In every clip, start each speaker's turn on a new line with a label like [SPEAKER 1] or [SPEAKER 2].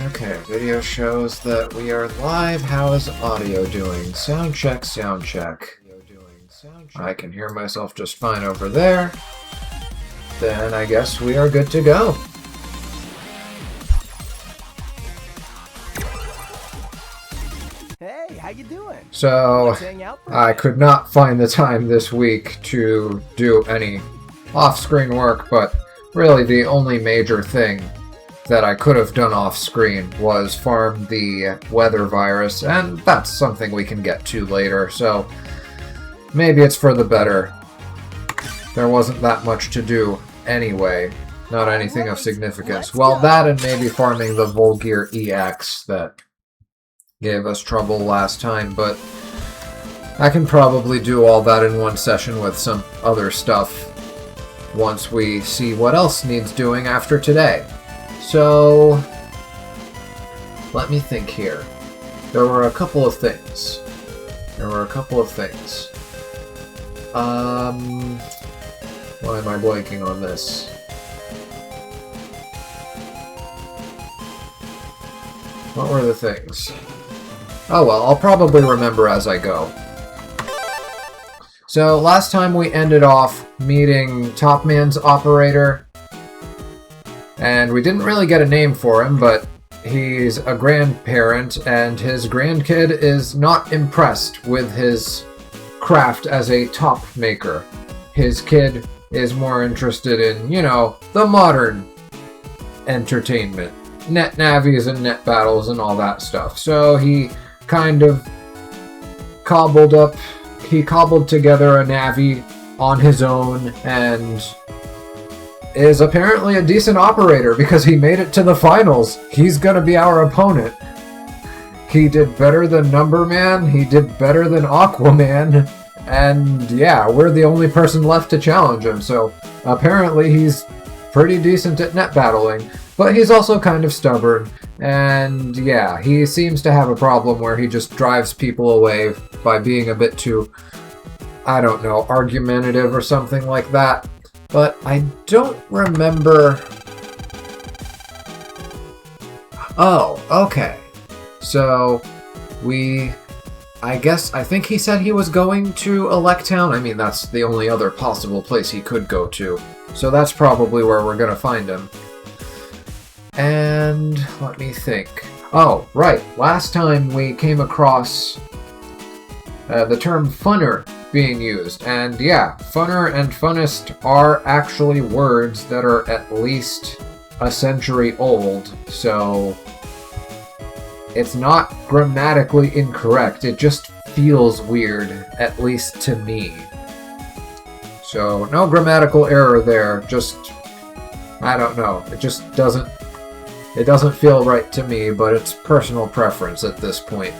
[SPEAKER 1] Okay, video shows that we are live. How is audio doing? Sound check, sound check. I can hear myself just fine over there. Then I guess we are good to go.
[SPEAKER 2] Hey, how you doing?
[SPEAKER 1] So, I could not find the time this week to do any off-screen work, but really the only major thing that I could have done off-screen was farm the weather virus, and that's something we can get to later, so maybe it's for the better. There wasn't that much to do anyway, not anything of significance. Well, that and maybe farming the Volgear EX that gave us trouble last time, but I can probably do all that in one session with some other stuff once we see what else needs doing after today. So, let me think here. There were a couple of things. Why am I blanking on this? What were the things? Oh well, I'll probably remember as I go. So, last time we ended off meeting TopMan's operator, and we didn't really get a name for him, but he's a grandparent, and his grandkid is not impressed with his craft as a top maker. His kid is more interested in, you know, the modern entertainment. Net navies and net battles and all that stuff. So he kind of cobbled together a Navi on his own, and is apparently a decent operator because he made it to the finals. He's gonna be our opponent. He did better than Numberman, he did better than AquaMan, and yeah, we're the only person left to challenge him, so apparently he's pretty decent at net battling, but he's also kind of stubborn, and yeah, he seems to have a problem where he just drives people away by being a bit too, I don't know, argumentative or something like that. But I don't remember... Oh, okay. So, I think he said he was going to Electown. I mean, that's the only other possible place he could go to. So that's probably where we're gonna find him. And let me think. Oh, right. Last time we came across the term funner being used, and yeah, funner and funnest are actually words that are at least a century old, so it's not grammatically incorrect, it just feels weird, at least to me. So no grammatical error there, just, I don't know, it doesn't feel right to me, but it's personal preference at this point.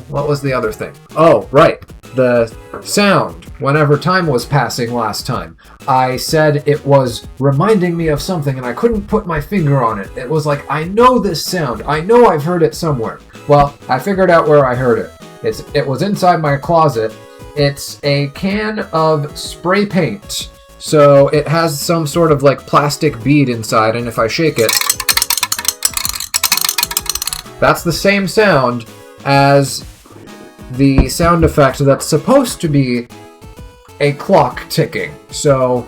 [SPEAKER 1] What was the other thing? Oh, right. The sound, whenever time was passing last time. I said it was reminding me of something and I couldn't put my finger on it. It was like, I know this sound. I know I've heard it somewhere. Well, I figured out where I heard it. It was inside my closet. It's a can of spray paint. So it has some sort of like plastic bead inside, and if I shake it, that's the same sound as the sound effect that's supposed to be a clock ticking. So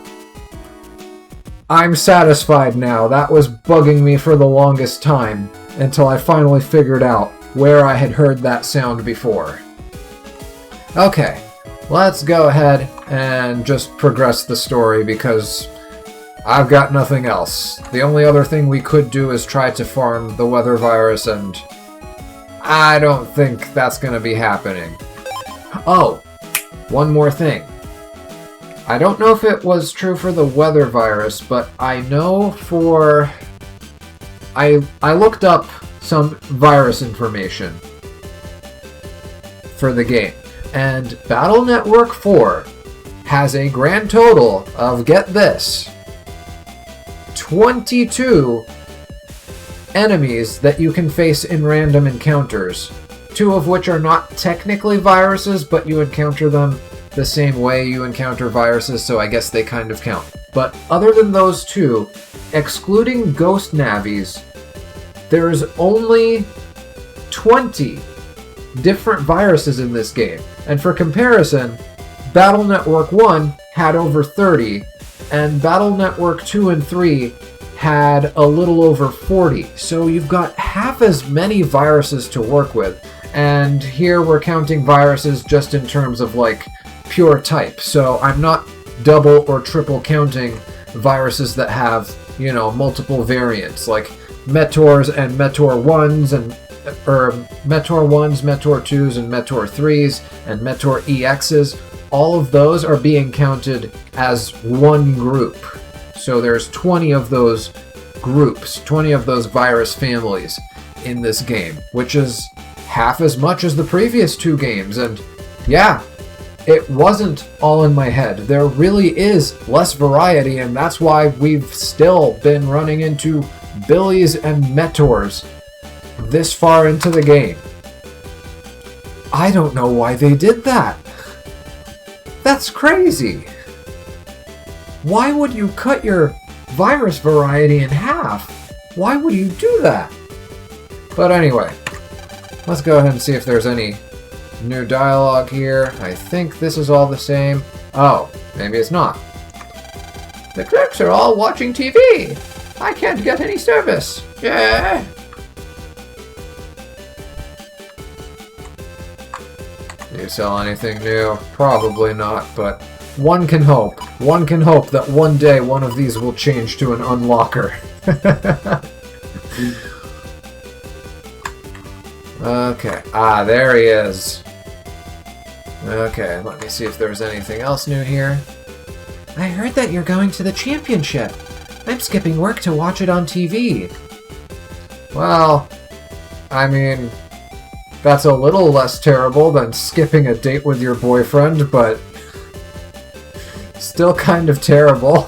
[SPEAKER 1] I'm satisfied now. That was bugging me for the longest time until I finally figured out where I had heard that sound before. Okay, let's go ahead and just progress the story because I've got nothing else. The only other thing we could do is try to farm the weather virus, and I don't think that's going to be happening. Oh, one more thing. I don't know if it was true for the weather virus, but I know for... I looked up some virus information for the game, and Battle Network 4 has a grand total of, get this, 22 enemies that you can face in random encounters, 2 of which are not technically viruses, but you encounter them the same way you encounter viruses, so I guess they kind of count. But other than those 2, excluding ghost navies, There's only 20 different viruses in this game. And for comparison, Battle Network 1 had over 30, and Battle Network 2 and 3 had a little over 40. So you've got half as many viruses to work with. And here we're counting viruses just in terms of like pure type. So I'm not double or triple counting viruses that have, you know, multiple variants like Metors and Metor 1s and Metor 1s, Metor 2s, and Metor 3s, and Metor EXs. All of those are being counted as one group. So there's 20 of those groups, 20 of those virus families in this game, which is half as much as the previous two games. And yeah, it wasn't all in my head. There really is less variety, and that's why we've still been running into Billies and Metors this far into the game. I don't know why they did that. That's crazy. Why would you cut your virus variety in half? Why would you do that? But anyway, let's go ahead and see if there's any new dialogue here. I think this is all the same. Oh, maybe it's not. The clerks are all watching TV. I can't get any service. Yeah. Do you sell anything new? Probably not, but one can hope. One can hope that one day one of these will change to an unlocker. Okay. Ah, there he is. Okay, let me see if there's anything else new here. I heard that you're going to the championship. I'm skipping work to watch it on TV. Well, I mean, that's a little less terrible than skipping a date with your boyfriend, but still kind of terrible.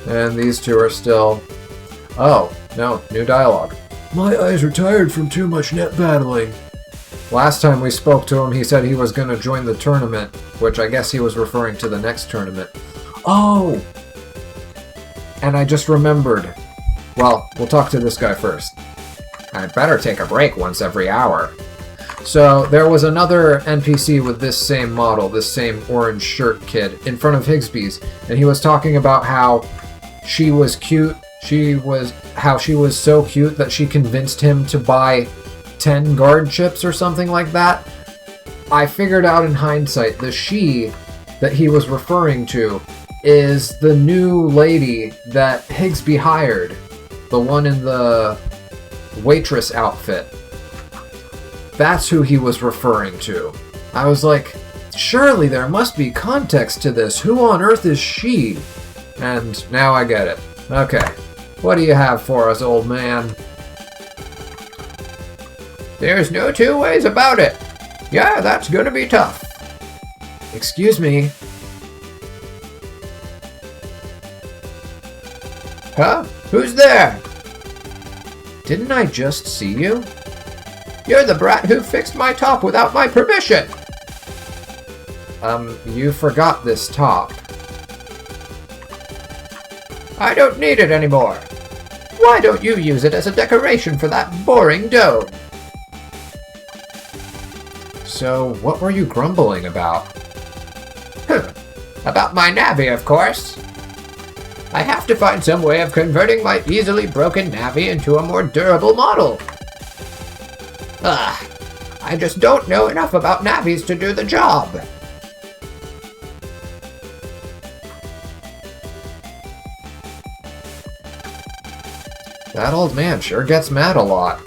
[SPEAKER 1] And these two are still... Oh, no, new dialogue. My eyes are tired from too much net battling. Last time we spoke to him, he said he was going to join the tournament, which I guess he was referring to the next tournament. Oh! And I just remembered. Well, we'll talk to this guy first. I'd better take a break once every hour. So, there was another NPC with this same model, this same orange shirt kid, in front of Higsby's, and he was talking about how she was cute. How she was so cute that she convinced him to buy 10 guard chips or something like that. I figured out in hindsight the she that he was referring to is the new lady that Higsby hired. The one in the waitress outfit. That's who he was referring to. I was like, surely there must be context to this. Who on earth is she? And now I get it. Okay. What do you have for us, old man? There's no two ways about it. Yeah, that's gonna be tough. Excuse me. Huh? Who's there? Didn't I just see you? You're the brat who fixed my top without my permission. You forgot this top. I don't need it anymore. Why don't you use it as a decoration for that boring dome? So, what were you grumbling about? About my Navi, of course. I have to find some way of converting my easily broken Navi into a more durable model. I just don't know enough about Navis to do the job. That old man sure gets mad a lot.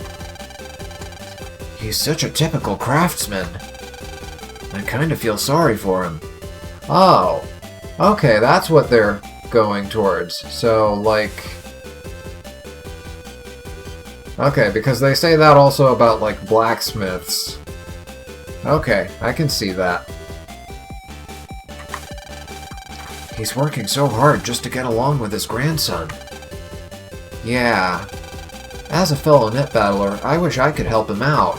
[SPEAKER 1] He's such a typical craftsman. I kind of feel sorry for him. Oh, okay, that's what they're going towards. So, like... Okay, because they say that also about, like, blacksmiths. Okay, I can see that. He's working so hard just to get along with his grandson. Yeah. As a fellow net battler, I wish I could help him out.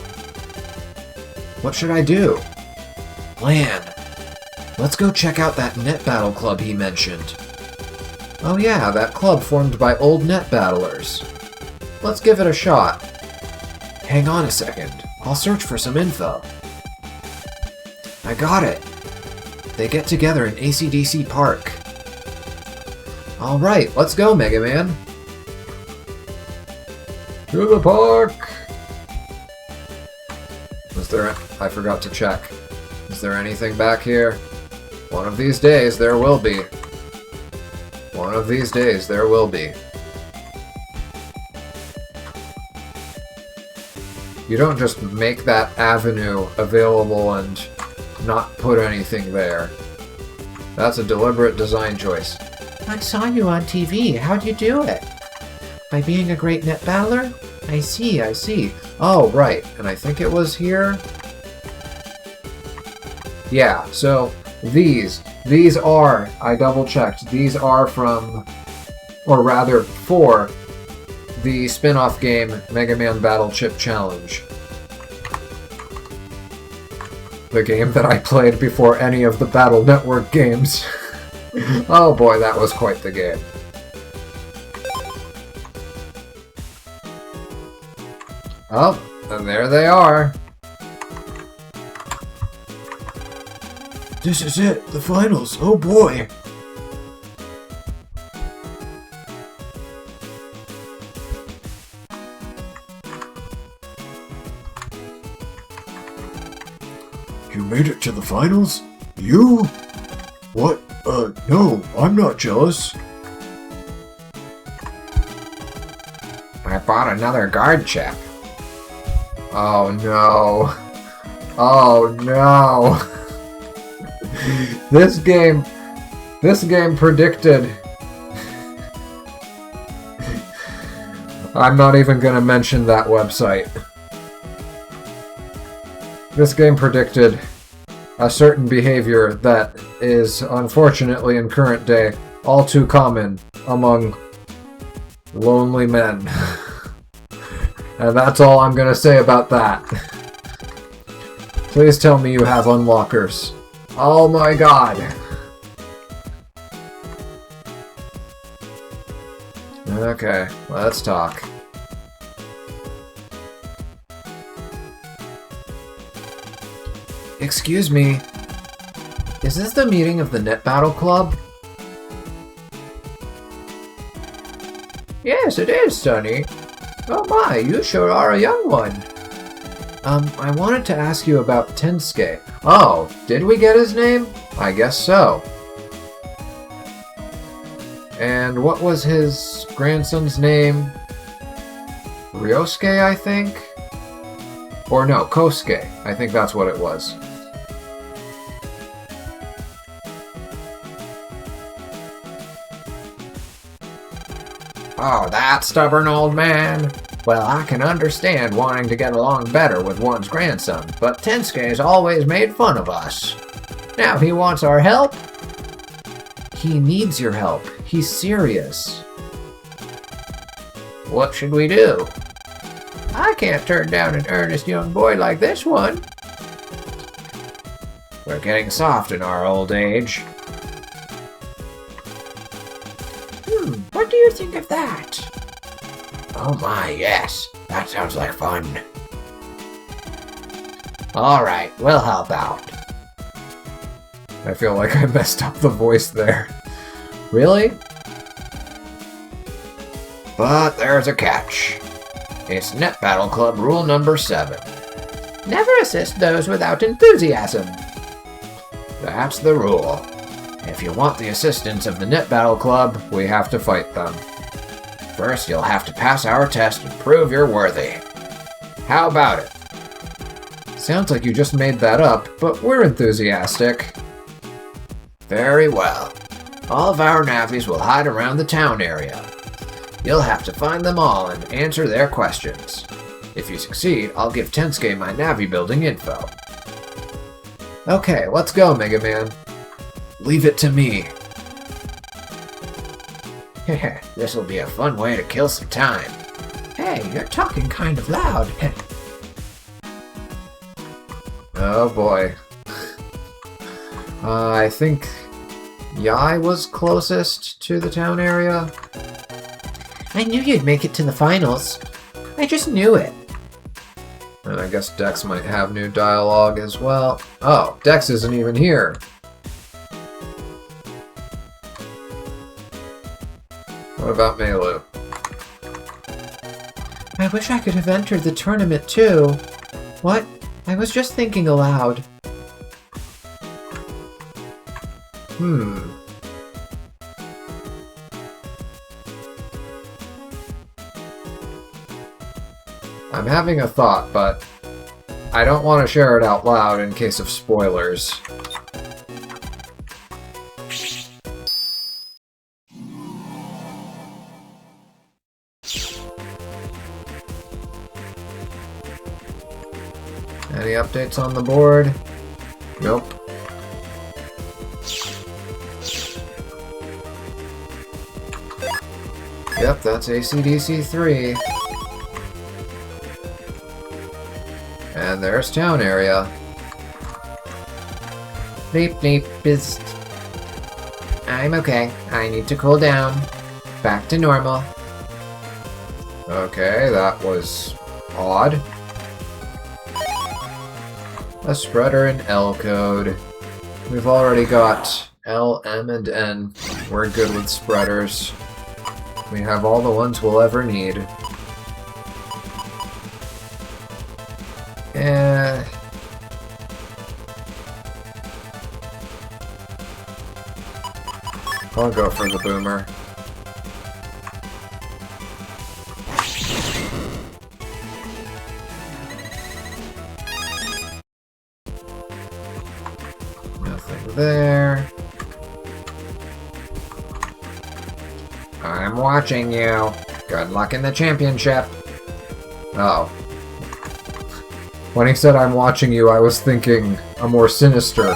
[SPEAKER 1] What should I do? Plan. Let's go check out that net battle club he mentioned. Oh yeah, that club formed by old net battlers. let's give it a shot. Hang on a second. I'll search for some info. I got it. They get together in AC/DC Park. Alright, let's go, Mega Man. To the park! Was there... I forgot to check. Is there anything back here? One of these days there will be. One of these days there will be. You don't just make that avenue available and not put anything there. That's a deliberate design choice.
[SPEAKER 2] I saw you on TV. How'd you do it? By being a great net battler?
[SPEAKER 1] I see. Oh, right. And I think it was here? Yeah, so these are, I double-checked, these are from, or rather, for the spin-off game Mega Man Battle Chip Challenge. The game that I played before any of the Battle Network games. Oh boy, that was quite the game. Oh, and there they are.
[SPEAKER 3] This is it, the finals, oh boy! You made it to the finals? You? What? No, I'm not jealous.
[SPEAKER 1] I bought another guard chip. Oh no. Oh no. This game predicted... I'm not even gonna mention that website. This game predicted a certain behavior that is, unfortunately in current day, all too common among lonely men. And that's all I'm gonna say about that. Please tell me you have unlockers. Oh my god! Okay, let's talk. Excuse me, is this the meeting of the Net Battle Club?
[SPEAKER 2] Yes, it is, Sonny. Oh my, you sure are a young one.
[SPEAKER 1] I wanted to ask you about Tensuke. Oh, did we get his name? I guess so. And what was his grandson's name? Ryosuke, I think? Or no, Kosuke. I think that's what it was. Oh, that stubborn old man. Well, I can understand wanting to get along better with one's grandson, but Tensuke's always made fun of us. Now he wants our help? He needs your help. He's serious.
[SPEAKER 2] What should we do? I can't turn down an earnest young boy like this one.
[SPEAKER 1] We're getting soft in our old age.
[SPEAKER 2] What do you think of that?
[SPEAKER 1] Oh my, yes. That sounds like fun.
[SPEAKER 2] Alright, we'll help out.
[SPEAKER 1] I feel like I messed up the voice there. Really? But there's a catch. It's Net Battle Club rule number 7.
[SPEAKER 2] Never assist those without enthusiasm.
[SPEAKER 1] That's the rule. If you want the assistance of the Net Battle Club, we have to fight them. First, you'll have to pass our test and prove you're worthy. How about it? Sounds like you just made that up, but we're enthusiastic. Very well. All of our Navis will hide around the town area. You'll have to find them all and answer their questions. If you succeed, I'll give Tensuke my Navi building info. Okay, let's go, Mega Man. Leave it to me. This'll be a fun way to kill some time.
[SPEAKER 2] Hey, you're talking kind of loud.
[SPEAKER 1] Oh boy. I think Yai was closest to the town area.
[SPEAKER 2] I knew you'd make it to the finals. I just knew it.
[SPEAKER 1] And I guess Dex might have new dialogue as well. Oh, Dex isn't even here. What about Mayl?
[SPEAKER 2] I wish I could have entered the tournament too. What? I was just thinking aloud.
[SPEAKER 1] I'm having a thought, but I don't want to share it out loud in case of spoilers. Any updates on the board? Nope. Yep, that's AC/DC 3. And there's town area.
[SPEAKER 2] Bleep bleep is... I'm okay. I need to cool down. Back to normal.
[SPEAKER 1] Okay, that was odd. A spreader in L code. We've already got L, M, and N. We're good with spreaders. We have all the ones we'll ever need. I'll go for the boomer. Nothing there.
[SPEAKER 2] I'm watching you. Good luck in the championship.
[SPEAKER 1] Oh. When he said I'm watching you, I was thinking a more sinister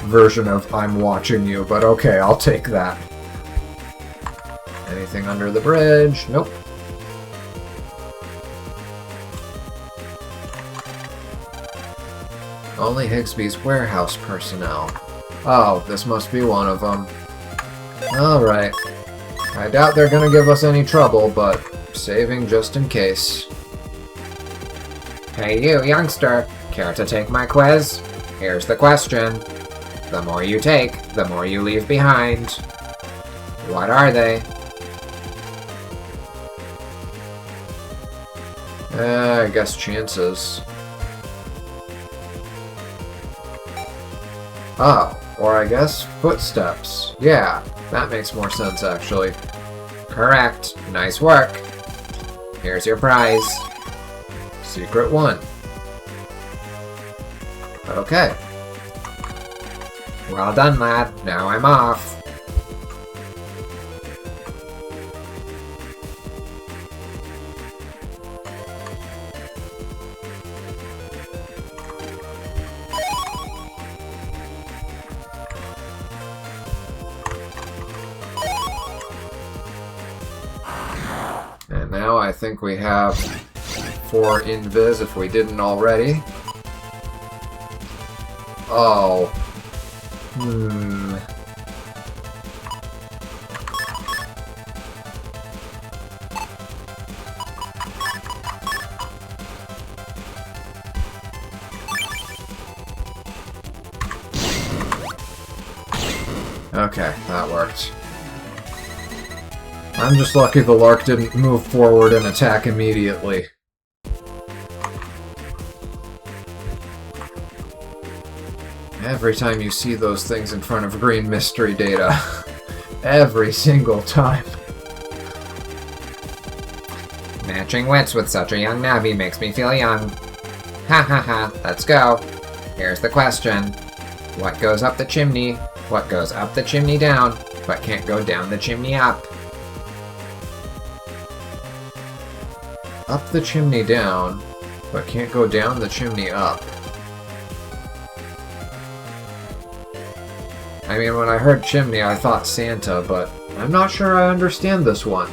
[SPEAKER 1] version of I'm watching you, but okay, I'll take that. Anything under the bridge? Nope. Only Higsby's warehouse personnel. Oh, this must be one of them. Alright. I doubt they're gonna give us any trouble, but saving just in case.
[SPEAKER 2] Hey you, youngster. Care to take my quiz? Here's the question. The more you take, the more you leave behind. What are they?
[SPEAKER 1] I guess chances. Oh, or I guess footsteps. Yeah, that makes more sense actually.
[SPEAKER 2] Correct. Nice work. Here's your prize.
[SPEAKER 1] Secret 1. Okay.
[SPEAKER 2] Well done, lad. Now I'm off.
[SPEAKER 1] And now I think we have 4 invis if we didn't already. Oh. Okay, that worked. I'm just lucky the Lark didn't move forward and attack immediately. Every time you see those things in front of green mystery data. Every single time.
[SPEAKER 2] Matching wits with such a young Navi makes me feel young. Ha ha ha, let's go. Here's the question. What goes up the chimney? What goes up the chimney down, but can't go down the chimney up?
[SPEAKER 1] Up the chimney down, but can't go down the chimney up. I mean, when I heard chimney, I thought Santa, but I'm not sure I understand this one.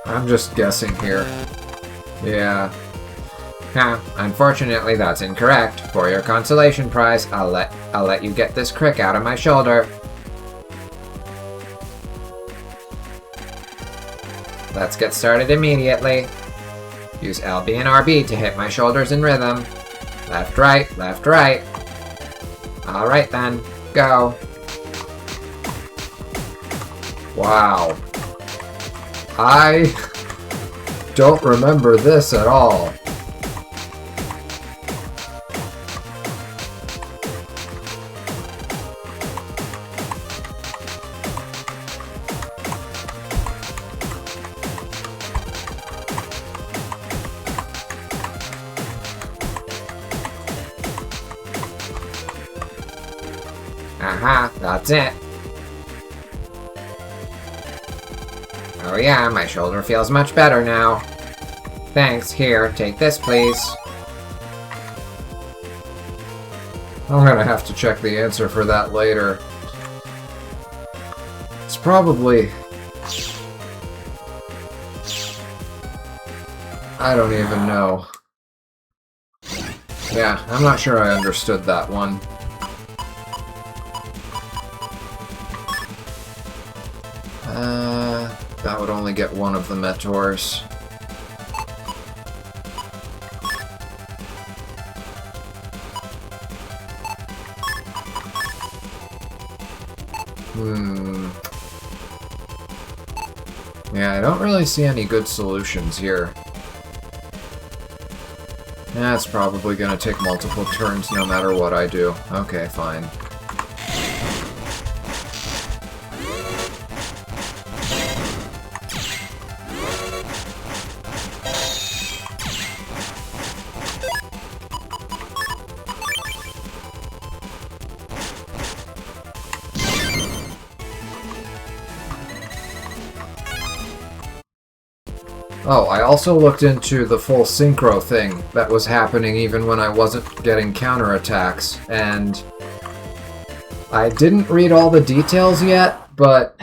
[SPEAKER 1] I'm just guessing here. Yeah.
[SPEAKER 2] Huh, unfortunately that's incorrect. For your consolation prize, I'll let you get this crick out of my shoulder. Let's get started immediately. Use LB and RB to hit my shoulders in rhythm. Left, right, left, right. Alright then, go.
[SPEAKER 1] Wow. I don't remember this at all.
[SPEAKER 2] Aha, that's it. Oh yeah, my shoulder feels much better now. Thanks, here, take this please.
[SPEAKER 1] I'm gonna have to check the answer for that later. It's probably... I don't even know. Yeah, I'm not sure I understood that one. That would only get one of the Metors. Yeah, I don't really see any good solutions here. That's probably gonna take multiple turns no matter what I do. Okay, fine. Oh, I also looked into the full synchro thing that was happening even when I wasn't getting counterattacks, and I didn't read all the details yet, but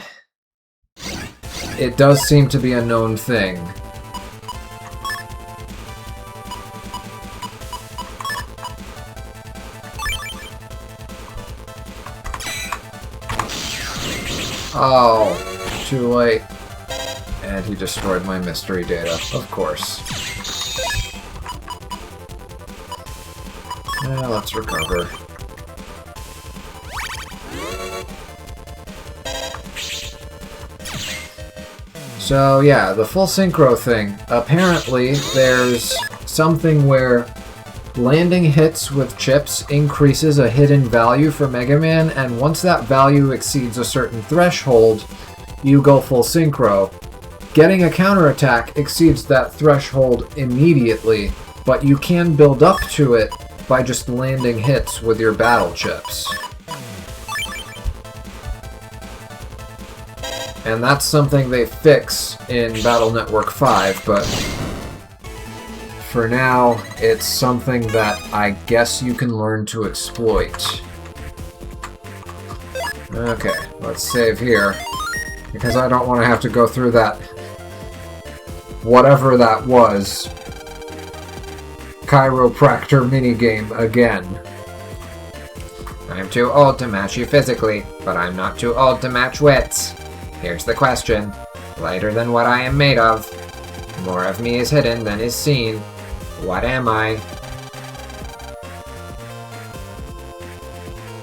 [SPEAKER 1] it does seem to be a known thing. Oh, too late. And he destroyed my mystery data, of course. Let's recover. So yeah, the full synchro thing. Apparently, there's something where landing hits with chips increases a hidden value for Mega Man, and once that value exceeds a certain threshold, you go full synchro. Getting a counterattack exceeds that threshold immediately, but you can build up to it by just landing hits with your battle chips. And that's something they fix in Battle Network 5, but for now, it's something that I guess you can learn to exploit. Okay, let's save here, because I don't want to have to go through that whatever that was, chiropractor minigame again.
[SPEAKER 2] I'm too old to match you physically, but I'm not too old to match wits. Here's the question. Lighter than what I am made of. More of me is hidden than is seen. What am I?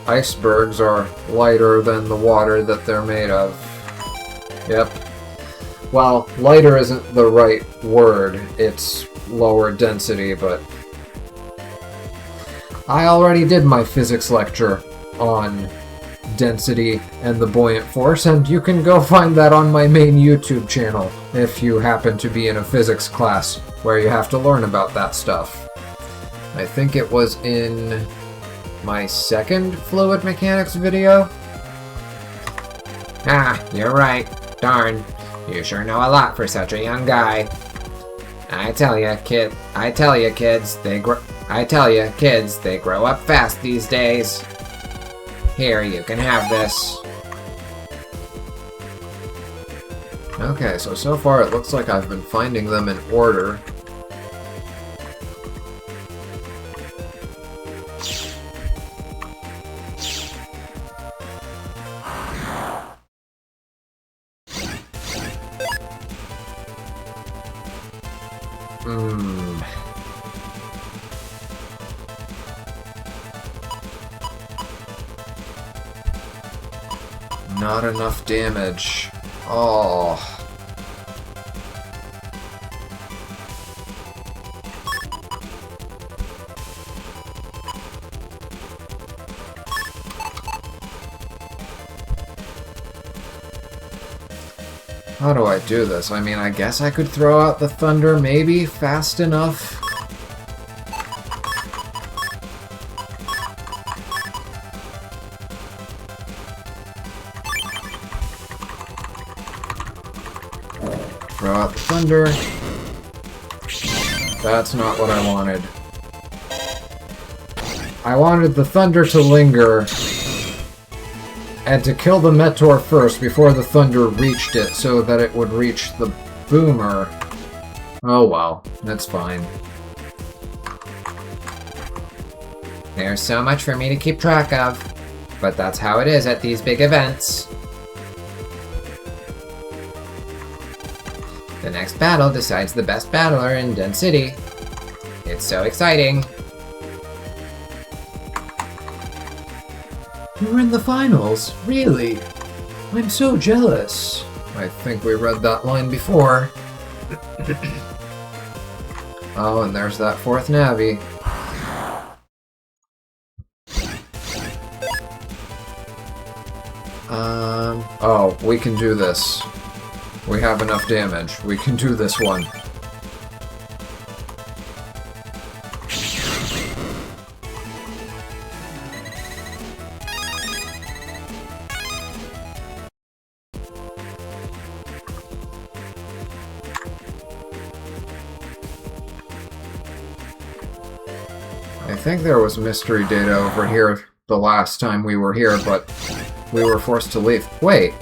[SPEAKER 1] Icebergs are lighter than the water that they're made of. Yep. Well, lighter isn't the right word. It's lower density, but I already did my physics lecture on density and the buoyant force, and you can go find that on my main YouTube channel if you happen to be in a physics class where you have to learn about that stuff. I think it was in my second fluid mechanics video.
[SPEAKER 2] Ah, you're right. Darn. You sure know a lot for such a young guy. I tell you, kids, they grow up fast these days. Here, you can have this.
[SPEAKER 1] Okay, so far it looks like I've been finding them in order. Not enough damage. Oh. How do I do this? I mean, I guess I could throw out the thunder, maybe, fast enough. Throw out the thunder. That's not what I wanted. I wanted the thunder to linger and to kill the Meteor first before the thunder reached it so that it would reach the boomer. Oh well, that's fine.
[SPEAKER 2] There's so much for me to keep track of, but that's how it is at these big events. The next battle decides the best battler in Den City. It's so exciting.
[SPEAKER 1] We're in the finals, really? I'm so jealous. I think we read that line before. Oh, and there's that fourth Navi. Oh, we can do this. We have enough damage. We can do this one. I think there was mystery data over here the last time we were here, but we were forced to leave. Wait.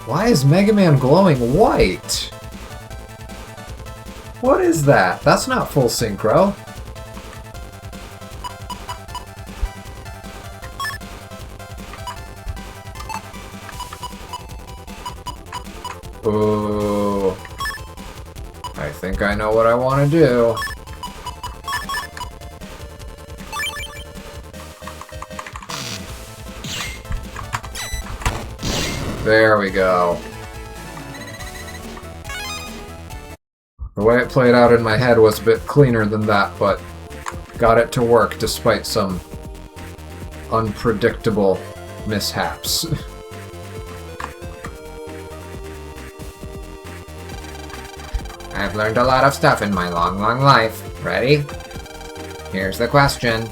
[SPEAKER 1] Why is Mega Man glowing white? What is that? That's not full synchro. Ooh. I think I know what I want to do. There we go. The way it played out in my head was a bit cleaner than that, but got it to work despite some unpredictable mishaps.
[SPEAKER 2] I've learned a lot of stuff in my long, long life. Ready? Here's the question.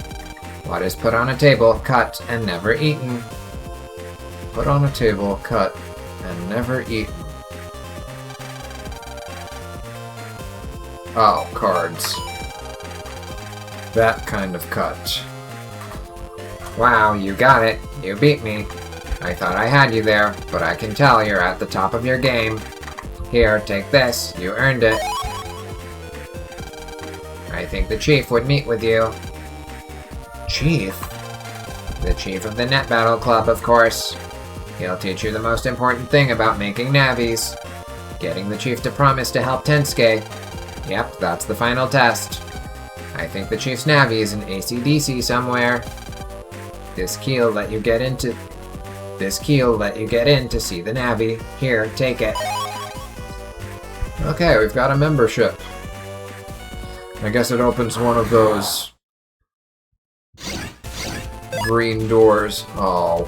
[SPEAKER 2] What is put on a table, cut, and never eaten?
[SPEAKER 1] Put on a table, cut, and never eaten. Oh, cards. That kind of cut.
[SPEAKER 2] Wow, you got it. You beat me. I thought I had you there, but I can tell you're at the top of your game. Here, take this. You earned it. I think the chief would meet with you.
[SPEAKER 1] Chief?
[SPEAKER 2] The chief of the Net Battle Club, of course. He'll teach you the most important thing about making navis. Getting the chief to promise to help Tensuke. Yep, that's the final test. I think the chief's navi is in AC/DC somewhere. This key'll let you get in to see the navi. Here, take it.
[SPEAKER 1] Okay, we've got a membership. I guess it opens one of those green doors. Oh.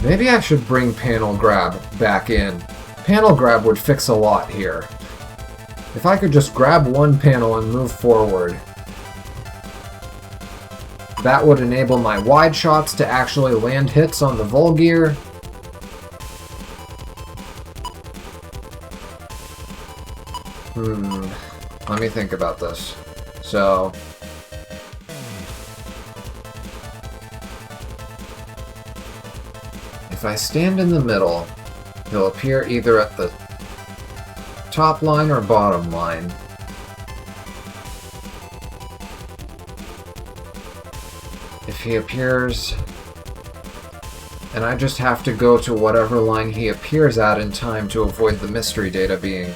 [SPEAKER 1] Maybe I should bring Panel Grab back in. Panel Grab would fix a lot here. If I could just grab one panel and move forward, that would enable my wide shots to actually land hits on the Volgear. Let me think about this. So, if I stand in the middle, he'll appear either at the top line or bottom line. If he appears, and I just have to go to whatever line he appears at in time to avoid the mystery data being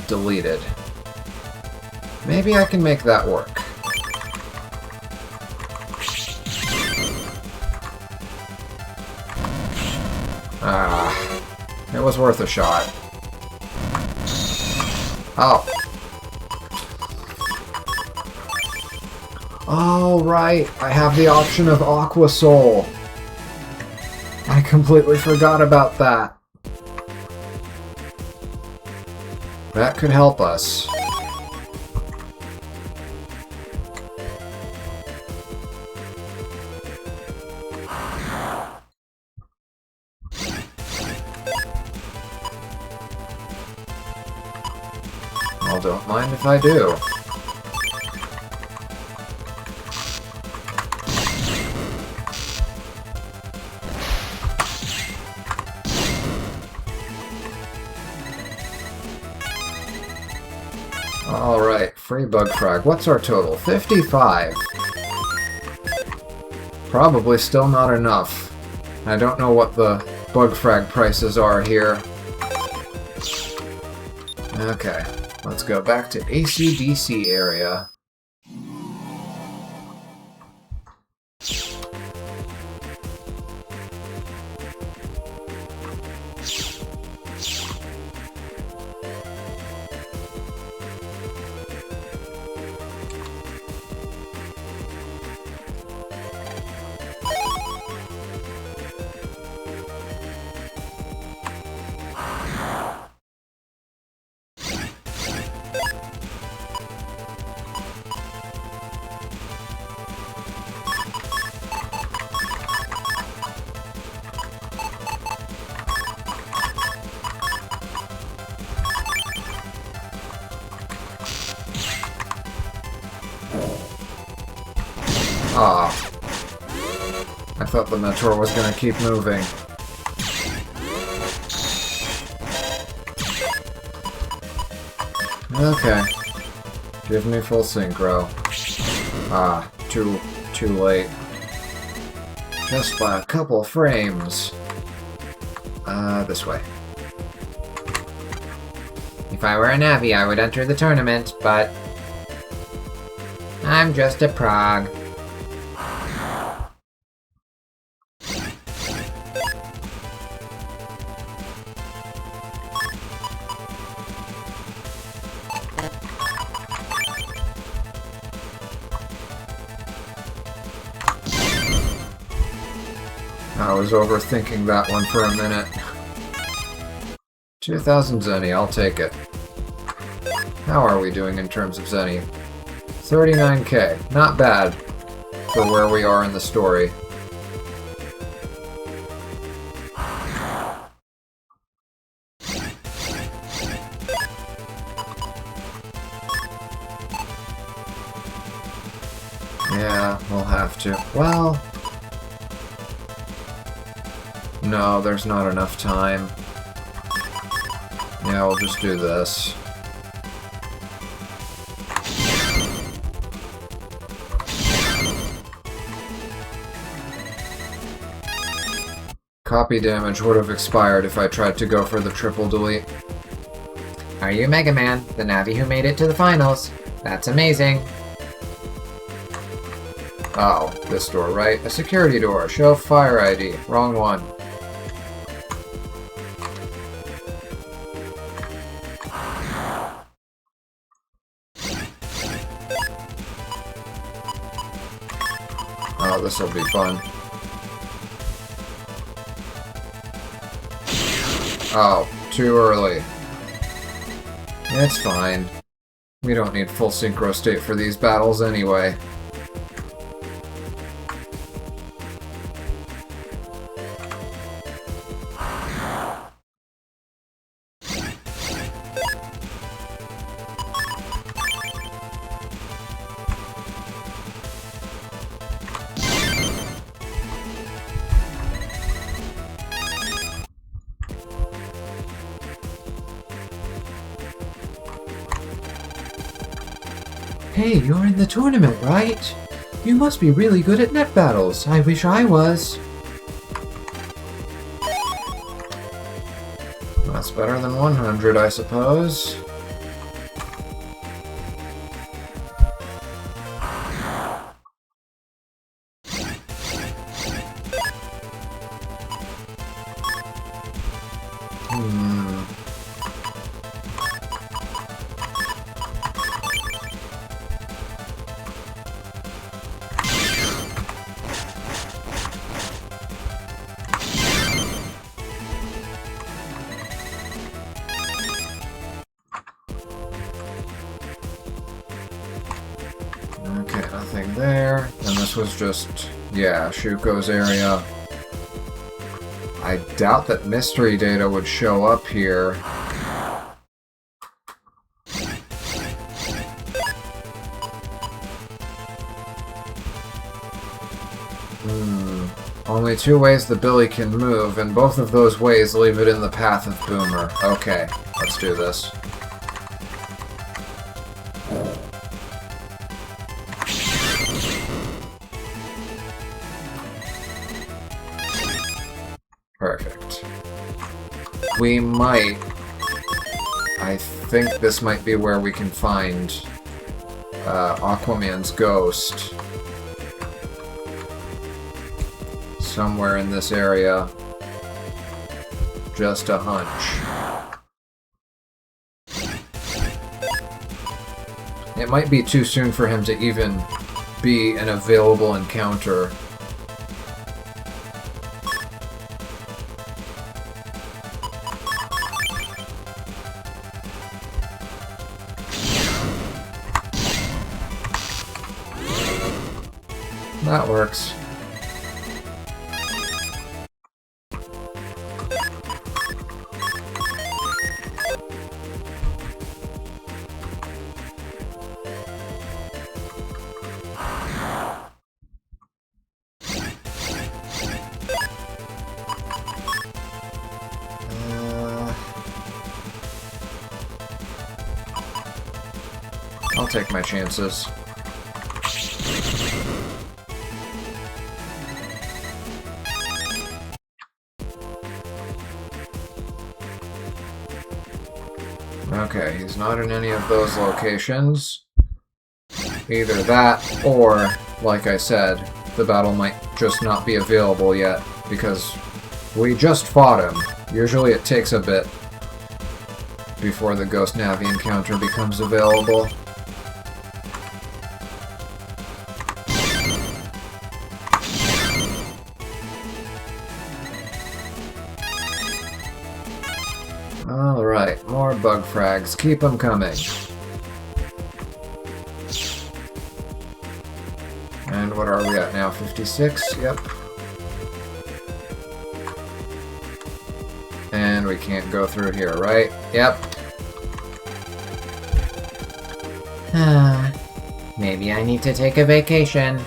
[SPEAKER 1] deleted. Maybe I can make that work. It was worth a shot. Oh. Oh, right. I have the option of Aqua Soul. I completely forgot about that. That could help us. Well, don't mind if I do. Alright, free bug frag. What's our total? 55. Probably still not enough. I don't know what the bug frag prices are here. Okay, let's go back to AC/DC area. Ah. I thought the Mentor was gonna keep moving. Okay. Give me full synchro. Ah, too late. Just by a couple frames. This way.
[SPEAKER 2] If I were a Navi, I would enter the tournament, but I'm just a prog.
[SPEAKER 1] I was overthinking that one for a minute. 2,000 Zenny, I'll take it. How are we doing in terms of Zenny? 39k, not bad for where we are in the story. Yeah, we'll have to. Well... no, there's not enough time. Yeah, we'll just do this. Copy damage would have expired if I tried to go for the triple delete.
[SPEAKER 2] Are you Mega Man, the Navi who made it to the finals? That's amazing.
[SPEAKER 1] Oh, this door, right? A security door. Show fire ID. Wrong one. Oh, this'll be fun. Oh, too early. It's fine. We don't need full synchro state for these battles anyway.
[SPEAKER 4] Hey, you're in the tournament, right? You must be really good at net battles. I wish I was.
[SPEAKER 1] That's better than 100, I suppose. Nothing there. And this was just, yeah, Shuko's area. I doubt that mystery data would show up here. Only two ways the Billy can move, and both of those ways leave it in the path of Boomer. Okay, let's do this. Perfect. We might... I think this might be where we can find AquaMan's ghost. Somewhere in this area. Just a hunch. It might be too soon for him to even be an available encounter. That works. I'll take my chances. Okay, he's not in any of those locations. Either that, or, like I said, the battle might just not be available yet, because we just fought him. Usually it takes a bit before the Ghost Navi encounter becomes available. Alright, more bug frags. Keep them coming. And what are we at now? 56? Yep. And we can't go through here, right? Yep.
[SPEAKER 2] Maybe I need to take a vacation.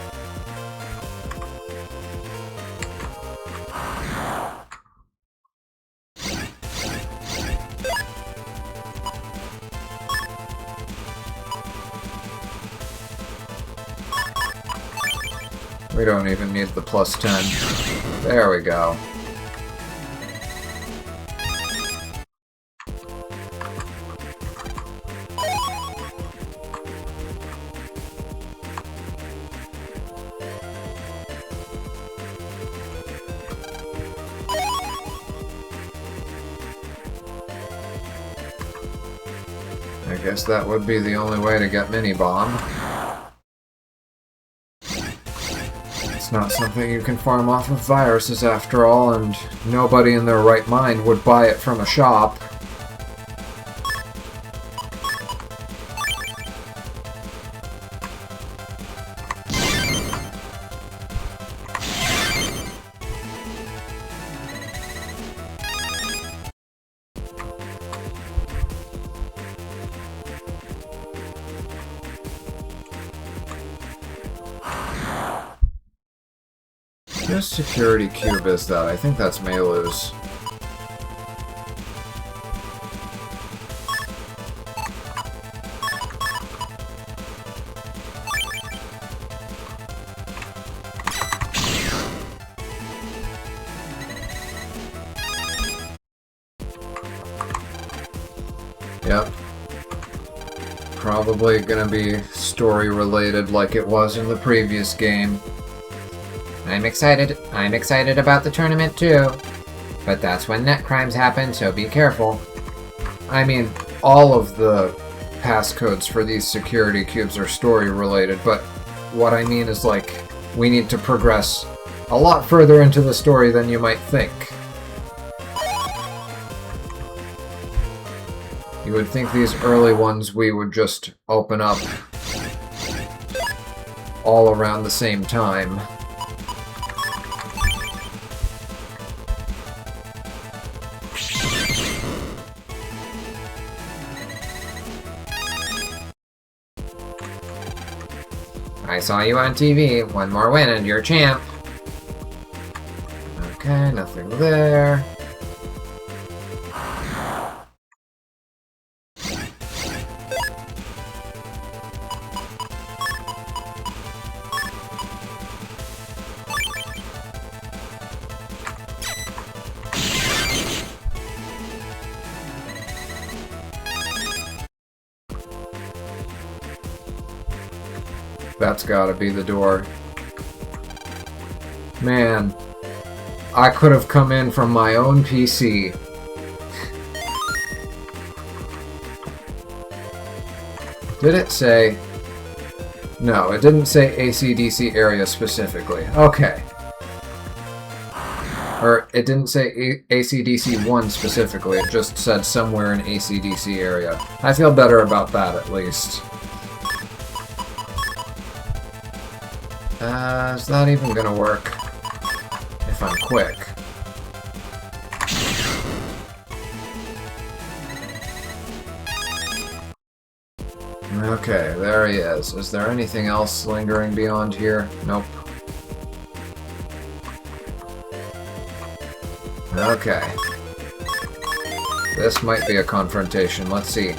[SPEAKER 1] We don't even need the plus 10. There we go. I guess that would be the only way to get mini-bomb. It's not something you can farm off of viruses after all, and nobody in their right mind would buy it from a shop. Whose security cube is that? I think that's Mayl's. Yep. Probably gonna be story related like it was in the previous game.
[SPEAKER 2] I'm excited about the tournament too. But that's when net crimes happen, so be careful.
[SPEAKER 1] I mean, all of the passcodes for these security cubes are story related, but what I mean is, like, we need to progress a lot further into the story than you might think. You would think these early ones we would just open up all around the same time.
[SPEAKER 2] I saw you on TV. One more win and you're champ.
[SPEAKER 1] Okay, nothing there. That's gotta be the door. Man, I could have come in from my own PC. Did it say... No, it didn't say AC/DC area specifically. Okay. Or it didn't say AC/DC 1 specifically, it just said somewhere in AC/DC area. I feel better about that at least. Is that even gonna work? If I'm quick. Okay, there he is. Is there anything else lingering beyond here? Nope. Okay. This might be a confrontation. Let's see.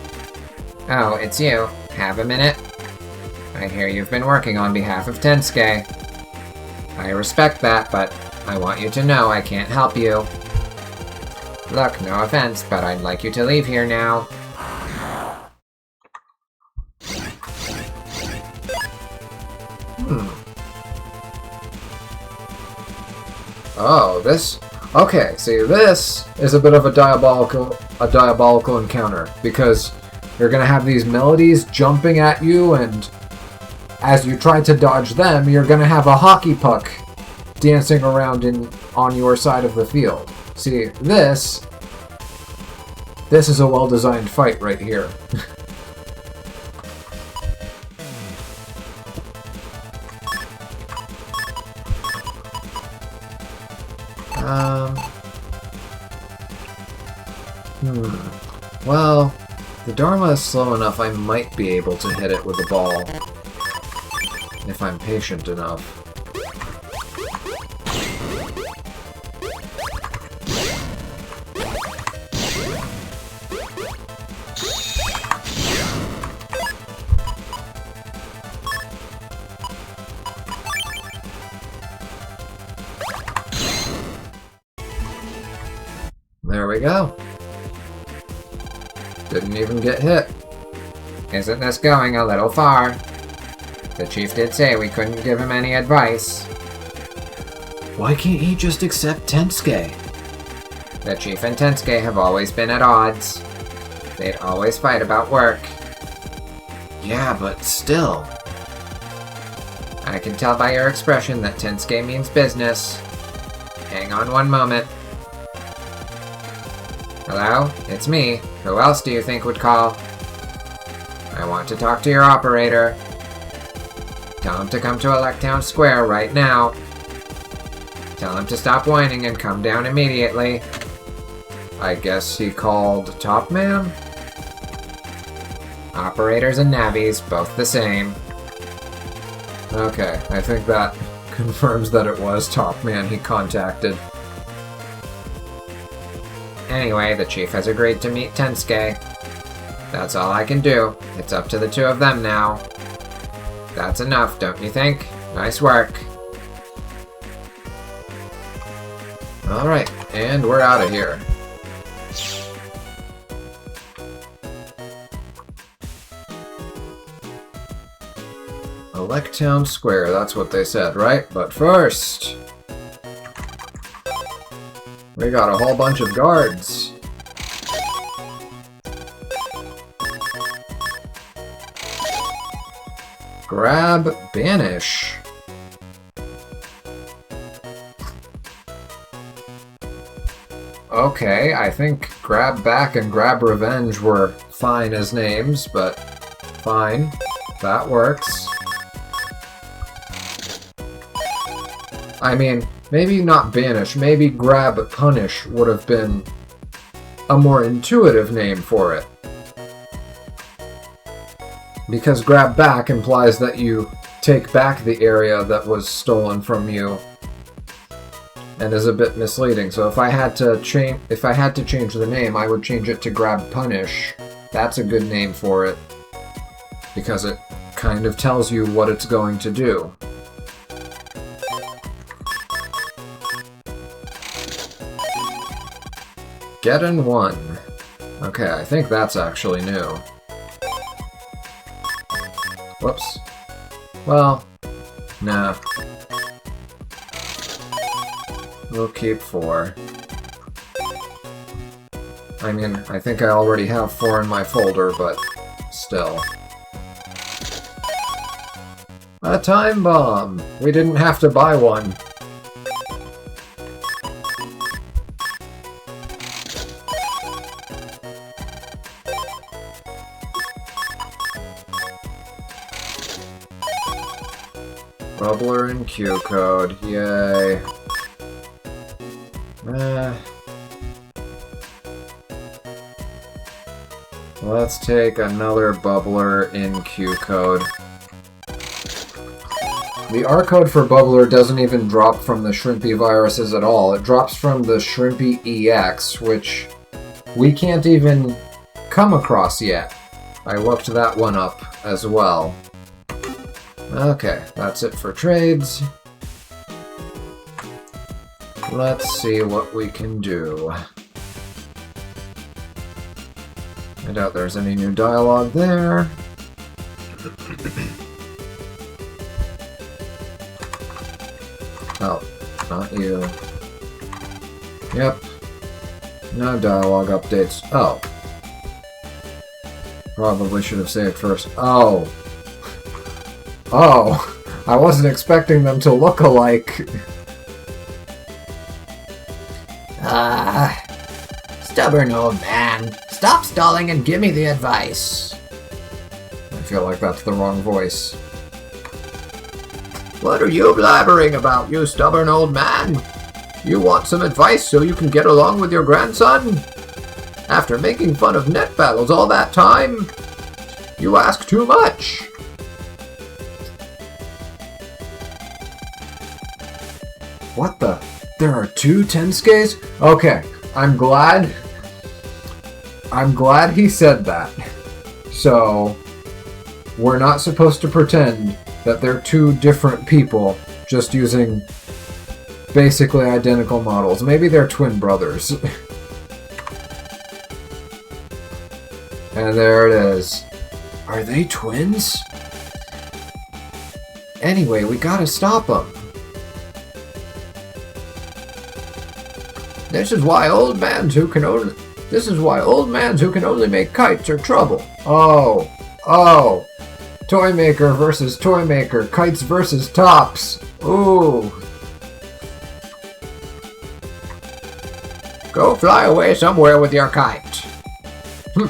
[SPEAKER 2] Oh, it's you. Have a minute? I hear you've been working on behalf of Tensuke. I respect that, but I want you to know I can't help you. Look, no offense, but I'd like you to leave here now.
[SPEAKER 1] Oh, this... Okay, see, this is a bit of a diabolical encounter, because you're gonna have these melodies jumping at you, and as you try to dodge them, you're gonna have a hockey puck dancing around on your side of the field. See, this is a well-designed fight right here. Well, the Dharma is slow enough I might be able to hit it with a ball. If I'm patient enough. There we go. Didn't even get hit.
[SPEAKER 2] Isn't this going a little far? The chief did say we couldn't give him any advice.
[SPEAKER 1] Why can't he just accept Tensuke?
[SPEAKER 2] The chief and Tensuke have always been at odds. They'd always fight about work.
[SPEAKER 1] Yeah, but still.
[SPEAKER 2] I can tell by your expression that Tensuke means business. Hang on one moment. Hello? It's me. Who else do you think would call? I want to talk to your operator. Tell him to come to Electown Square right now. Tell him to stop whining and come down immediately.
[SPEAKER 1] I guess he called TopMan?
[SPEAKER 2] Operators and navies, both the same.
[SPEAKER 1] Okay, I think that confirms that it was TopMan he contacted.
[SPEAKER 2] Anyway, the chief has agreed to meet Tensuke. That's all I can do. It's up to the two of them now. That's enough, don't you think? Nice work.
[SPEAKER 1] Alright, and we're out of here. Electown Square, that's what they said, right? But first... we got a whole bunch of guards. Grab, banish. Okay, I think grab back and grab revenge were fine as names, but fine. That works. I mean, maybe not banish, maybe grab punish would have been a more intuitive name for it. Because grab back implies that you take back the area that was stolen from you, and is a bit misleading. So if I had to change the name, I would change it to grab punish. That's a good name for it, because it kind of tells you what it's going to do. Get in 1. Okay, I think that's actually new. Whoops. Well, nah. We'll keep 4. I mean, I think I already have 4 in my folder, but still. A time bomb! We didn't have to buy one. Bubbler and Q code, yay. Let's take another bubbler in Q code. The R code for bubbler doesn't even drop from the Shrimpy viruses at all. It drops from the Shrimpy EX, which we can't even come across yet. I looked that one up as well. Okay, that's it for trades. Let's see what we can do. I doubt there's any new dialogue there. Oh, not you. Yep. No dialogue updates. Oh. Probably should have saved first. Oh. Oh. I wasn't expecting them to look alike.
[SPEAKER 2] Stubborn old man. Stop stalling and give me the advice.
[SPEAKER 1] I feel like that's the wrong voice.
[SPEAKER 2] What are you blabbering about, you stubborn old man? You want some advice so you can get along with your grandson? After making fun of net battles all that time? You ask too much.
[SPEAKER 1] What the? There are 2 Tenskes? Okay, I'm glad he said that. So, we're not supposed to pretend that they're 2 different people just using basically identical models. Maybe they're twin brothers. And there it is. Are they twins? Anyway, we gotta stop them.
[SPEAKER 2] This is why old mans who can only make kites are trouble.
[SPEAKER 1] Oh. Toy maker versus toy maker. Kites versus tops. Ooh.
[SPEAKER 2] Go fly away somewhere with your kite. Who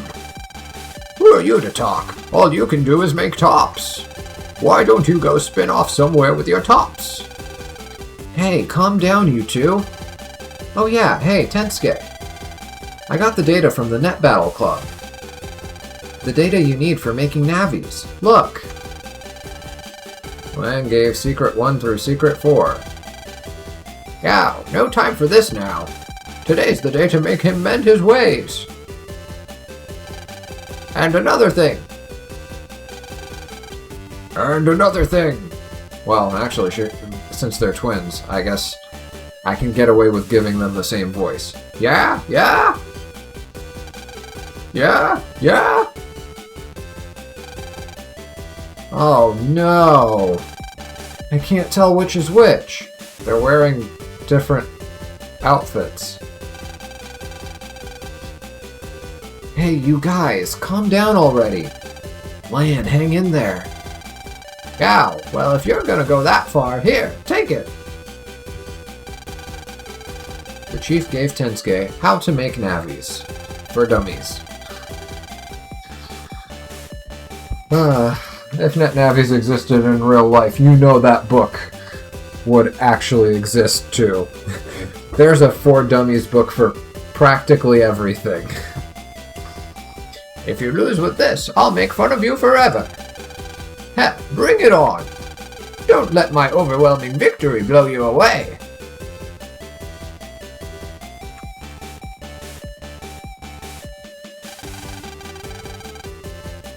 [SPEAKER 2] are you to talk? All you can do is make tops. Why don't you go spin off somewhere with your tops?
[SPEAKER 1] Hey, calm down, you 2. Oh yeah, hey, Tensuke. I got the data from the Net Battle Club. The data you need for making navies. Look! Lan gave Secret 1 through Secret 4.
[SPEAKER 2] Yeah, no time for this now. Today's the day to make him mend his ways. And another thing.
[SPEAKER 1] And another thing. Well, actually, since they're twins, I guess I can get away with giving them the same voice.
[SPEAKER 2] Yeah.
[SPEAKER 1] Oh no! I can't tell which is which. They're wearing different outfits. Hey, you guys, calm down already. Lan, hang in there.
[SPEAKER 2] Yeah, well, if you're gonna go that far, here, take it.
[SPEAKER 1] The chief gave Tensuke How to Make Navies for Dummies. If Net Navies existed in real life, you know that book would actually exist too. There's a For Dummies book for practically everything.
[SPEAKER 2] If you lose with this, I'll make fun of you forever. Heh, bring it on. Don't let my overwhelming victory blow you away.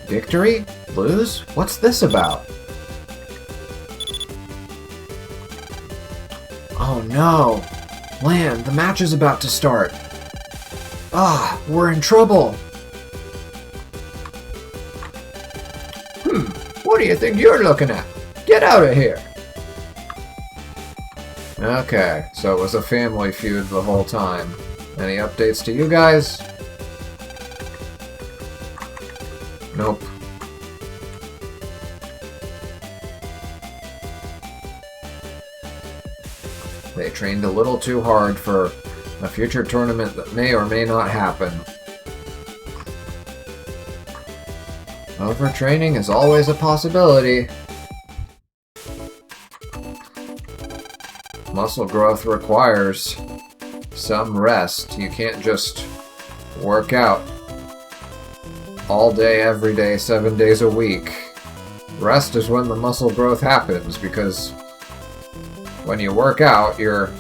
[SPEAKER 1] Victory? Lose? What's this about? Oh no! Lan, the match is about to start. Ah, we're in trouble!
[SPEAKER 2] What do you think you're looking at? Get out of here!
[SPEAKER 1] Okay, so it was a family feud the whole time. Any updates to you guys? Nope. They trained a little too hard for a future tournament that may or may not happen. Overtraining is always a possibility. Muscle growth requires some rest. You can't just work out all day, every day, 7 days a week. Rest is when the muscle growth happens, because when you work out, you're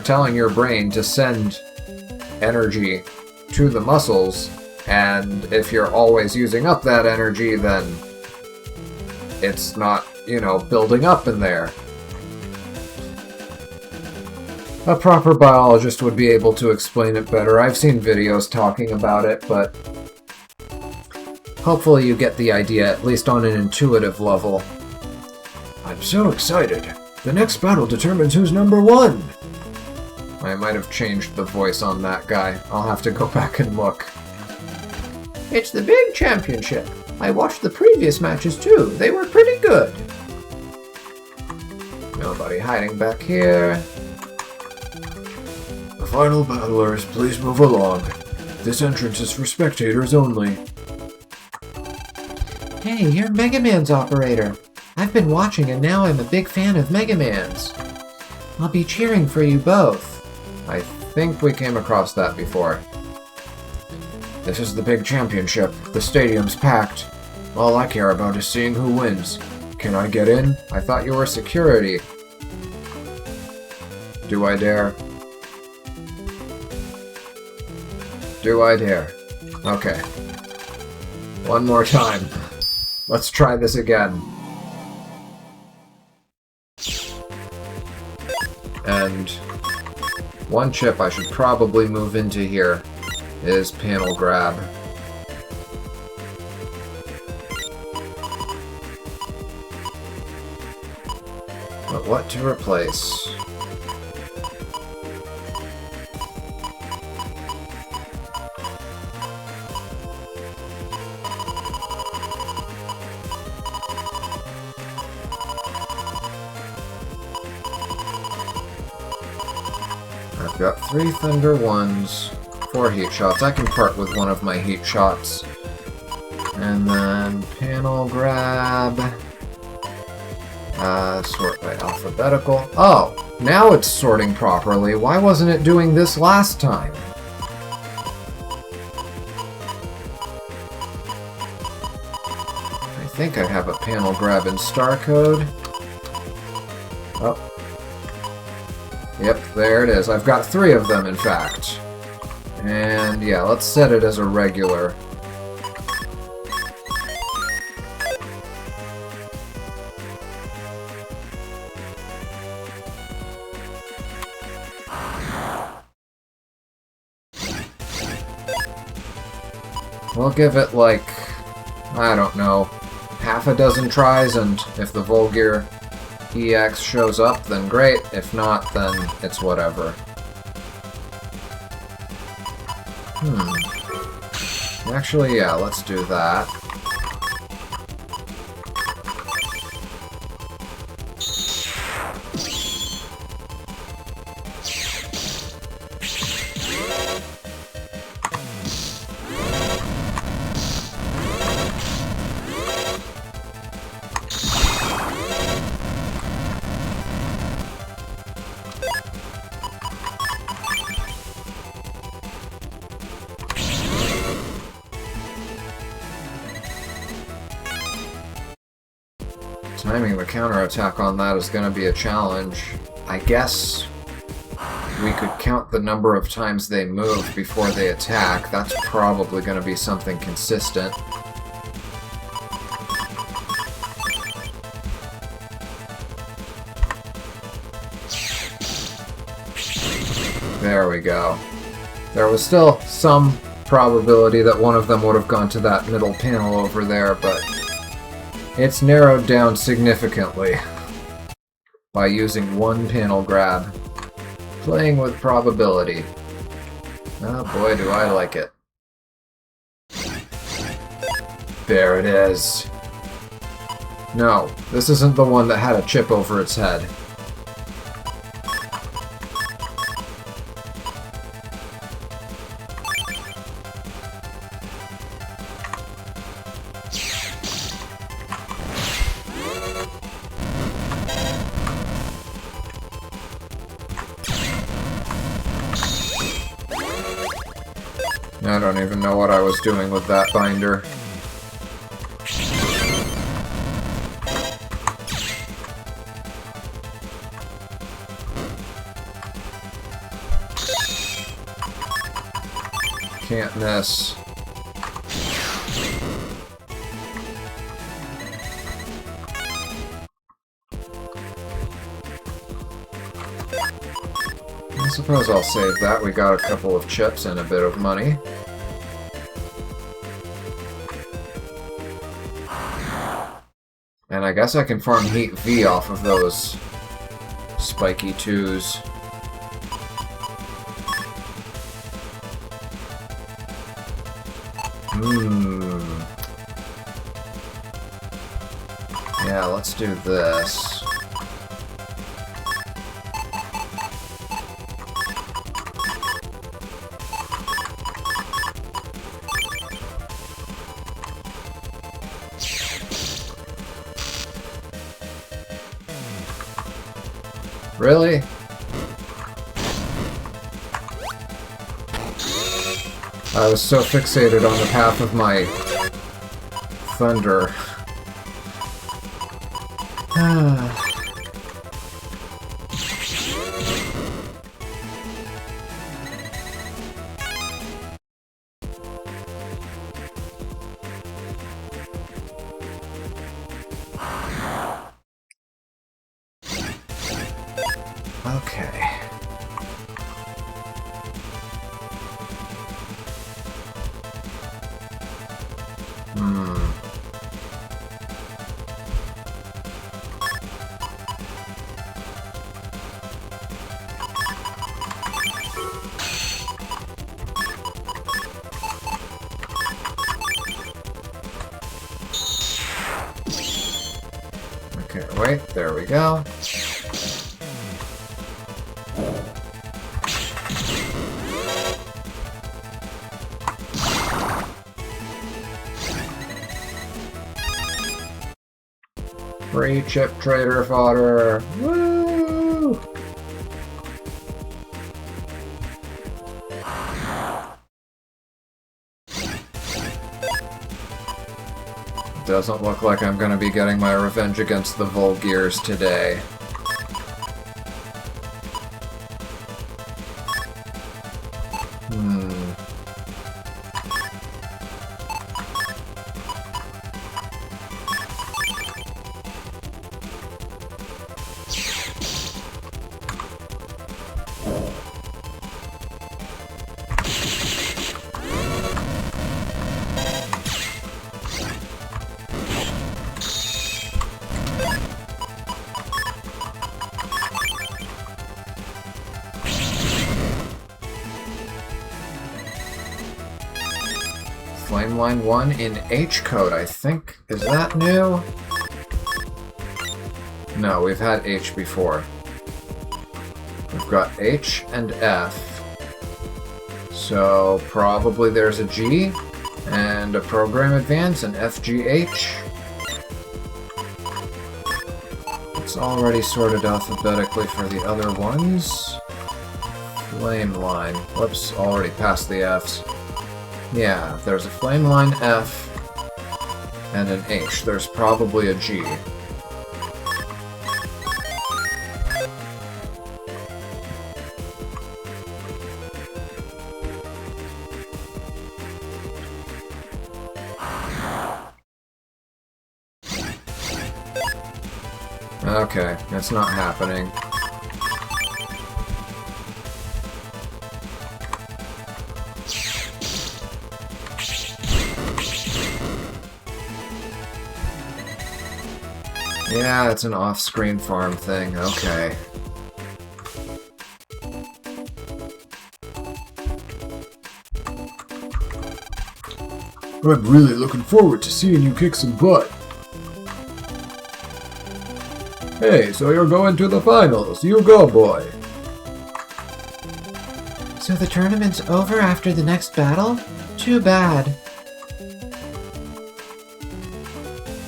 [SPEAKER 1] telling your brain to send energy to the muscles, and if you're always using up that energy, then it's not, building up in there. A proper biologist would be able to explain it better. I've seen videos talking about it, but hopefully you get the idea, at least on an intuitive level.
[SPEAKER 3] I'm so excited. The next battle determines who's number one.
[SPEAKER 1] I might have changed the voice on that guy. I'll have to go back and look.
[SPEAKER 2] It's the big championship. I watched the previous matches too. They were pretty good.
[SPEAKER 1] Nobody hiding back here.
[SPEAKER 3] The final battlers, please move along. This entrance is for spectators only.
[SPEAKER 4] Hey, you're Mega Man's operator. I've been watching and now I'm a big fan of Mega Man's. I'll be cheering for you both.
[SPEAKER 1] I think we came across that before.
[SPEAKER 3] This is the big championship. The stadium's packed. All I care about is seeing who wins. Can I get in?
[SPEAKER 1] I thought you were security. Do I dare? Do I dare? Okay. One more time. Let's try this again. And one chip I should probably move into here is panel grab. But what to replace? I've got 3 Thunder 1s, 4 heat shots. I can part with one of my heat shots. And then panel grab. Sort by alphabetical. Oh, now it's sorting properly. Why wasn't it doing this last time? I think I have a panel grab in star code. Oh. Yep, there it is. I've got 3 of them, in fact. And yeah, let's set it as a regular. We'll give it like, I don't know, half a dozen tries, and if the Vulgar EX shows up, then great. If not, then it's whatever. Actually, yeah, let's do that. Timing the counterattack on that is going to be a challenge. I guess we could count the number of times they move before they attack. That's probably going to be something consistent. There we go. There was still some probability that one of them would have gone to that middle panel over there, but it's narrowed down significantly by using one panel grab. Playing with probability. Oh boy, do I like it. There it is. No, this isn't the one that had a chip over its head. I don't even know what I was doing with that binder. Can't miss. I suppose I'll save that. We got a couple of chips and a bit of money. And I guess I can farm Heat V off of those spiky 2s. Yeah, let's do this. Really? I was so fixated on the path of my thunder. Okay. Okay, wait, there we go. Free chip trader fodder. Woo! Doesn't look like I'm gonna be getting my revenge against the Vulgears today. Flameline 1 in H code, I think. Is that new? No, we've had H before. We've got H and F. So probably there's a G and a Program Advance and FGH. It's already sorted alphabetically for the other ones. Flameline. Whoops, already passed the Fs. Yeah, there's a Flameline F and an H. There's probably a G. Okay, it's not happening. Yeah, it's an off-screen farm thing, okay.
[SPEAKER 3] I'm really looking forward to seeing you kick some butt. Hey, so you're going to the finals. You go, boy.
[SPEAKER 4] So the tournament's over after the next battle? Too bad.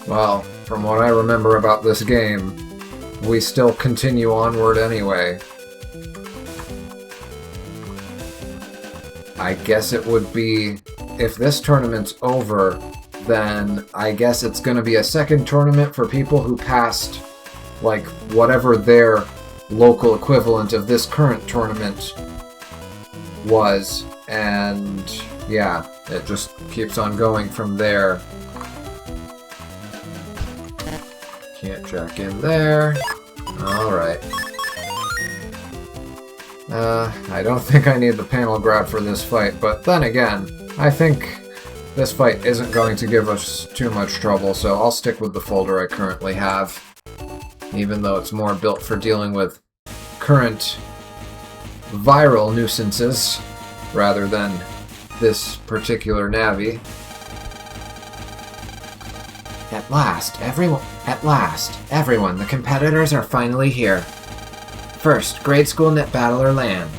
[SPEAKER 1] Well, from what I remember about this game, we still continue onward anyway. I guess it would be... If this tournament's over, then I guess it's going to be a second tournament for people who passed, like, whatever their local equivalent of this current tournament was. And, yeah, it just keeps on going from there. Can't jack in there. Alright. I don't think I need the panel grab for this fight, but then again, I think this fight isn't going to give us too much trouble, so I'll stick with the folder I currently have, even though it's more built for dealing with current viral nuisances rather than this particular Navi.
[SPEAKER 2] At last, everyone, the competitors are finally here. First, grade school net battler Lan.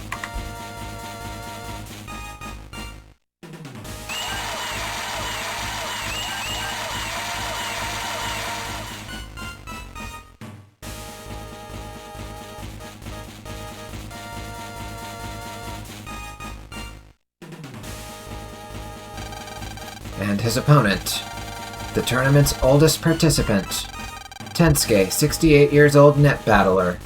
[SPEAKER 2] And his opponent, the tournament's oldest participant, Tensuke, 68 years old net battler.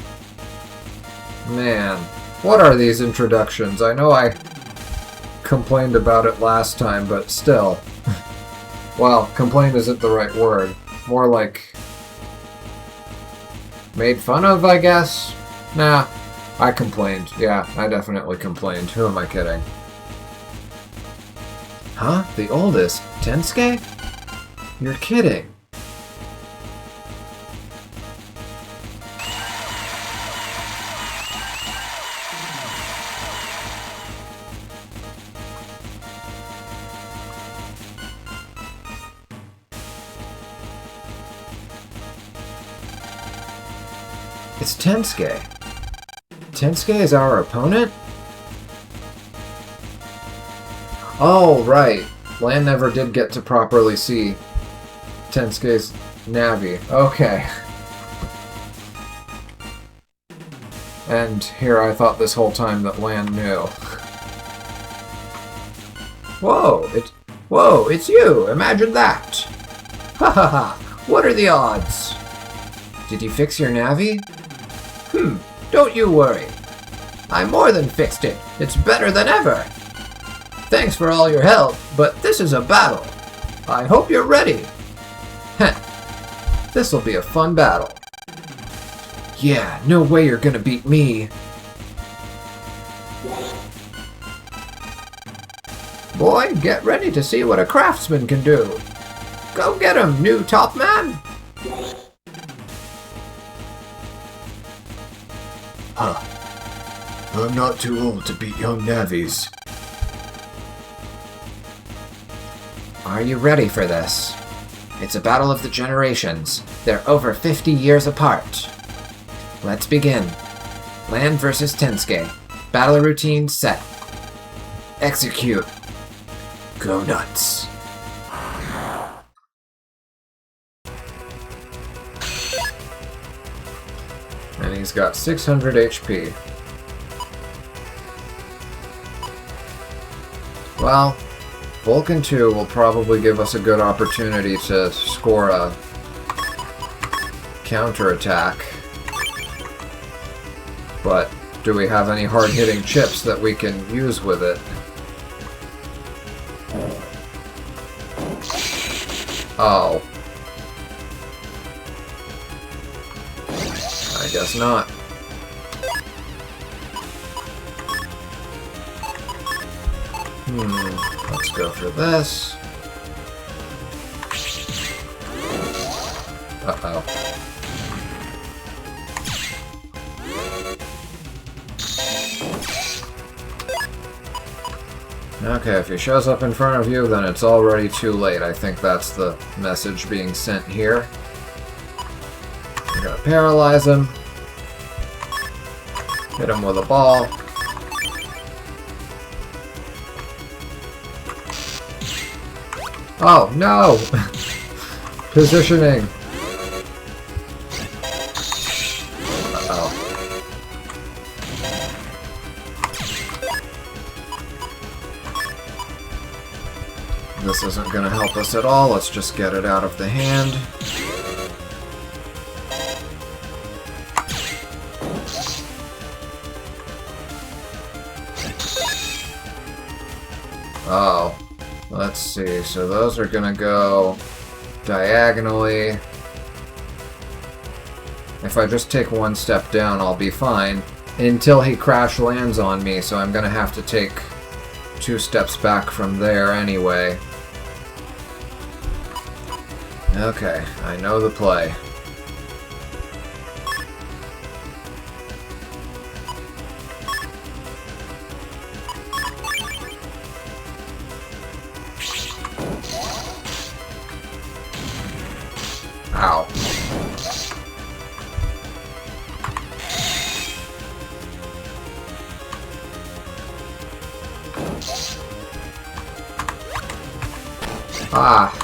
[SPEAKER 1] Man, what are these introductions? I know I complained about it last time, but still. Well, complained isn't the right word. More like... made fun of, I guess? Nah, I complained. Yeah, I definitely complained. Who am I kidding?
[SPEAKER 2] Huh? The oldest? Tensuke?
[SPEAKER 1] You're kidding.
[SPEAKER 2] It's Tensuke. Tensuke is our opponent?
[SPEAKER 1] Oh, right. Lan never did get to properly see Tensuke's Navi. Okay. And here I thought this whole time that Lan knew.
[SPEAKER 2] Whoa, it's you! Imagine that! Ha ha ha! What are the odds? Did you fix your Navi? Don't you worry. I more than fixed it. It's better than ever. Thanks for all your help, but this is a battle. I hope you're ready. Heh. This'll be a fun battle. Yeah, no way you're gonna beat me. Boy, get ready to see what a craftsman can do. Go get him, new TopMan!
[SPEAKER 3] Huh. I'm not too old to beat young Navis.
[SPEAKER 2] Are you ready for this? It's a battle of the generations. They're over 50 years apart. Let's begin. Lan versus Tensuke. Battle routine set. Execute. Go nuts.
[SPEAKER 1] And he's got 600 HP. Well, Vulcan 2 will probably give us a good opportunity to score a counterattack. But do we have any hard-hitting chips that we can use with it? Oh. guess not. Let's go for this. Uh-oh. Okay, if he shows up in front of you, then it's already too late. I think that's the message being sent here. We're gonna paralyze him. Hit him with a ball. Oh, no! Positioning. Uh-oh. This isn't going to help us at all. Let's just get it out of the hand. Oh. Let's see, so those are gonna go diagonally. If I just take one step down, I'll be fine. Until he crash lands on me, so I'm gonna have to take 2 steps back from there anyway. Okay, I know the play. Ow. Ah.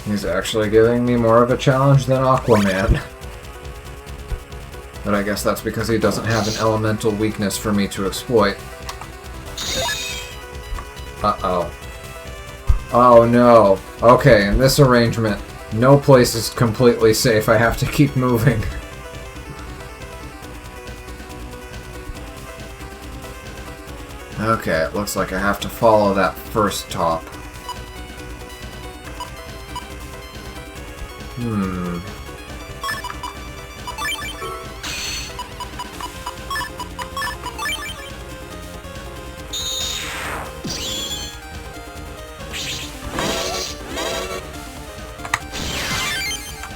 [SPEAKER 1] He's actually giving me more of a challenge than AquaMan. But I guess that's because he doesn't have an elemental weakness for me to exploit. Uh-oh. Oh no. Okay, in this arrangement, no place is completely safe. I have to keep moving. Okay, it looks like I have to follow that first top.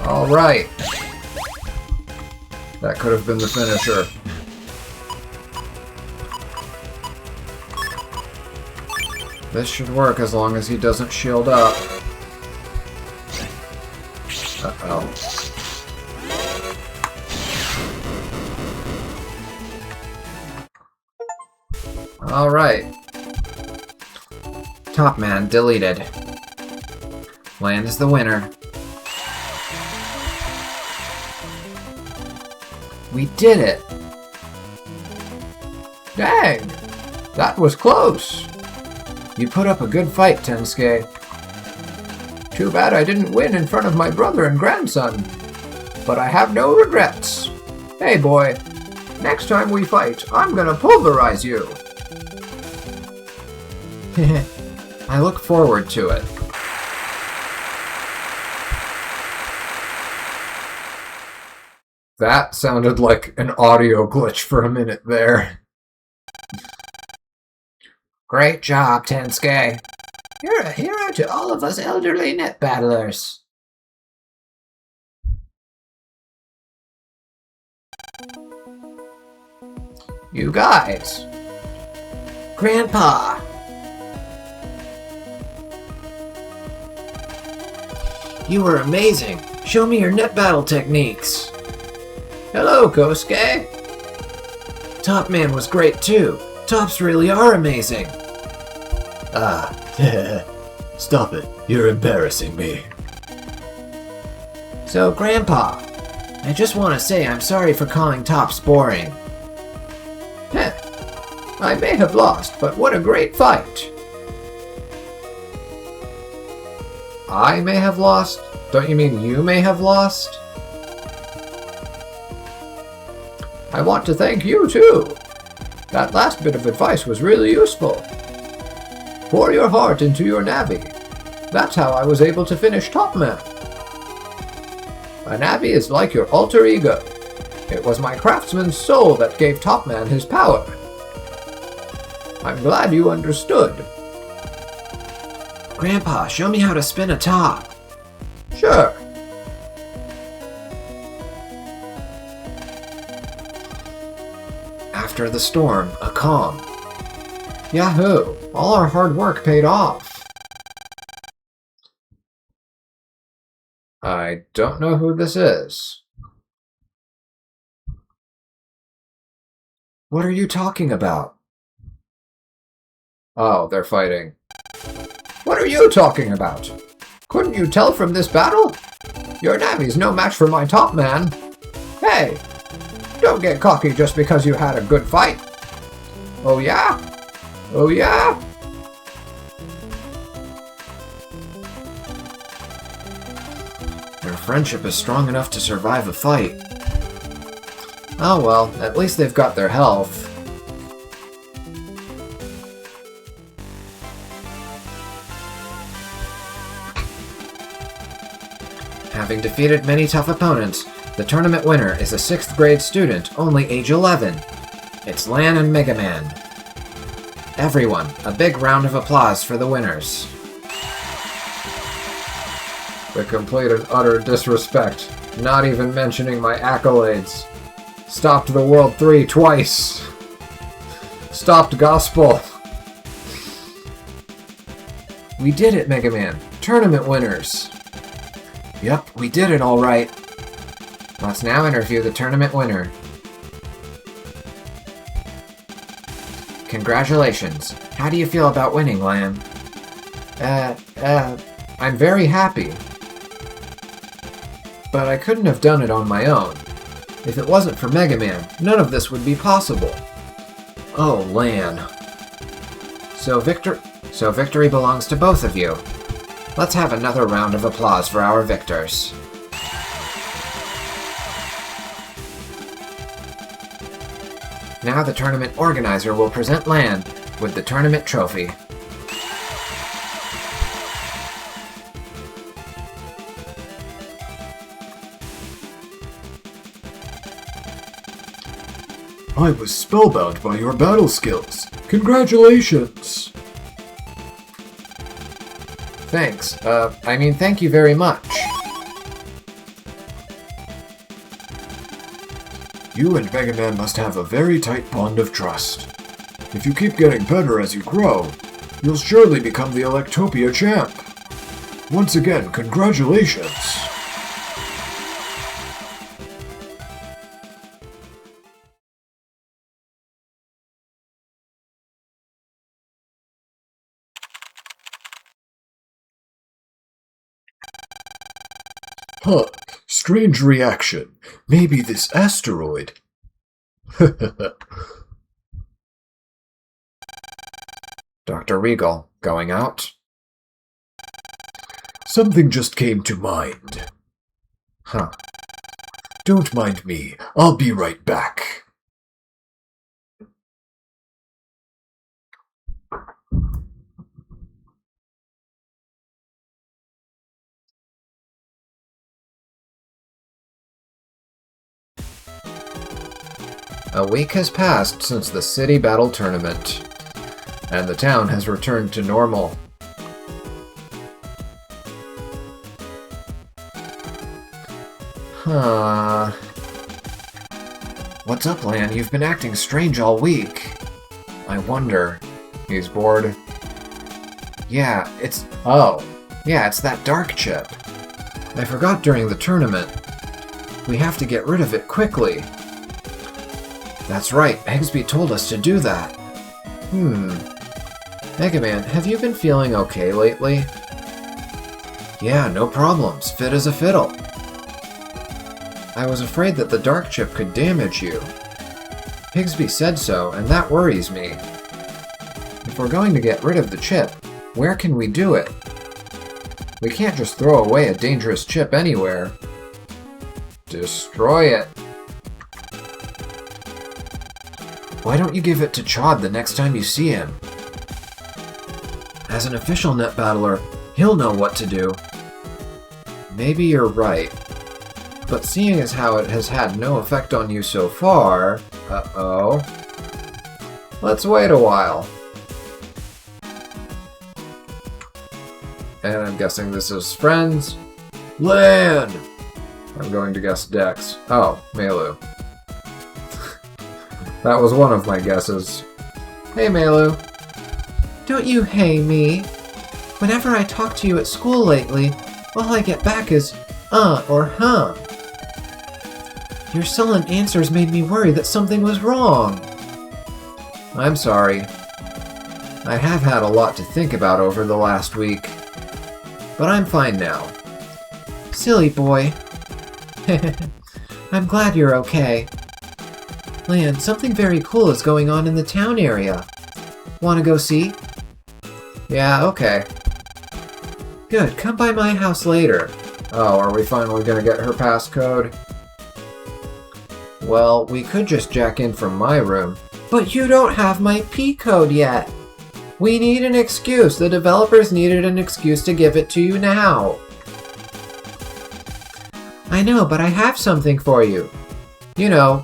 [SPEAKER 1] Alright. That could have been the finisher. This should work as long as he doesn't shield up. Uh-oh. Alright. TopMan deleted. Land is the winner. We did it! Dang! That was close! You put up a good fight, Tensuke. Too bad I didn't win in front of my brother and grandson. But I have no regrets. Hey boy, next time we fight, I'm gonna pulverize you. I look forward to it. That sounded like an audio glitch for a minute there.
[SPEAKER 2] Great job, Tensuke. You're a hero to all of us elderly net battlers.
[SPEAKER 1] You guys.
[SPEAKER 2] Grandpa.
[SPEAKER 4] You were amazing. Show me your net battle techniques.
[SPEAKER 1] Hello, Kosuke.
[SPEAKER 4] TopMan was great too. Tops really are amazing.
[SPEAKER 3] Ah, stop it. You're embarrassing me.
[SPEAKER 4] So, Grandpa, I just want to say I'm sorry for calling Tops boring.
[SPEAKER 1] Heh. I may have lost, but what a great fight. I may have lost? Don't you mean you may have lost? I want to thank you, too. That last bit of advice was really useful. Pour your heart into your Navi. That's how I was able to finish TopMan. A Navi is like your alter ego. It was my craftsman's soul that gave TopMan his power. I'm glad you understood.
[SPEAKER 4] Grandpa, show me how to spin a top.
[SPEAKER 1] Sure.
[SPEAKER 4] After the storm, a calm.
[SPEAKER 1] Yahoo! All our hard work paid off. I don't know who this is.
[SPEAKER 4] What are you talking about?
[SPEAKER 1] Oh, they're fighting. What are you talking about? Couldn't you tell from this battle? Your Navi's no match for my TopMan. Hey, don't get cocky just because you had a good fight. Oh yeah? Oh yeah?
[SPEAKER 4] Their friendship is strong enough to survive a fight.
[SPEAKER 1] Oh well, at least they've got their health.
[SPEAKER 4] Having defeated many tough opponents, the tournament winner is a 6th grade student, only age 11. It's Lan and Mega Man. Everyone, a big round of applause for the winners.
[SPEAKER 1] The complete and utter disrespect. Not even mentioning my accolades. Stopped the World 3 twice. Stopped Gospel.
[SPEAKER 4] We did it, Mega Man. Tournament winners. Yep, we did it all right.
[SPEAKER 2] Let's now interview the tournament winner. Congratulations. How do you feel about winning, Lan?
[SPEAKER 1] I'm very happy. But I couldn't have done it on my own. If it wasn't for Mega Man, none of this would be possible.
[SPEAKER 4] Oh, Lan.
[SPEAKER 2] So victory belongs to both of you. Let's have another round of applause for our victors. Now the tournament organizer will present Lan with the tournament trophy.
[SPEAKER 3] I was spellbound by your battle skills. Congratulations!
[SPEAKER 1] Thanks. Thank you very much.
[SPEAKER 3] You and Mega Man must have a very tight bond of trust. If you keep getting better as you grow, you'll surely become the Electopia champ. Once again, congratulations! Huh, strange reaction. Maybe this asteroid.
[SPEAKER 2] Dr. Regal, going out?
[SPEAKER 3] Something just came to mind.
[SPEAKER 2] Huh.
[SPEAKER 3] Don't mind me. I'll be right back.
[SPEAKER 1] A week has passed since the city battle tournament, and the town has returned to normal.
[SPEAKER 4] Huh. What's up, Lan? You've been acting strange all week.
[SPEAKER 1] I wonder. He's bored.
[SPEAKER 4] Yeah, it's that dark chip.
[SPEAKER 1] I forgot during the tournament. We have to get rid of it quickly.
[SPEAKER 4] That's right, Egsby told us to do that.
[SPEAKER 1] Mega Man, have you been feeling okay lately?
[SPEAKER 4] Yeah, no problems. Fit as a fiddle.
[SPEAKER 1] I was afraid that the dark chip could damage you. Pigsby said so, and that worries me. If we're going to get rid of the chip, where can we do it? We can't just throw away a dangerous chip anywhere. Destroy it.
[SPEAKER 4] Why don't you give it to Chod the next time you see him? As an official net battler, He'll know what to do. Maybe you're right. But seeing as how it has had no effect on you so far... Uh-oh. Let's wait a while. And I'm guessing this is friends. Land! I'm going to guess Dex. Oh, Mayl. That was one of my guesses. Hey, Mayl. Don't you hey me. Whenever I talk to you at school lately, all I get back is or huh. Your sullen answers made me worry that something was wrong. I'm sorry. I have had a lot to think about over the last week. But I'm fine now. Silly boy. I'm glad you're okay. Lan, something very cool is going on in the town area. Wanna go see? Yeah, okay. Good, come by my house later. Oh, are we finally gonna get her passcode? Well, we could just jack in from my room. But you don't have my P-code yet! We need an excuse. The developers needed an excuse to give it to you now. I know, but I have something for you. You know,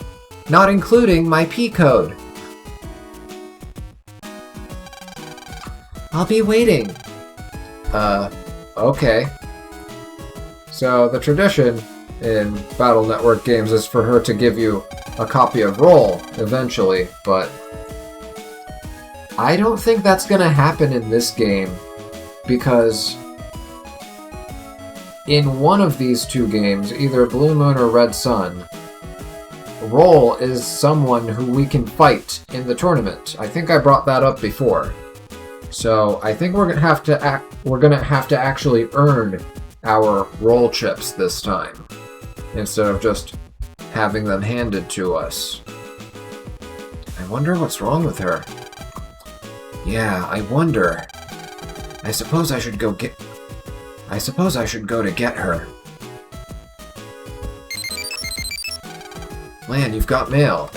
[SPEAKER 4] not including my P-code. I'll be waiting. Okay. So the tradition in Battle Network games is for her to give you a copy of Roll eventually, but I don't think that's gonna happen in this game, because in one of these two games, either Blue Moon or Red Sun, Roll is someone who we can fight in the tournament. I think I brought that up before. So I think we're gonna have to actually earn our Roll chips this time, instead of just having them handed to us. I wonder what's wrong with her. Yeah, I wonder. I suppose I should go to get her. Lan, you've got mail.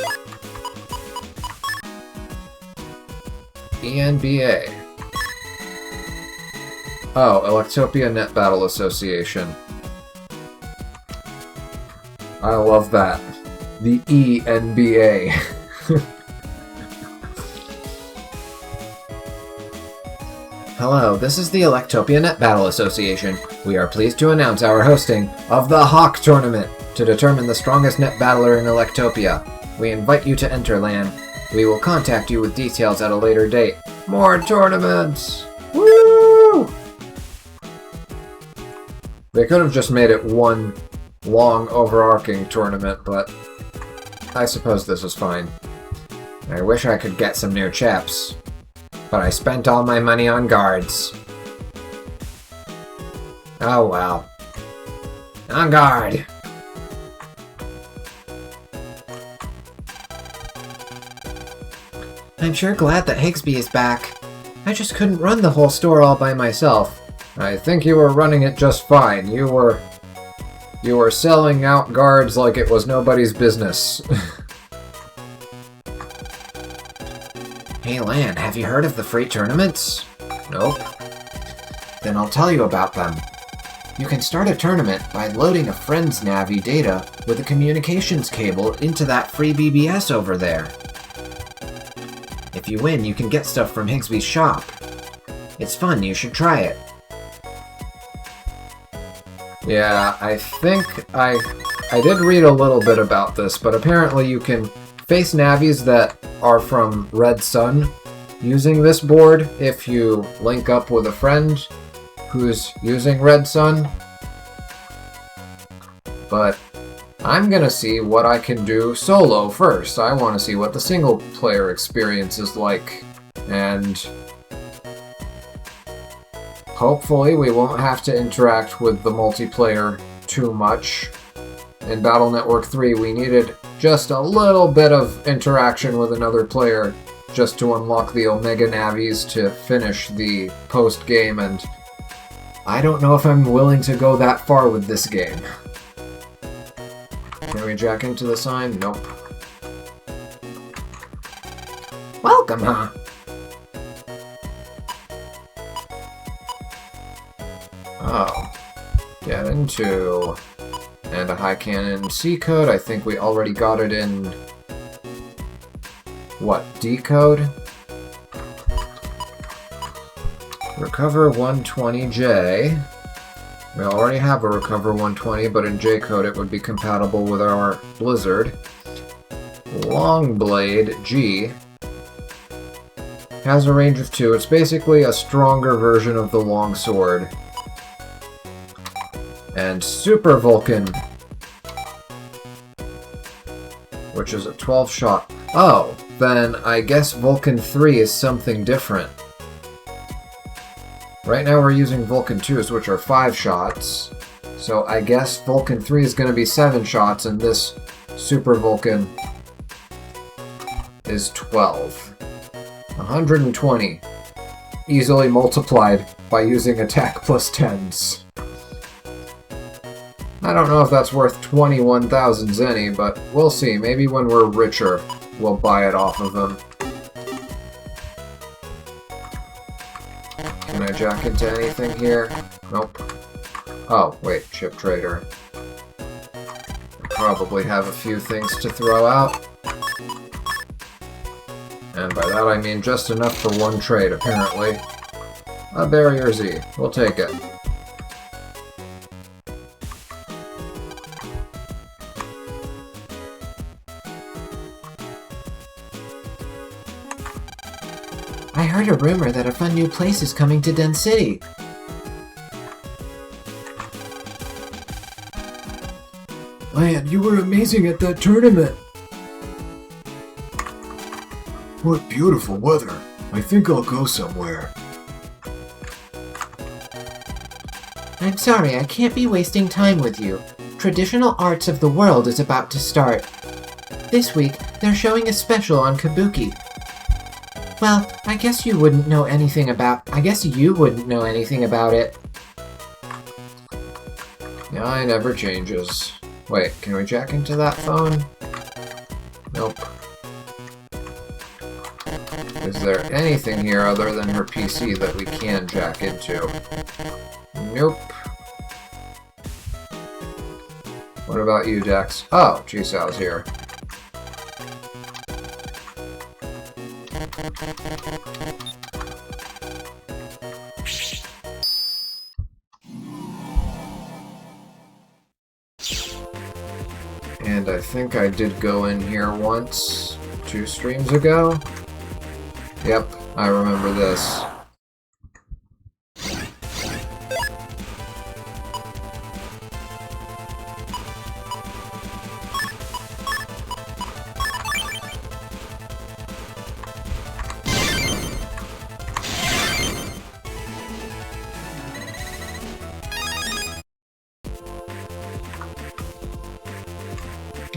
[SPEAKER 4] ENBA. Oh, Electopia Net Battle Association. I love that. The ENBA. Hello, this is the Electopia Net Battle Association. We are pleased to announce our hosting of the Hawk Tournament to determine the strongest net battler in Electopia. We invite you to enter, Lan. We will contact you with details at a later date. More tournaments! Woo! They could have just made it one long, overarching tournament, but I suppose this is fine. I wish I could get some new chaps, but I spent all my money on guards. Oh well. On guard! I'm sure glad that Higsby is back. I just couldn't run the whole store all by myself. I think you were running it just fine. You were selling out guards like it was nobody's business. Hey Lan, have you heard of the free tournaments? Nope. Then I'll tell you about them. You can start a tournament by loading a friend's Navi data with a communications cable into that free BBS over there. If you win, you can get stuff from Higsby's shop. It's fun, you should try it. Yeah, I think I did read a little bit about this, but apparently you can face Navis that are from Red Sun using this board if you link up with a friend who's using Red Sun. But I'm gonna see what I can do solo first. I want to see what the single player experience is like, and hopefully we won't have to interact with the multiplayer too much. In Battle Network 3 we needed just a little bit of interaction with another player just to unlock the Omega Navis to finish the post-game, and I don't know if I'm willing to go that far with this game. Can we jack into the sign? Nope. Welcome, huh?
[SPEAKER 1] Oh. Get into... And a high cannon C code. I think we already got it in... What? D code? Recover 120J. We already have a Recover 120, but in J code it would be compatible with our Blizzard. Longblade G. Has a range of 2. It's basically a stronger version of the longsword. And Super Vulcan, which is a 12-shot. Oh, then I guess Vulcan 3 is something different. Right now we're using Vulcan 2s, which are 5 shots. So I guess Vulcan 3 is going to be 7 shots, and this Super Vulcan is 12. 120. Easily multiplied by using attack plus 10s. I don't know if that's worth 21,000 zenny, but we'll see. Maybe when we're richer, we'll buy it off of them. Can I jack into anything here? Nope. Oh, wait, chip trader. I probably have a few things to throw out. And by that I mean just enough for one trade, apparently. A barrier Z. We'll take it.
[SPEAKER 4] I heard a rumor that a fun new place is coming to Den City.
[SPEAKER 3] Man, you were amazing at that tournament. What beautiful weather. I think I'll go somewhere.
[SPEAKER 4] I'm sorry, I can't be wasting time with you. Traditional Arts of the World is about to start. This week, they're showing a special on Kabuki. Well, I guess you wouldn't know anything about it.
[SPEAKER 1] Yeah, it never changes. Wait, can we jack into that phone? Nope. Is there anything here other than her PC that we can jack into? Nope. What about you, Dex? Oh, G-Sal's here. And I think I did go in here once, 2 streams ago. Yep, I remember this.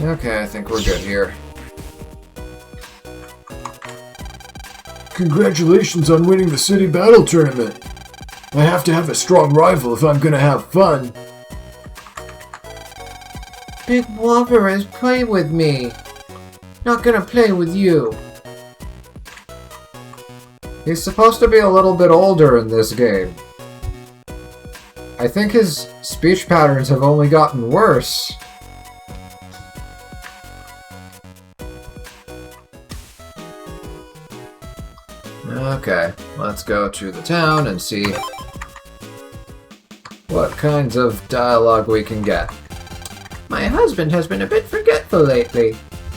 [SPEAKER 1] Okay, I think we're good here.
[SPEAKER 3] Congratulations on winning the city battle tournament. I have to have a strong rival if I'm gonna have fun.
[SPEAKER 4] Big Wolverine, play with me. Not gonna play with you.
[SPEAKER 1] He's supposed to be a little bit older in this game. I think his speech patterns have only gotten worse. Okay, let's go to the town and see what kinds of dialogue we can get.
[SPEAKER 4] My husband has been a bit forgetful lately.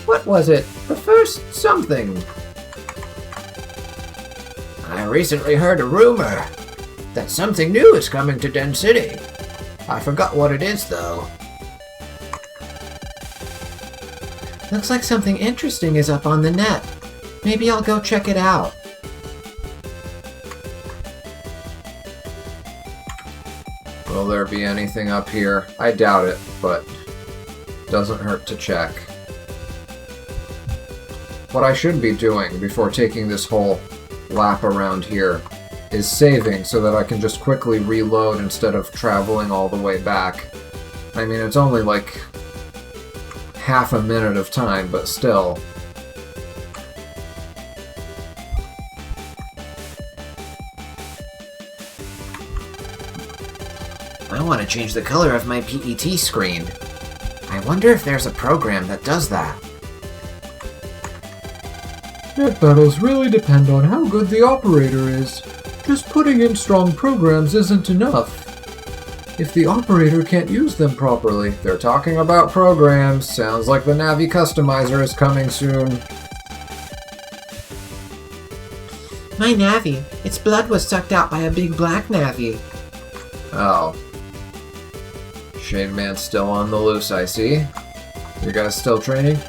[SPEAKER 4] What was it? The first something. I recently heard a rumor that something new is coming to Den City. I forgot what it is, though. Looks like something interesting is up on the net. Maybe I'll go check it out.
[SPEAKER 1] Will there be anything up here? I doubt it, but doesn't hurt to check. What I should be doing before taking this whole lap around here is saving so that I can just quickly reload instead of traveling all the way back. I mean, it's only like half a minute of time, but still.
[SPEAKER 4] I want to change the color of my PET screen. I wonder if there's a program that does that.
[SPEAKER 1] Net battles really depend on how good the operator is. Just putting in strong programs isn't enough. If the operator can't use them properly. They're talking about programs. Sounds like the Navi Customizer is coming soon.
[SPEAKER 4] My Navi, its blood was sucked out by a big black Navi.
[SPEAKER 1] Oh. Shade Man's still on the loose, I see. You guys still training?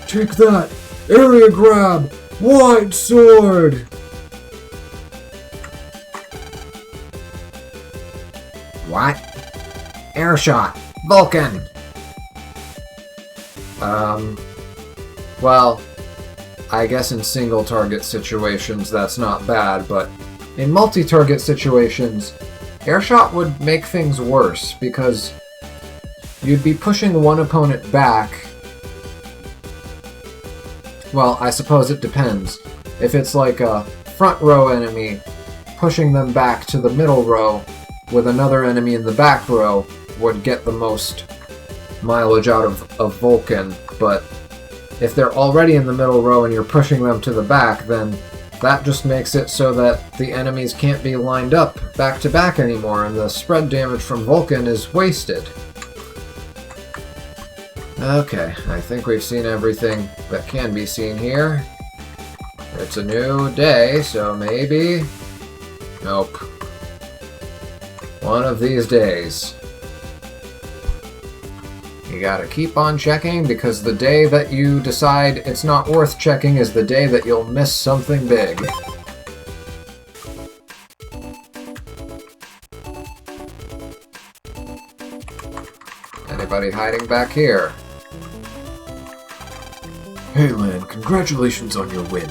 [SPEAKER 1] Take that! Area grab! White sword!
[SPEAKER 2] What? Air shot! Vulcan!
[SPEAKER 1] Well, I guess in single target situations that's not bad, but in multi-target situations, airshot would make things worse because you'd be pushing one opponent back. Well, I suppose it depends. If it's like a front row enemy, pushing them back to the middle row with another enemy in the back row would get the most mileage out of Vulcan, but if they're already in the middle row and you're pushing them to the back, then that just makes it so that the enemies can't be lined up back to back anymore, and the spread damage from Vulcan is wasted. Okay, I think we've seen everything that can be seen here. It's a new day, so maybe... Nope. One of these days. You gotta keep on checking, because the day that you decide it's not worth checking is the day that you'll miss something big. Anybody hiding back here?
[SPEAKER 3] Hey Lan, congratulations on your win.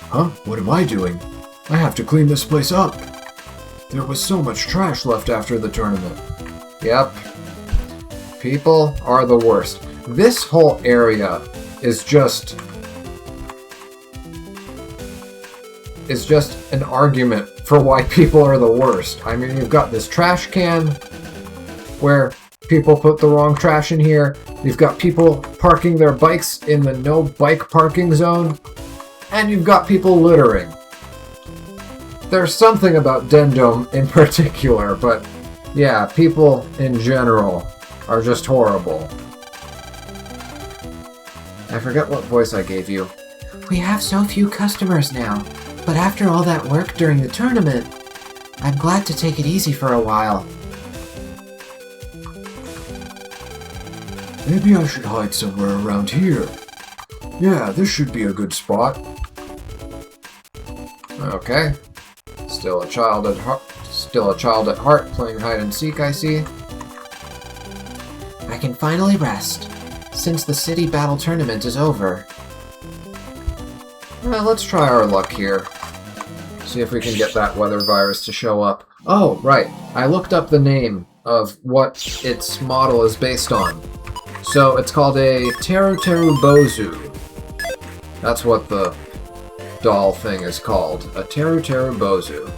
[SPEAKER 3] Huh? What am I doing? I have to clean this place up. There was so much trash left after the tournament.
[SPEAKER 1] Yep. People are the worst. This whole area is just an argument for why people are the worst. I mean, you've got this trash can where people put the wrong trash in here. You've got people parking their bikes in the no bike parking zone. And you've got people littering. There's something about Dendome in particular, but yeah, people in general are just horrible. I forget what voice I gave you.
[SPEAKER 4] We have so few customers now, but after all that work during the tournament, I'm glad to take it easy for a while.
[SPEAKER 3] Maybe I should hide somewhere around here. Yeah, this should be a good spot.
[SPEAKER 1] Okay. Still a child at heart playing hide and seek, I see.
[SPEAKER 4] I can finally rest, since the city battle tournament is over.
[SPEAKER 1] Well, let's try our luck here. See if we can get that weather virus to show up. Oh, right. I looked up the name of what its model is based on. So it's called a Bozu. That's what the doll thing is called. A Bozu.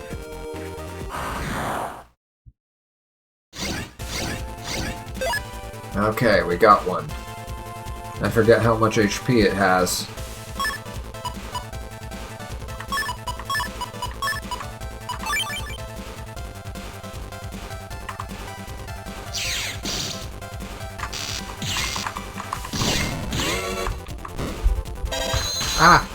[SPEAKER 1] Okay, we got one. I forget how much HP it has. Ah!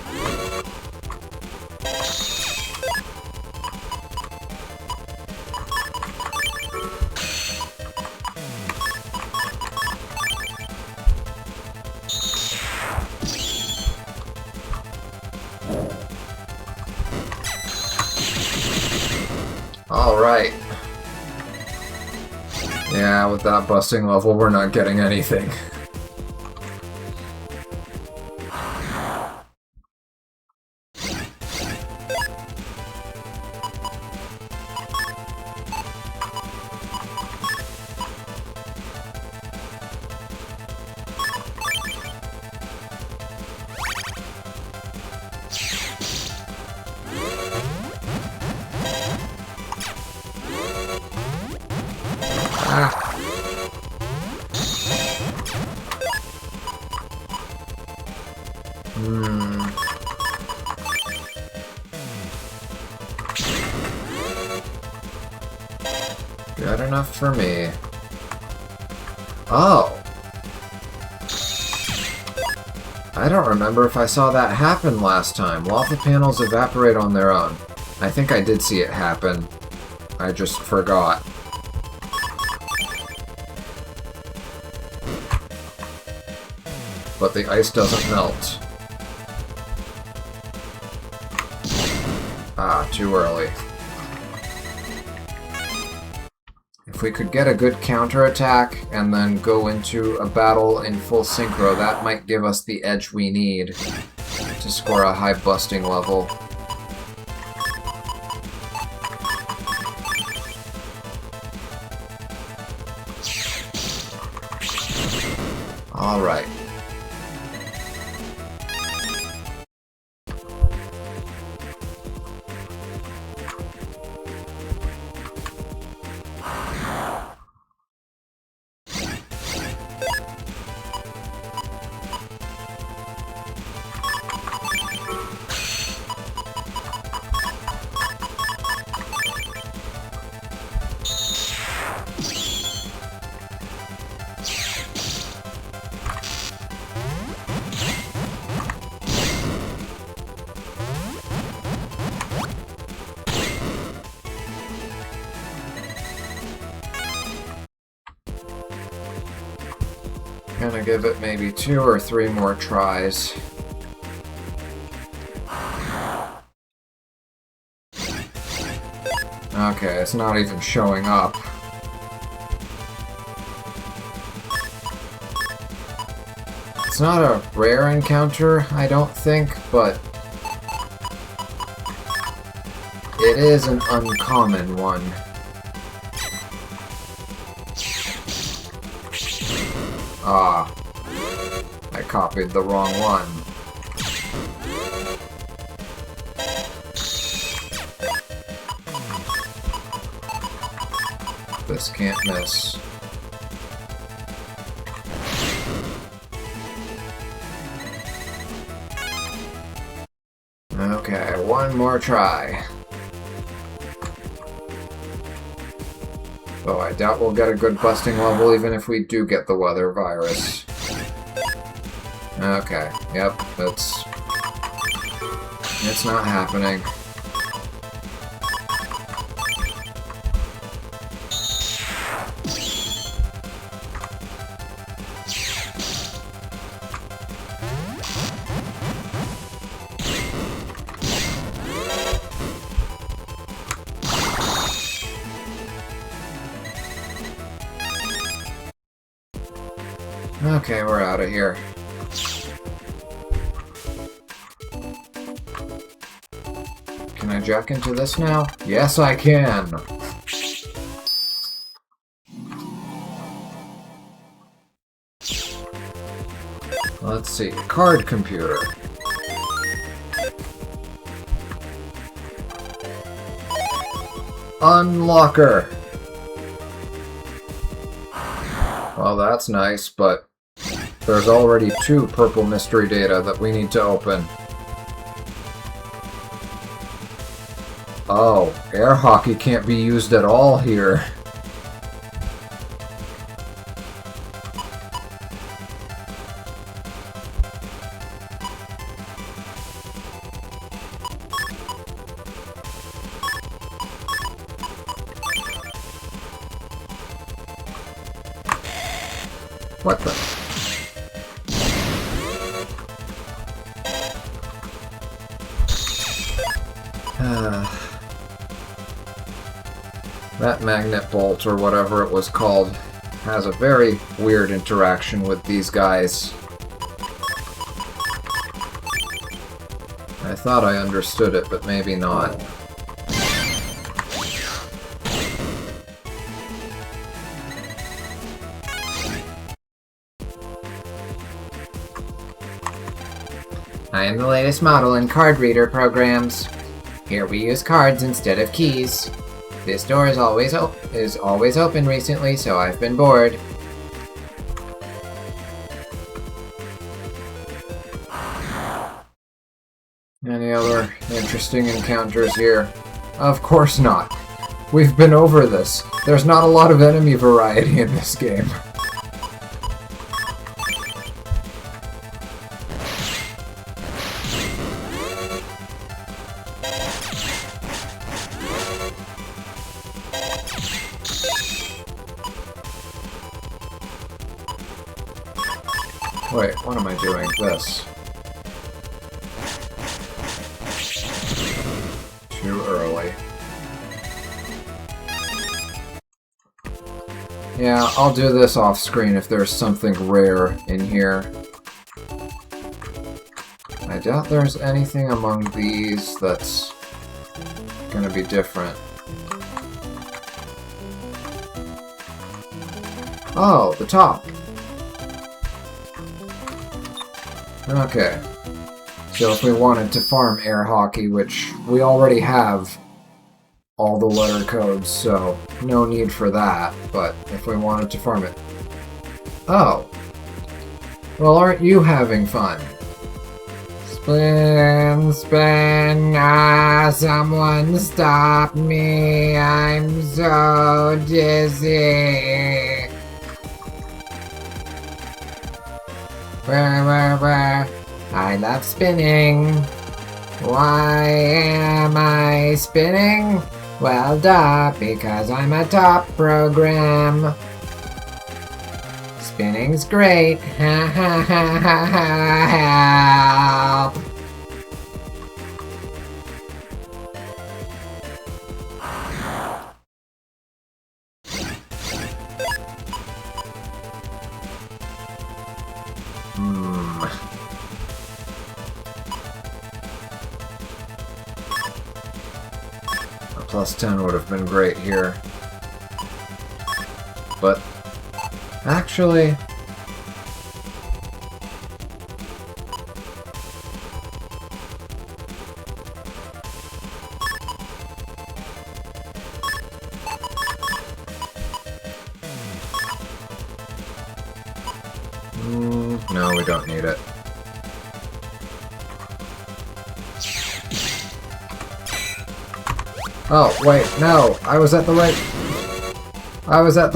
[SPEAKER 1] Alright. Yeah, with that busting level, we're not getting anything.
[SPEAKER 2] Ah.
[SPEAKER 1] Good enough for me. Oh! I don't remember if I saw that happen last time. Lava panels evaporate on their own. I think I did see it happen. I just forgot. But the ice doesn't melt. Ah, too early. If we could get a good counterattack and then go into a battle in full synchro, that might give us the edge we need to score a high busting level. Alright. Gonna give it maybe 2 or 3 more tries. Okay, it's not even showing up. It's not a rare encounter, I don't think, but it is an uncommon one. Ah, I copied the wrong one. This can't miss. Okay, one more try. Though I doubt we'll get a good busting level even if we do get the weather virus. Okay, yep, it's not happening. Okay, we're out of here. Can I jack into this now? Yes, I can! Let's see. Card computer. Unlocker! Well, that's nice, but there's already 2 purple mystery data that we need to open. Oh, air hockey can't be used at all here. What the? That magnet bolt, or whatever it was called, has a very weird interaction with these guys. I thought I understood it, but maybe not.
[SPEAKER 2] I am the latest model in card reader programs. Here we use cards instead of keys. This door is always open recently, so I've been bored.
[SPEAKER 1] Any other interesting encounters here? Of course not. We've been over this. There's not a lot of enemy variety in this game. Wait, what am I doing? This. Too early. Yeah, I'll do this off screen if there's something rare in here. I doubt there's anything among these that's gonna be different. Oh, the top. Okay. So if we wanted to farm air hockey, which we already have all the letter codes, so no need for that, but if we wanted to farm it... Oh. Well, aren't you having fun? Spin, spin, someone stop me, I'm so dizzy. Where? I love spinning. Why am I spinning? Well, duh, because I'm a top program. Spinning's great. Ha ha ha ha ha, help. Plus 10 would have been great here. But, actually... no, we don't need it. Oh, wait, no! I was at the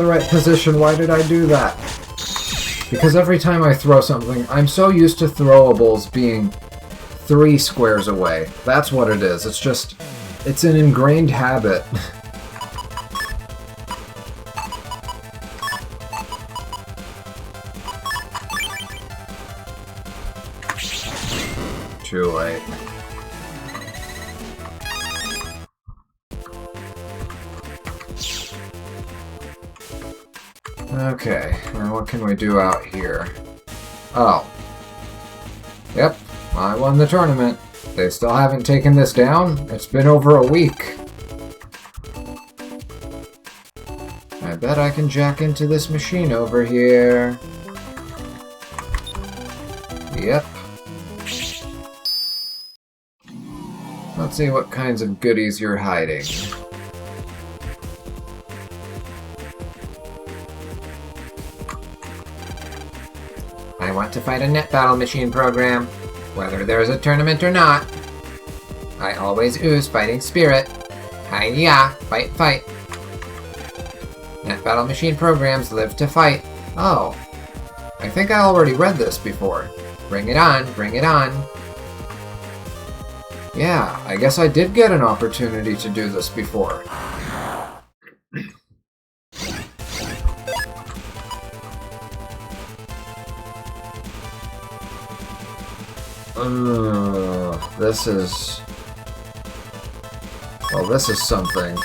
[SPEAKER 1] right position, why did I do that? Because every time I throw something, I'm so used to throwables being 3 squares away. That's what it is, it's an ingrained habit. Too late. Okay, now what can we do out here? Oh. Yep, I won the tournament. They still haven't taken this down? It's been over a week. I bet I can jack into this machine over here. Yep. Let's see what kinds of goodies you're hiding.
[SPEAKER 2] I want to fight a net battle machine program, whether there's a tournament or not. I always ooze fighting spirit. Hi-ya, fight, fight. Net battle machine programs live to fight.
[SPEAKER 1] Oh. I think I already read this before.
[SPEAKER 2] Bring it on, bring it on.
[SPEAKER 1] Yeah, I guess I did get an opportunity to do this before. This is... well, this is something.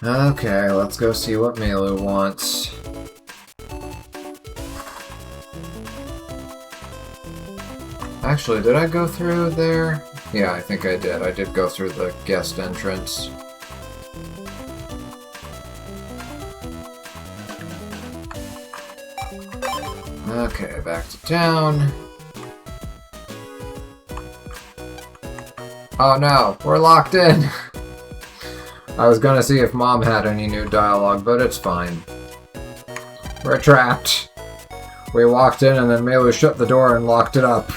[SPEAKER 1] Okay, let's go see what Mayl wants. Actually, did I go through there? Yeah, I think I did. I did go through the guest entrance. Okay, back to town. Oh no, we're locked in! I was gonna see if Mom had any new dialogue, but it's fine. We're trapped. We walked in and then Mayl shut the door and locked it up.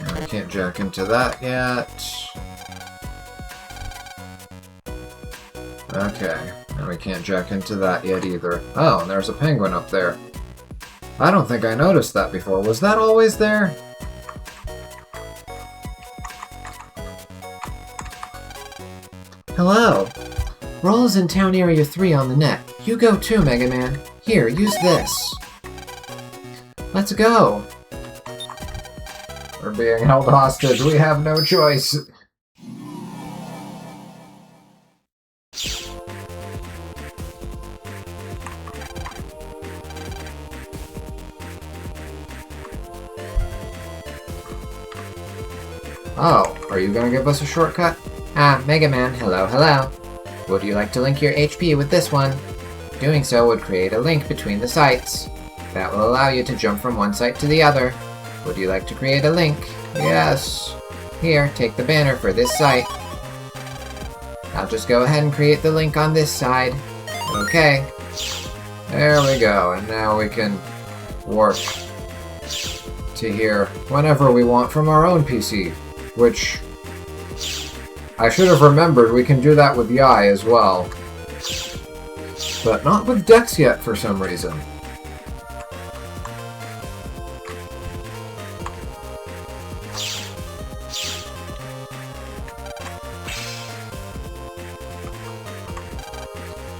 [SPEAKER 1] I can't jack into that yet. Okay, and we can't jack into that yet either. Oh, and there's a penguin up there. I don't think I noticed that before. Was that always there?
[SPEAKER 4] Hello. Roll's in Town Area 3 on the net. You go too, Mega Man. Here, use this. Let's go.
[SPEAKER 1] We're being held hostage. We have no choice. Oh, are you gonna give us a shortcut?
[SPEAKER 2] Ah, Mega Man, hello, hello. Would you like to link your HP with this one? Doing so would create a link between the sites. That will allow you to jump from one site to the other. Would you like to create a link?
[SPEAKER 1] Yes.
[SPEAKER 2] Here, take the banner for this site. I'll just go ahead and create the link on this side. Okay.
[SPEAKER 1] There we go, and now we can warp to here whenever we want from our own PC, which I should have remembered we can do that with Yai as well. But not with Dex yet for some reason.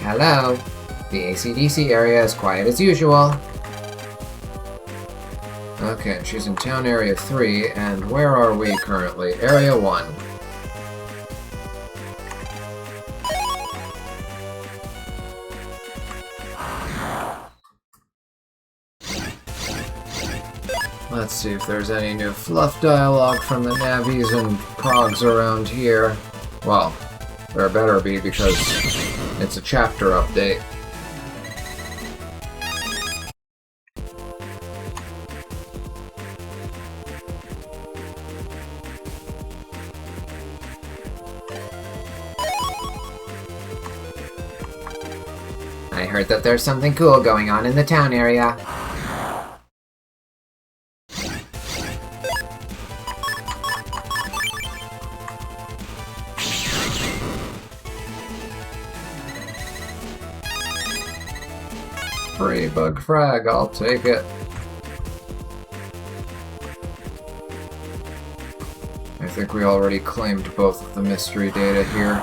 [SPEAKER 2] Hello. The AC/DC area is quiet as usual.
[SPEAKER 1] Okay, she's in Town Area 3, and where are we currently? Area 1. Let's see if there's any new fluff dialogue from the Navis and Progs around here. Well, there better be because it's a chapter update.
[SPEAKER 2] I heard that there's something cool going on in the town area.
[SPEAKER 1] Free bug frag, I'll take it. I think we already claimed both of the mystery data here.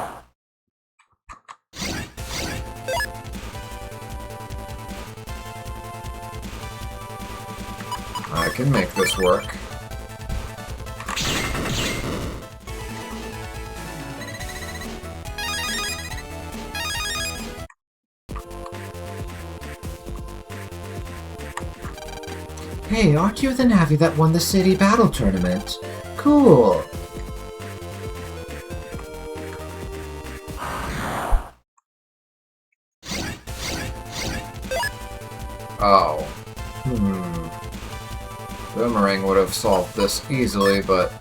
[SPEAKER 1] I can make this work.
[SPEAKER 4] Hey, aren't you the Navi that won the city battle tournament? Cool.
[SPEAKER 1] Oh. Boomerang would have solved this easily, but...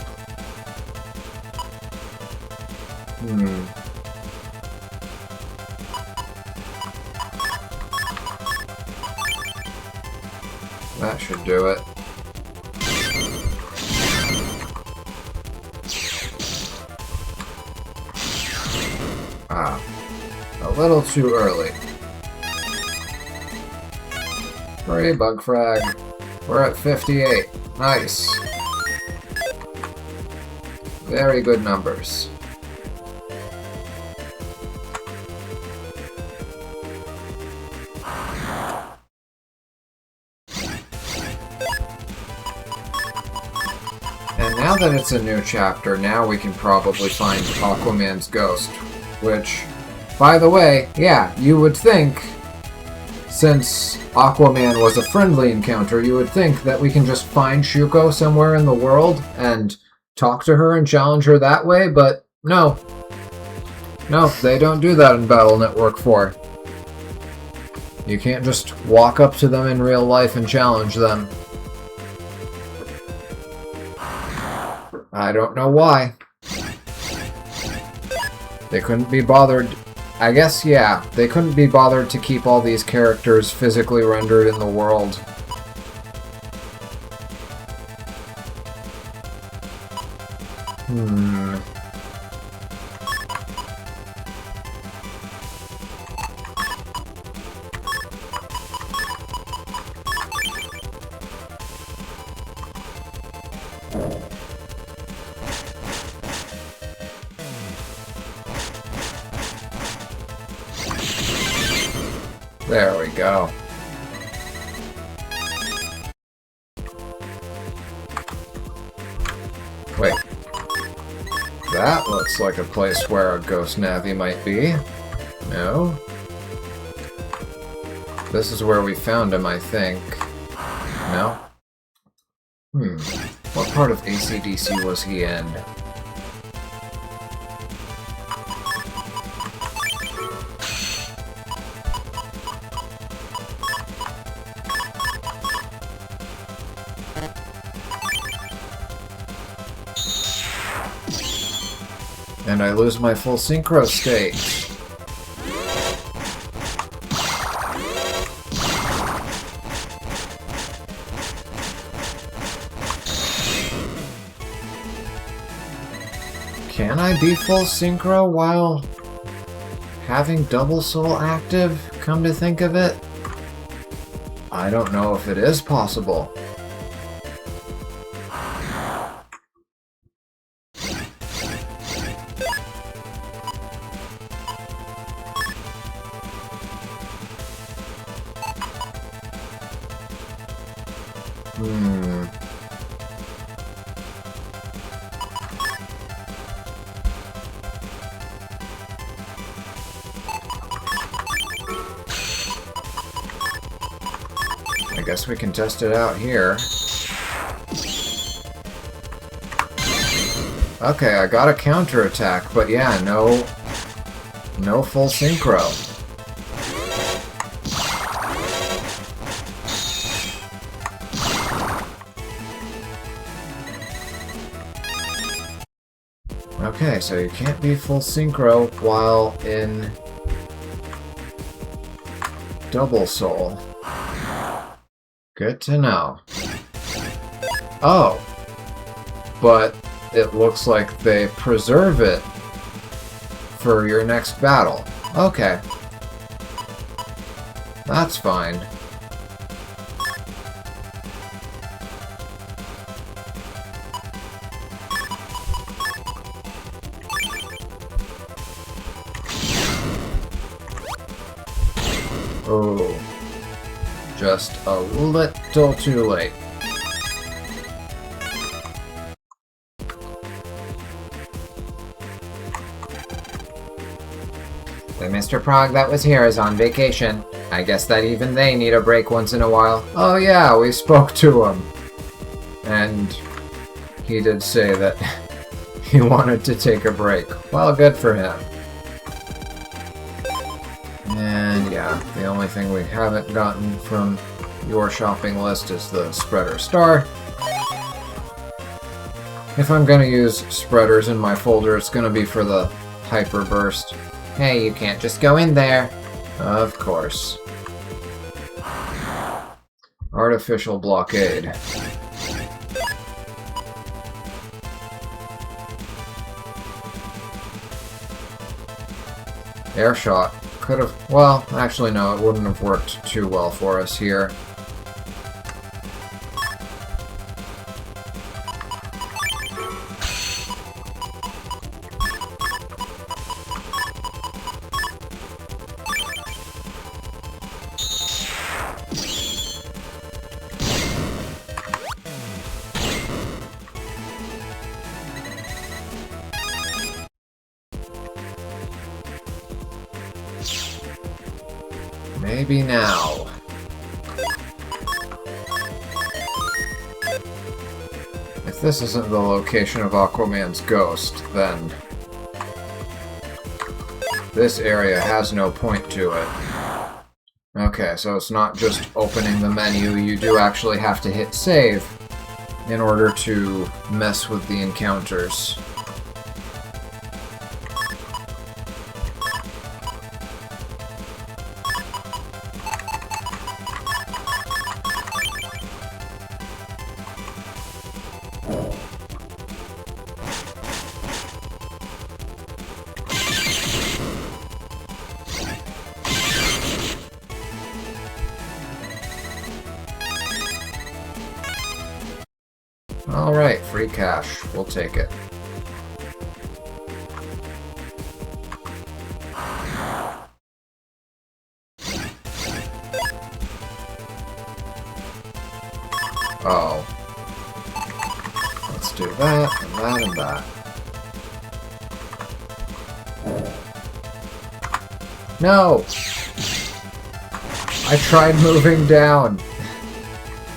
[SPEAKER 1] That should do it. Ah. A little too early. Free bug frag. We're at 58. Nice. Very good numbers. And now that it's a new chapter, now we can probably find AquaMan's ghost, which by the way, yeah, you would think, since AquaMan was a friendly encounter, you would think that we can just find Shuko somewhere in the world and talk to her and challenge her that way, but no. No, they don't do that in Battle Network 4. You can't just walk up to them in real life and challenge them. I don't know why. They couldn't be bothered. I guess, yeah, they couldn't be bothered to keep all these characters physically rendered in the world. There we go. Wait. That looks like a place where a ghost Navi might be. No? This is where we found him, I think. No? What part of AC/DC was he in? And I lose my full synchro state. Can I be full synchro while having double soul active, come to think of it? I don't know if it is possible. I guess we can test it out here. Okay, I got a counterattack, but yeah, no full synchro. Okay, so you can't be full synchro while in double soul. Good to know. Oh, but it looks like they preserve it for your next battle. Okay. That's fine. Oh. Just a little too late.
[SPEAKER 2] The Mr. Prague that was here is on vacation. I guess that even they need a break once in a while.
[SPEAKER 1] Oh yeah, we spoke to him. And he did say that he wanted to take a break. Well, good for him. And yeah, the only thing we haven't gotten from your shopping list is the spreader star. If I'm gonna use spreaders in my folder, it's gonna be for the hyper burst.
[SPEAKER 2] Hey, you can't just go in there.
[SPEAKER 1] Of course. Artificial blockade. Air shot. Could have... Well, actually no, it wouldn't have worked too well for us here. Maybe now. If this isn't the location of AquaMan's ghost, then this area has no point to it. Okay, so it's not just opening the menu, you do actually have to hit save in order to mess with the encounters. Alright, free cash. We'll take it. Oh. Let's do that, and that, and that. No! I tried moving down.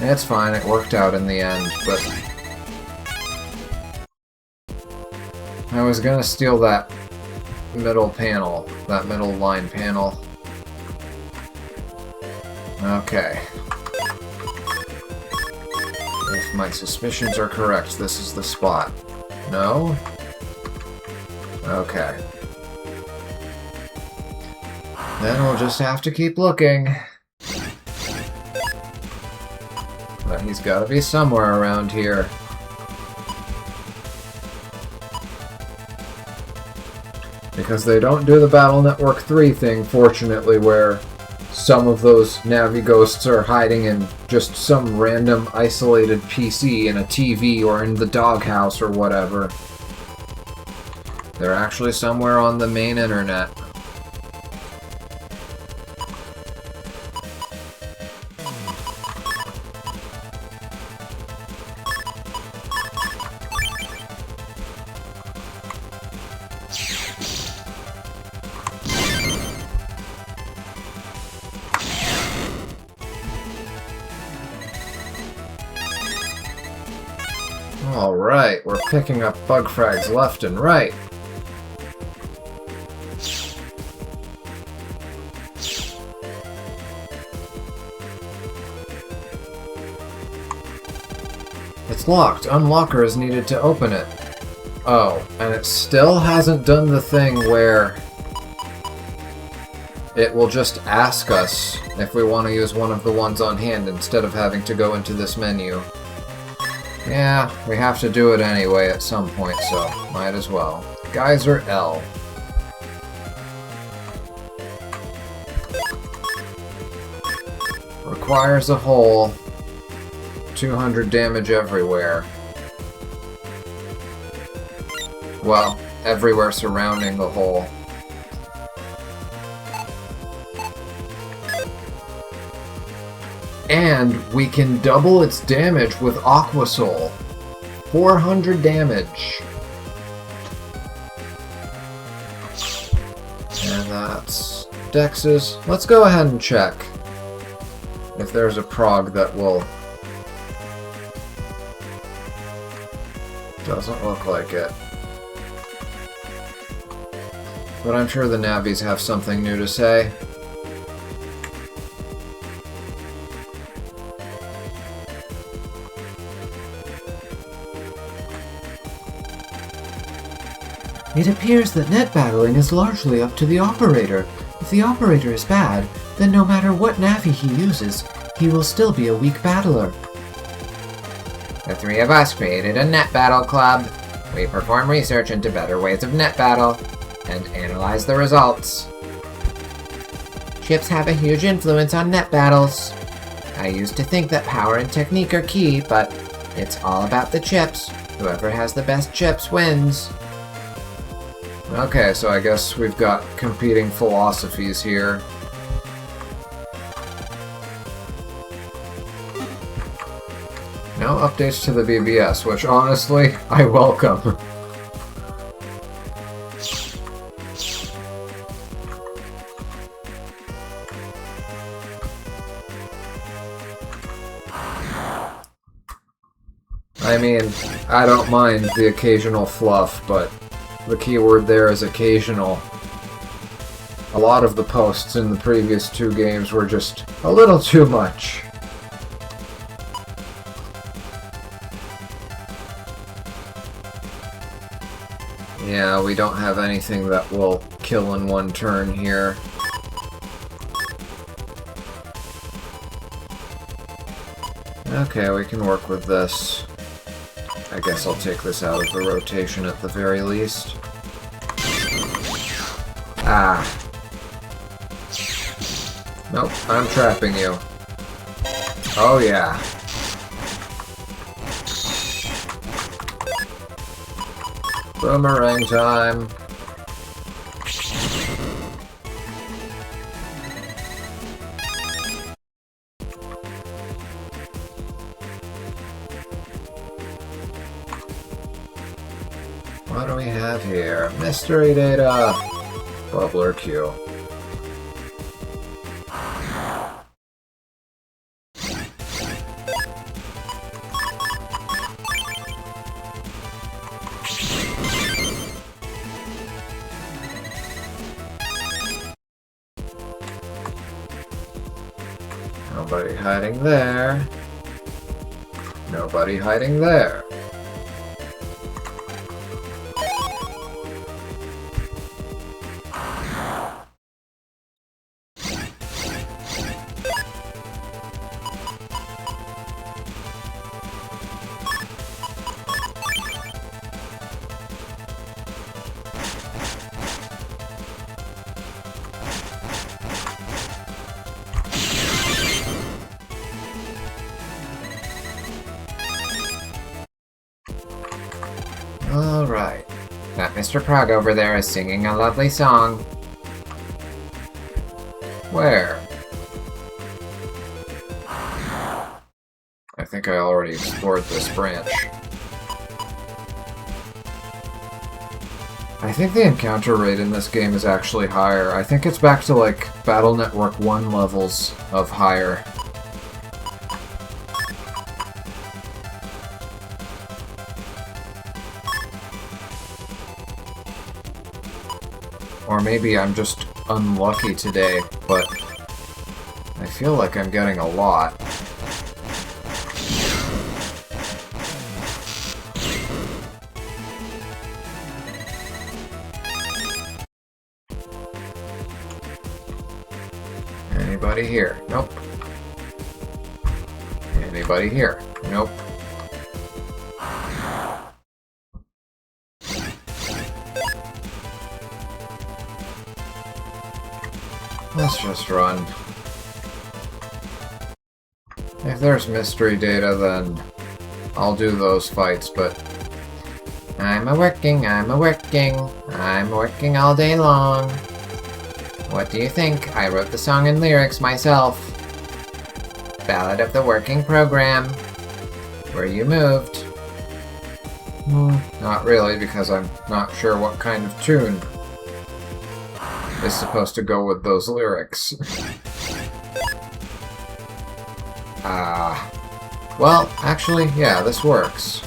[SPEAKER 1] It's fine, it worked out in the end, but I was gonna steal that middle panel, that middle line panel. Okay. If my suspicions are correct, this is the spot. No? Okay. Then we'll just have to keep looking. But he's gotta be somewhere around here. Because they don't do the Battle Network 3 thing, fortunately, where some of those Navi ghosts are hiding in just some random isolated PC in a TV or in the doghouse or whatever. They're actually somewhere on the main internet. Alright, we're picking up bug frags left and right. It's locked. Unlocker is needed to open it. Oh, and it still hasn't done the thing where it will just ask us if we want to use one of the ones on hand instead of having to go into this menu. Yeah, we have to do it anyway at some point, so might as well. Geyser L. Requires a hole. 200 damage everywhere. Well, everywhere surrounding the hole. And we can double its damage with Aqua Soul. 400 damage. And that's Dex's. Let's go ahead and check if there's a prog that will... Doesn't look like it. But I'm sure the Navis have something new to say.
[SPEAKER 5] It appears that net battling is largely up to the operator. If the operator is bad, then no matter what Navi he uses, he will still be a weak battler.
[SPEAKER 2] The three of us created a net battle club. We perform research into better ways of net battle and analyze the results. Chips have a huge influence on net battles. I used to think that power and technique are key, but it's all about the chips. Whoever has the best chips wins.
[SPEAKER 1] Okay, so I guess we've got competing philosophies here. No updates to the BBS, which honestly, I welcome. I mean, I don't mind the occasional fluff, but the keyword there is occasional. A lot of the posts in the previous 2 games were just a little too much. Yeah, we don't have anything that will kill in 1 turn here. Okay, we can work with this. I guess I'll take this out of the rotation at the very least. Ah. Nope, I'm trapping you. Oh yeah. Boomerang time. What do we have here? Mystery data. Bubbler Q. Nobody hiding there. Nobody hiding there.
[SPEAKER 2] Alright. That Mr. Prague over there is singing a lovely song.
[SPEAKER 1] Where? I think I already explored this branch. I think the encounter rate in this game is actually higher. I think it's back to like Battle Network 1 levels of higher. Or maybe I'm just unlucky today, but I feel like I'm getting a lot. Anybody here? Nope. Anybody here? Nope. Let's just run. If there's mystery data, then I'll do those fights, but
[SPEAKER 2] I'm working all day long. What do you think? I wrote the song and lyrics myself. Ballad of the Working Program. Were you moved?
[SPEAKER 1] Not really, because I'm not sure what kind of tune is supposed to go with those lyrics. Well, actually, yeah, this works.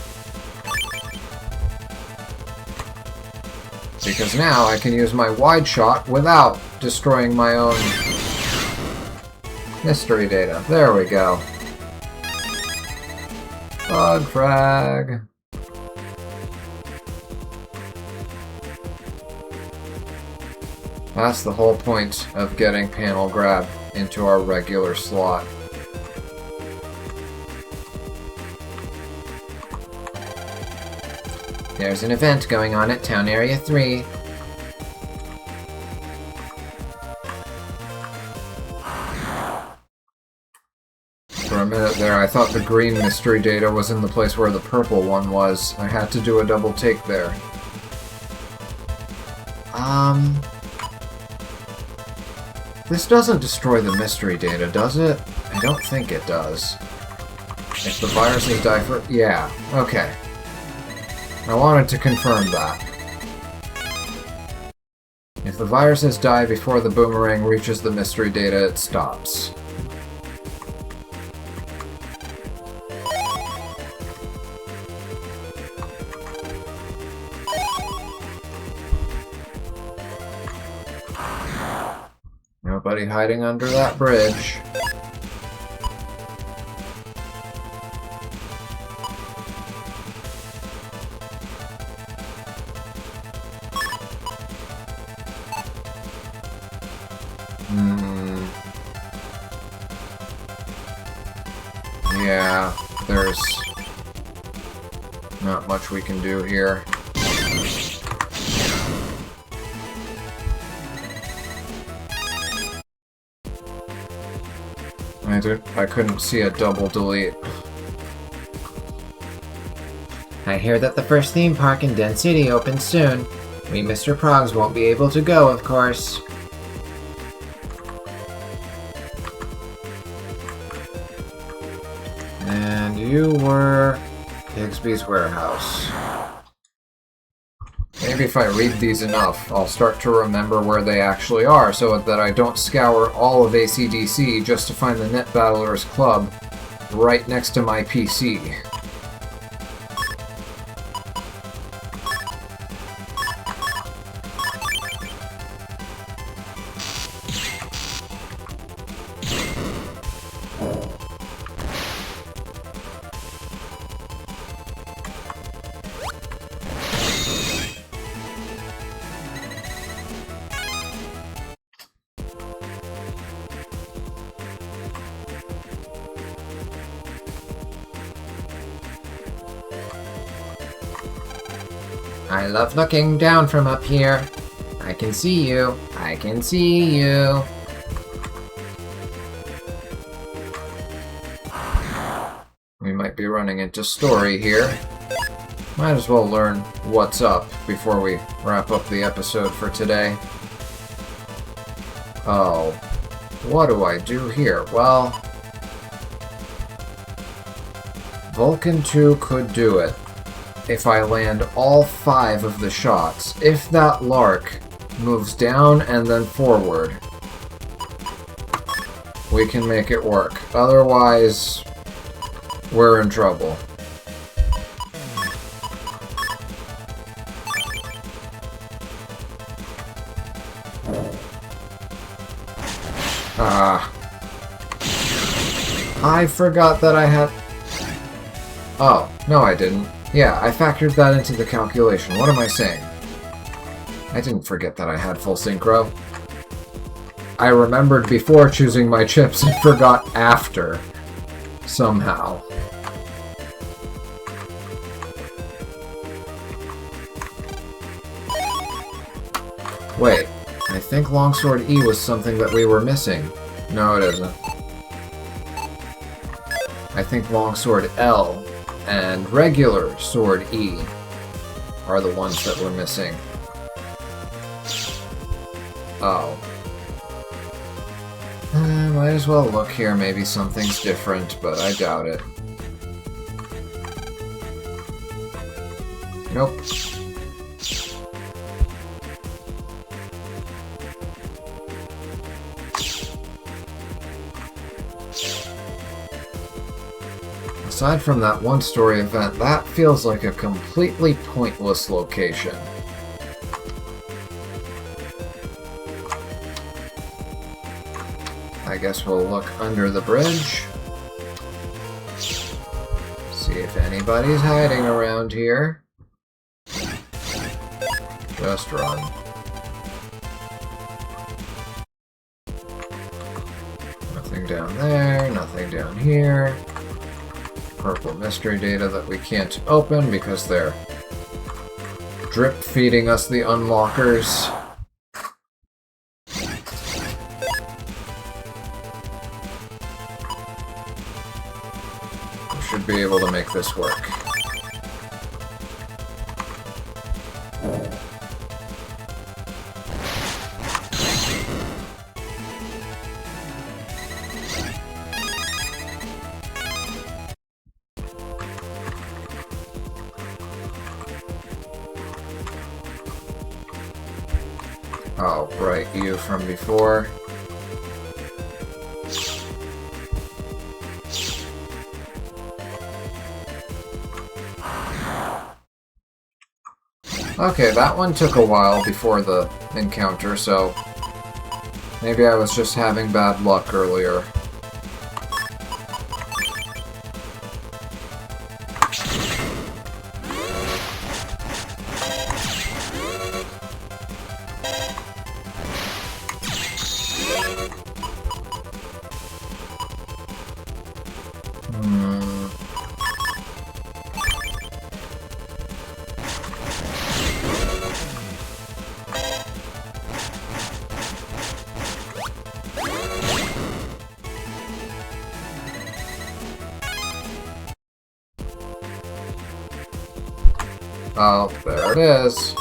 [SPEAKER 1] Because now I can use my wide shot without destroying my own mystery data. There we go. Bug frag. That's the whole point of getting panel grab into our regular slot.
[SPEAKER 2] There's an event going on at Town Area 3.
[SPEAKER 1] For a minute there, I thought the green mystery data was in the place where the purple one was. I had to do a double take there. This doesn't destroy the mystery data, does it? I don't think it does. If the viruses die for... Yeah, okay. I wanted to confirm that. If the viruses die before the boomerang reaches the mystery data, it stops. Anybody hiding under that bridge? Yeah, there's not much we can do here. I couldn't see a double delete.
[SPEAKER 4] I hear that the first theme park in Den City opens soon. We Mr. Progs won't be able to go, of course.
[SPEAKER 1] And you were Bigsby's Warehouse. Maybe if I read these enough, I'll start to remember where they actually are, so that I don't scour all of ACDC just to find the Net Battlers Club right next to my PC.
[SPEAKER 4] I love looking down from up here. I can see you. I can see you.
[SPEAKER 1] We might be running into story here. Might as well learn what's up before we wrap up the episode for today. Oh, what do I do here? Well, Vulcan 2 could do it if I land all 5 of the shots, if that Lark moves down and then forward. We can make it work. Otherwise, we're in trouble. I forgot that I had... Oh, no I didn't. Yeah, I factored that into the calculation. What am I saying? I didn't forget that I had full synchro. I remembered before choosing my chips and forgot after. Somehow. Wait, I think Longsword E was something that we were missing. No, it isn't. I think Longsword L and regular Sword E are the ones that we're missing. Oh. Might as well look here, maybe something's different, but I doubt it. Nope. Aside from that one story event, that feels like a completely pointless location. I guess we'll look under the bridge. See if anybody's hiding around here. Just run. Nothing down there, nothing down here. Purple mystery data that we can't open because they're drip feeding us the unlockers. We should be able to make this work. Oh, right, you from before. Okay, that one took a while before the encounter, so Maybe I was just having bad luck earlier. Oh, there it is.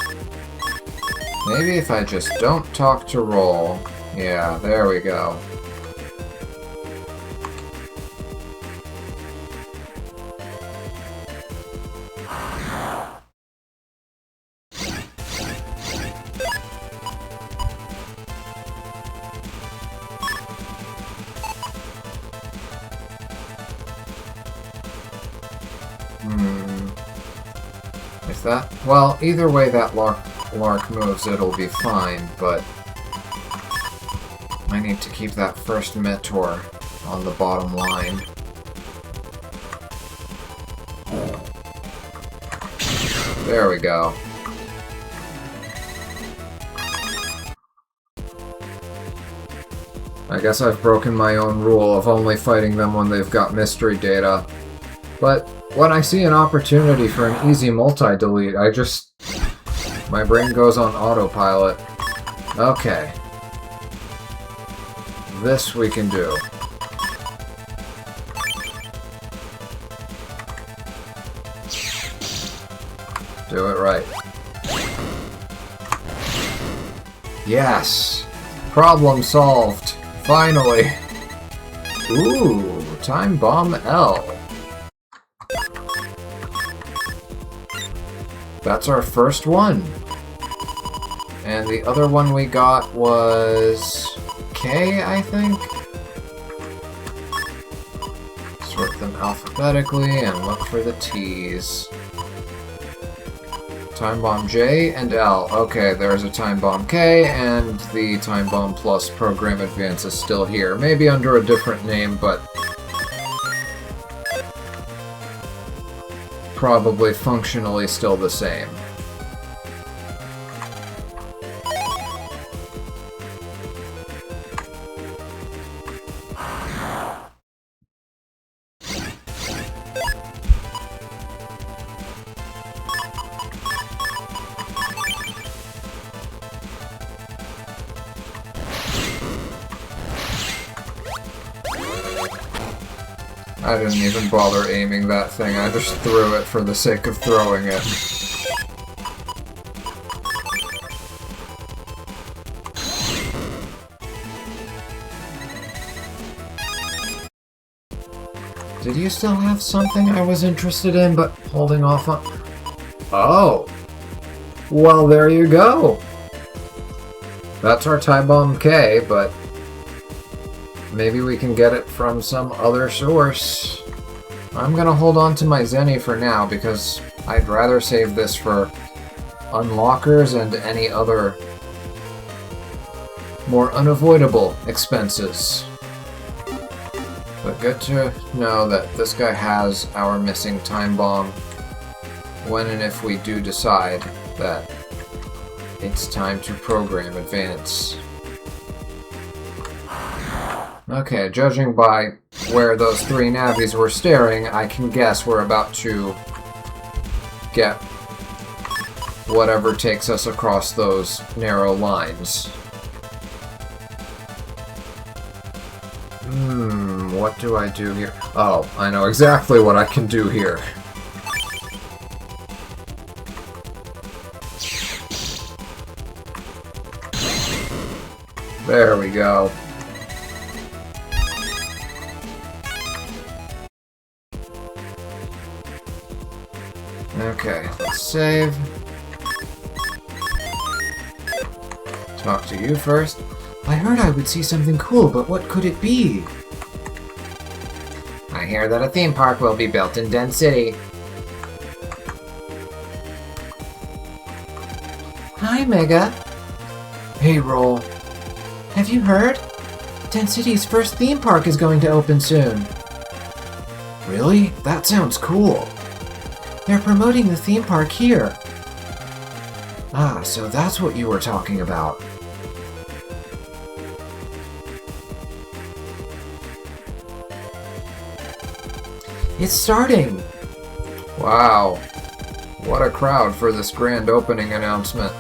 [SPEAKER 1] Maybe if I just don't talk to Roll. Yeah, there we go. If that... Well, either way that Lark moves, it'll be fine, but... I need to keep that first Meteor on the bottom line. There we go. I guess I've broken my own rule of only fighting them when they've got mystery data. But when I see an opportunity for an easy multi-delete, I just... my brain goes on autopilot. Okay. This we can do. Do it right. Yes! Problem solved. Finally. Ooh, Time Bomb L. That's our first one. And the other one we got was... K, I think? Sort them alphabetically and look for the T's. Time Bomb J and L. Okay, there's a Time Bomb K, and the Time Bomb Plus Program Advance is still here. Maybe under a different name, but... probably functionally still the same. I didn't even bother aiming that thing, I just threw it for the sake of throwing it. Did you still have something I was interested in, but holding off on? Oh! Well, there you go! That's our Time Bomb K, but... maybe we can get it from some other source. I'm gonna hold on to my Zenny for now, because I'd rather save this for unlockers and any other more unavoidable expenses. But good to know that this guy has our missing Time Bomb when and if we do decide that it's time to program Advance. Okay, judging by where those three Navis were staring, I can guess we're about to get whatever takes us across those narrow lines. What do I do here? Oh, I know exactly what I can do here. There we go. Okay, let's save. Talk to you first.
[SPEAKER 5] I heard I would see something cool, but what could it be?
[SPEAKER 2] I hear that a theme park will be built in Den City.
[SPEAKER 5] Hi, Mega.
[SPEAKER 1] Hey, Roll.
[SPEAKER 5] Have you heard? Tent City's first theme park is going to open soon.
[SPEAKER 4] Really? That sounds cool.
[SPEAKER 5] They're promoting the theme park here.
[SPEAKER 4] Ah, so that's what you were talking about.
[SPEAKER 5] It's starting!
[SPEAKER 1] Wow. What a crowd for this grand opening announcement.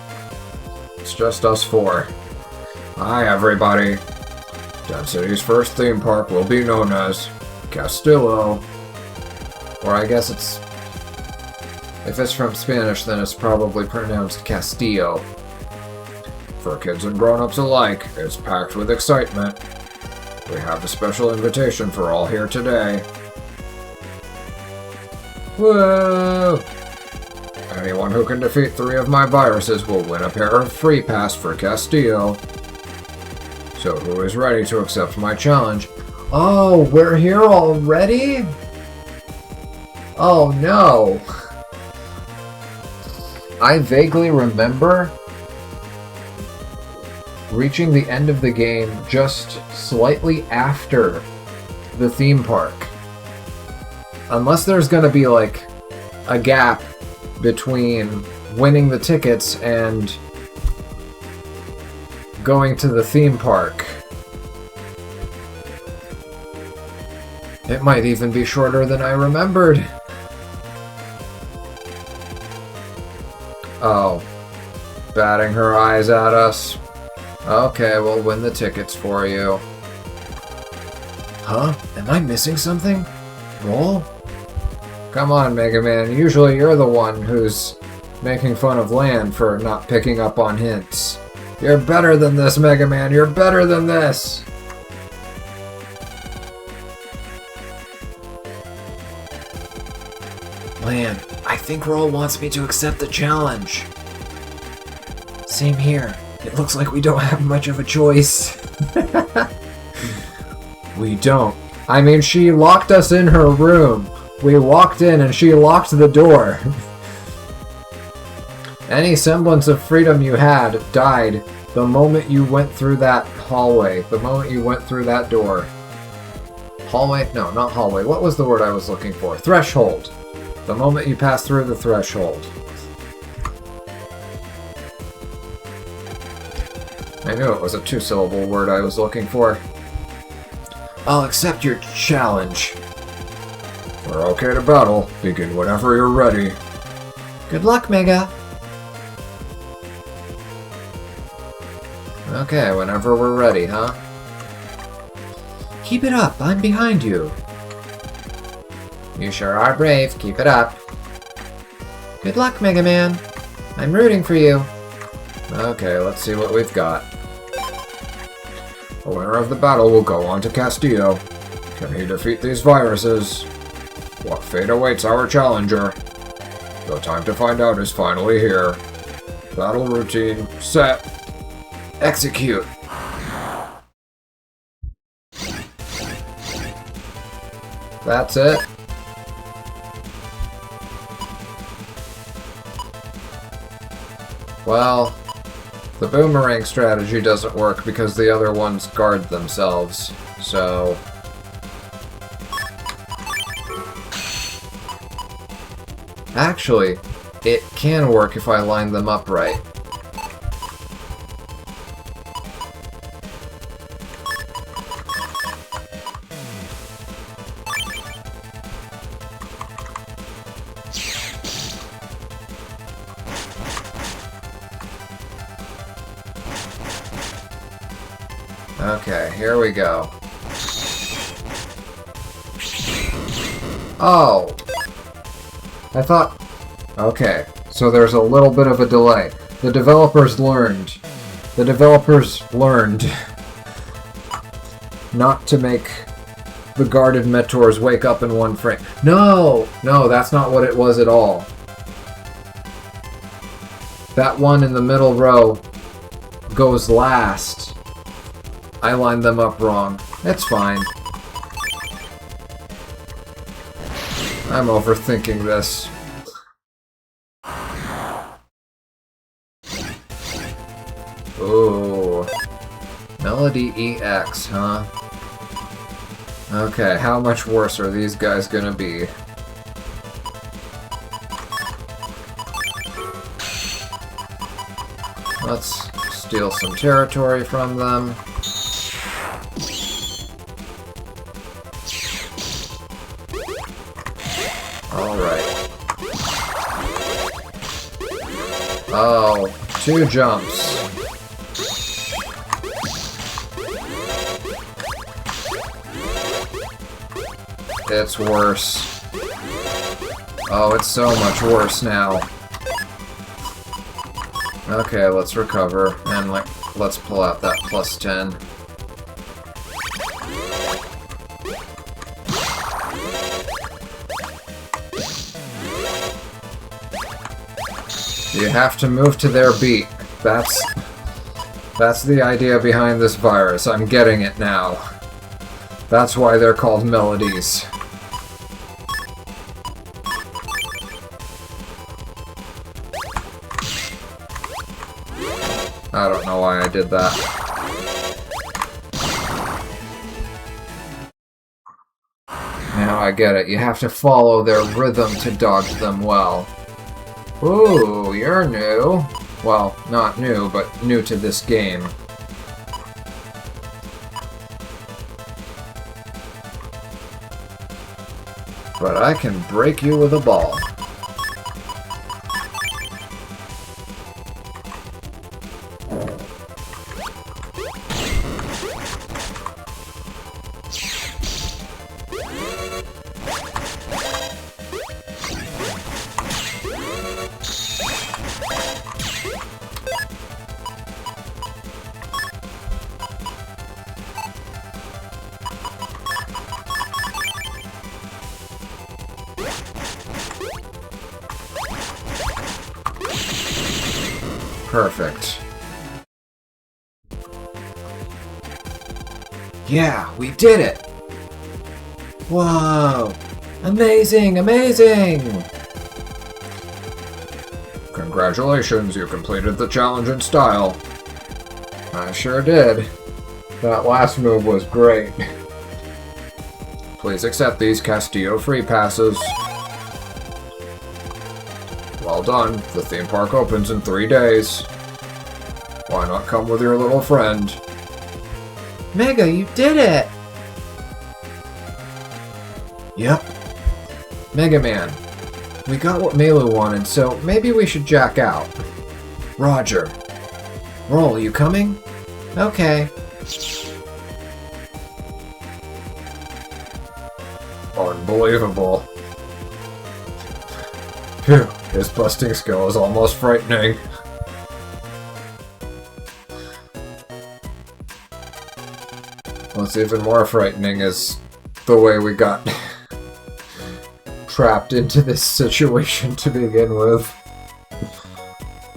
[SPEAKER 1] It's just us four. Hi, everybody. Tent City's first theme park will be known as Castillo. Or I guess it's... If it's from Spanish, then it's probably pronounced Castillo. For kids and grown-ups alike, it's packed with excitement. We have a special invitation for all here today. Whoa! Anyone who can defeat 3 of my viruses will win a pair of free pass for Castillo. So who is ready to accept my challenge? Oh, we're here already? Oh no! I vaguely remember reaching the end of the game just slightly after the theme park. Unless there's gonna be like a gap between winning the tickets and going to the theme park. It might even be shorter than I remembered. Oh, batting her eyes at us. Okay, we'll win the tickets for you.
[SPEAKER 4] Huh? Am I missing something? Roll?
[SPEAKER 1] Come on, Mega Man. Usually you're the one who's making fun of Land for not picking up on hints. You're better than this, Mega Man. You're better than this.
[SPEAKER 4] Man, I think Roll wants me to accept the challenge.
[SPEAKER 5] Same here.
[SPEAKER 4] It looks like we don't have much of a choice.
[SPEAKER 1] We don't. I mean, she locked us in her room. We walked in and she locked the door. Any semblance of freedom you had died the moment you went through that hallway. The moment you went through that door. Hallway? No, not hallway. What was the word I was looking for? Threshold. The moment you pass through the threshold. I knew it was a 2-syllable word I was looking for.
[SPEAKER 4] I'll accept your challenge.
[SPEAKER 1] We're okay to battle. Begin whenever you're ready.
[SPEAKER 5] Good luck, Mega.
[SPEAKER 1] Okay, whenever we're ready, huh?
[SPEAKER 5] Keep it up. I'm behind you.
[SPEAKER 2] You sure are brave. Keep it up.
[SPEAKER 5] Good luck, Mega Man. I'm rooting for you.
[SPEAKER 1] Okay, let's see what we've got. The winner of the battle will go on to Castillo. Can he defeat these viruses? What fate awaits our challenger? The time to find out is finally here. Battle routine, set, execute. That's it. Well, the boomerang strategy doesn't work because the other ones guard themselves, so... Actually, it can work if I line them up right. Okay, here we go. Oh! I thought... Okay, so there's a little bit of a delay. The developers learned. Not to make the guarded Metors wake up in one frame. No! No, that's not what it was at all. That one in the middle row goes last. I lined them up wrong. It's fine. I'm overthinking this. Ooh. Melody EX, huh? Okay, how much worse are these guys gonna be? Let's steal some territory from them. Alright. Oh, 2 jumps. It's worse. Oh, it's so much worse now. Okay, let's recover, and let's pull out that +10. You have to move to their beat. That's the idea behind this virus. I'm getting it now. That's why they're called melodies. I don't know why I did that. Now I get it. You have to follow their rhythm to dodge them well. Ooh, you're new. Well, not new, but new to this game. But I can break you with a ball. Perfect. Yeah, we did it! Whoa! Amazing, amazing! Congratulations, you completed the challenge in style. I sure did. That last move was great. Please accept these Castillo free passes. Well done. The theme park opens in 3 days. Why not come with your little friend?
[SPEAKER 5] Mega, you did it!
[SPEAKER 1] Yep. Mega Man. We got what Mayl wanted, so maybe we should jack out. Roger. Roll, you coming?
[SPEAKER 5] Okay.
[SPEAKER 1] Unbelievable. Phew, his busting skill is almost frightening. What's even more frightening is the way we got trapped into this situation to begin with.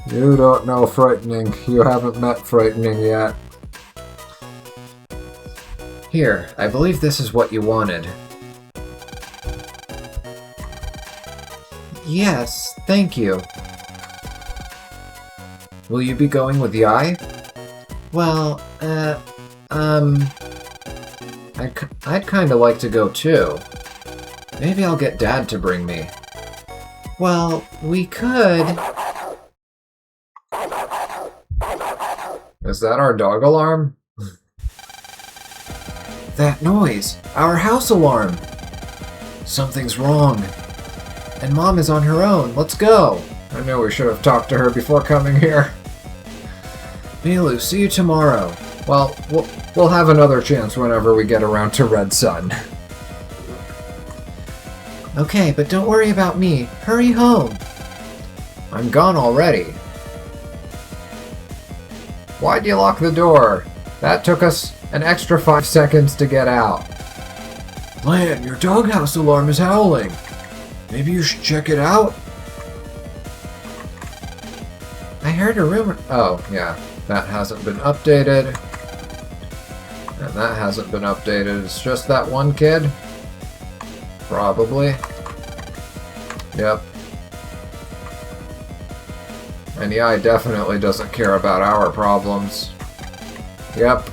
[SPEAKER 1] You don't know frightening. You haven't met frightening yet. Here, I believe this is what you wanted.
[SPEAKER 5] Yes, thank you.
[SPEAKER 1] Will you be going with Yai?
[SPEAKER 5] Well,
[SPEAKER 1] I'd kinda like to go too. Maybe I'll get Dad to bring me.
[SPEAKER 5] well, we could...
[SPEAKER 1] Is that our dog alarm?
[SPEAKER 5] That noise! Our house alarm! Something's wrong. And Mom is on her own. Let's go!
[SPEAKER 1] I knew we should have talked to her before coming here.
[SPEAKER 5] Milu, see you tomorrow.
[SPEAKER 1] Well, we'll have another chance whenever we get around to Red Sun.
[SPEAKER 5] Okay, but don't worry about me. Hurry home.
[SPEAKER 1] I'm gone already. Why'd you lock the door? That took us an extra 5 seconds to get out.
[SPEAKER 3] Lan, your doghouse alarm is howling. Maybe you should check it out?
[SPEAKER 5] I heard a rumor.
[SPEAKER 1] Oh, yeah. That hasn't been updated. And that hasn't been updated. It's just that one kid? Probably. Yep. And yeah, he definitely doesn't care about our problems. Yep.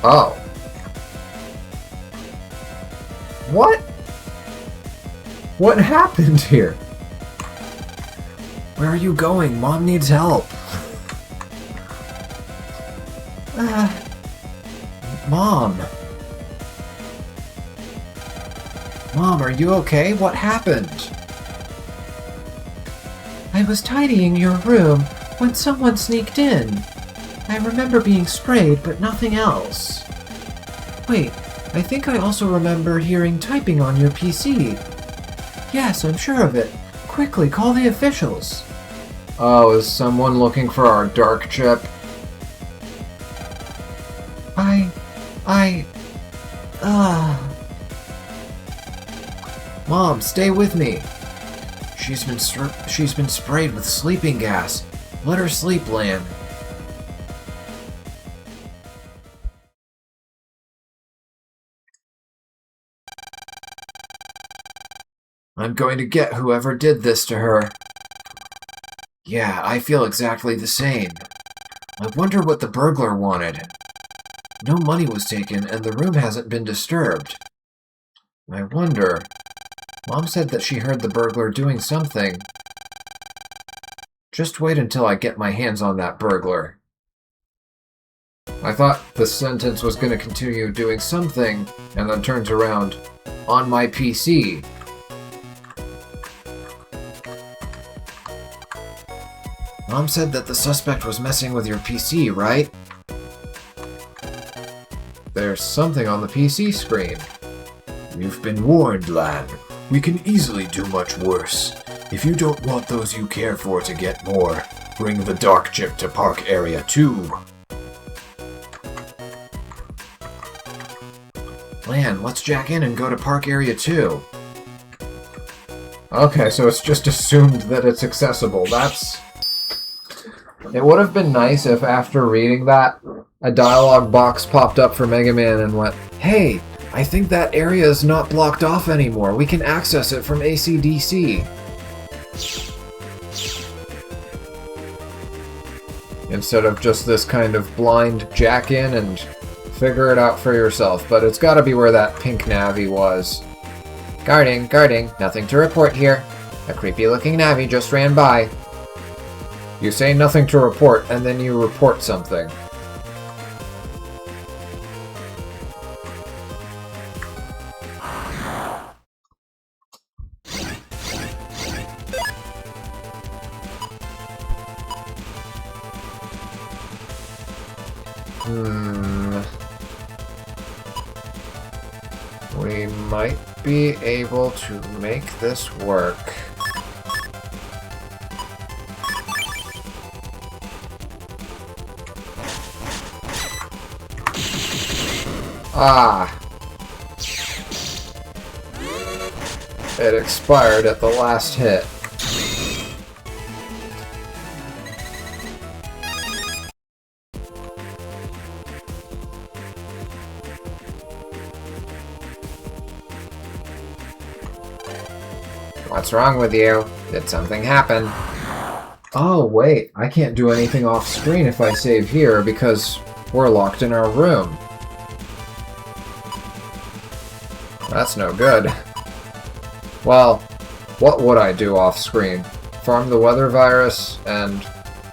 [SPEAKER 1] Oh. What? What happened here?
[SPEAKER 4] Where are you going? Mom needs help. Mom. Mom, are you okay? What happened?
[SPEAKER 5] I was tidying your room when someone sneaked in. I remember being sprayed, but nothing else. Wait, I think I also remember hearing typing on your PC. Yes, I'm sure of it. Quickly, call the officials.
[SPEAKER 1] Oh, is someone looking for our dark chip?
[SPEAKER 4] Mom, stay with me. She's been sprayed with sleeping gas. Let her sleep, Lan. I'm going to get whoever did this to her. Yeah, I feel exactly the same. I wonder what the burglar wanted. No money was taken, and the room hasn't been disturbed. I wonder... Mom said that she heard the burglar doing something. Just wait until I get my hands on that burglar.
[SPEAKER 1] I thought the sentence was going to continue doing something, and then turns around. On my PC.
[SPEAKER 4] Mom said that the suspect was messing with your PC, right?
[SPEAKER 1] There's something on the PC screen.
[SPEAKER 3] You've been warned, Lan. We can easily do much worse. If you don't want those you care for to get more, bring the dark chip to Park Area 2.
[SPEAKER 4] Lan, let's jack in and go to Park Area 2.
[SPEAKER 1] Okay, so it's just assumed that it's accessible. That's... It would have been nice if after reading that, a dialogue box popped up for Mega Man and went,
[SPEAKER 4] Hey, I think that area is not blocked off anymore. We can access it from AC/DC.
[SPEAKER 1] instead of just this kind of blind jack in and figure it out for yourself. But it's gotta be where that pink Navi was.
[SPEAKER 2] Guarding, nothing to report here. A creepy-looking Navi just ran by.
[SPEAKER 1] You say nothing to report, and then you report something. We might be able to make this work. Ah! It expired at the last hit.
[SPEAKER 2] What's wrong with you? Did something happen?
[SPEAKER 1] Oh, wait. I can't do anything off screen if I save here because we're locked in our room. That's no good. Well, what would I do off screen? Farm the weather virus and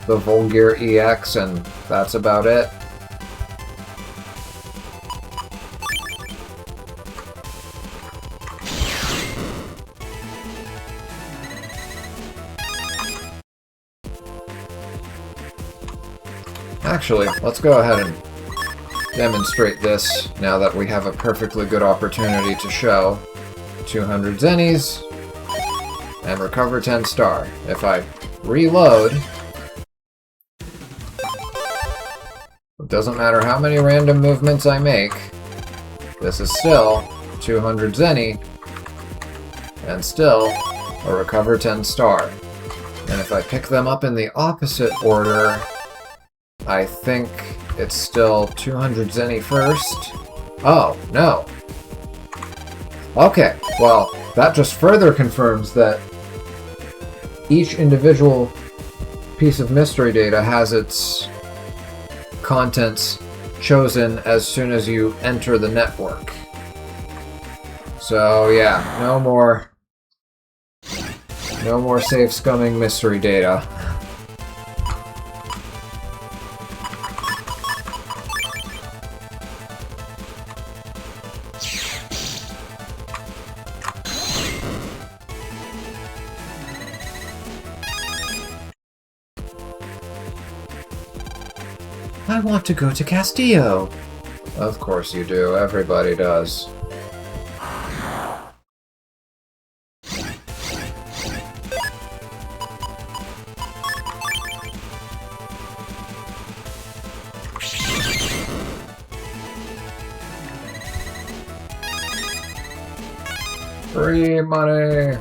[SPEAKER 1] the Volgear EX, and that's about it. Actually, let's go ahead and demonstrate this now that we have a perfectly good opportunity to show. 200 zennies and recover 10 star. If I reload, it doesn't matter how many random movements I make, this is still 200 zenny and still a recover 10 star. And if I pick them up in the opposite order, I think it's still 200 zenny first. Oh, no. Okay, well, that just further confirms that each individual piece of mystery data has its contents chosen as soon as you enter the network. So yeah, no more safe scumming mystery data.
[SPEAKER 5] I want to go to Castillo.
[SPEAKER 1] Of course you do, everybody does. Free money!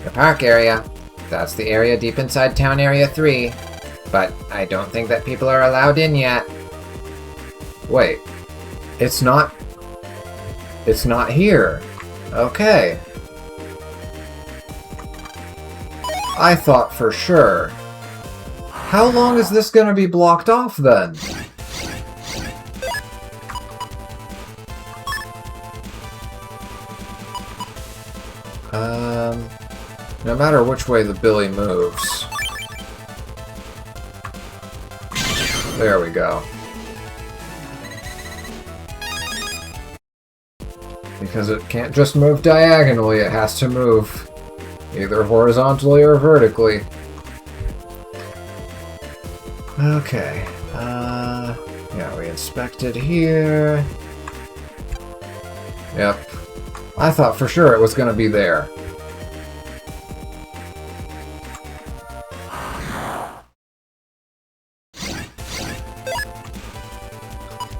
[SPEAKER 2] The park area. That's the area deep inside Town Area 3. But I don't think that people are allowed in yet.
[SPEAKER 1] Wait. It's not here. Okay. I thought for sure. How long is this gonna be blocked off then? No matter which way the Billy moves. There we go. Because it can't just move diagonally, it has to move either horizontally or vertically. Okay. Yeah, we inspected here. Yep. I thought for sure it was gonna be there.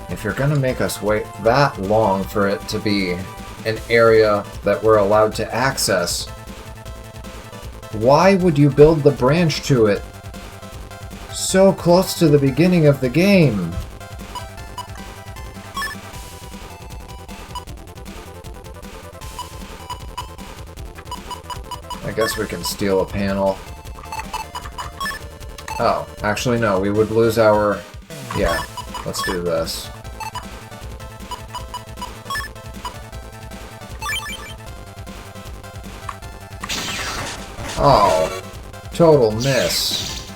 [SPEAKER 1] If you're gonna make us wait that long for it to be an area that we're allowed to access, why would you build the branch to it so close to the beginning of the game? I guess we can steal a panel. Oh, actually no, we would lose our... Yeah, let's do this. Oh, total miss.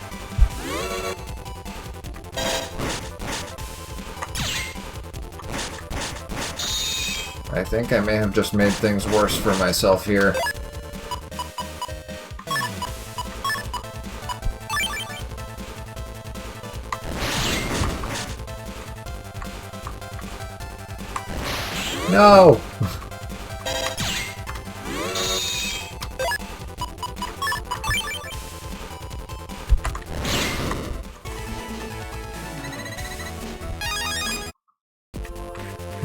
[SPEAKER 1] I think I may have just made things worse for myself here. No!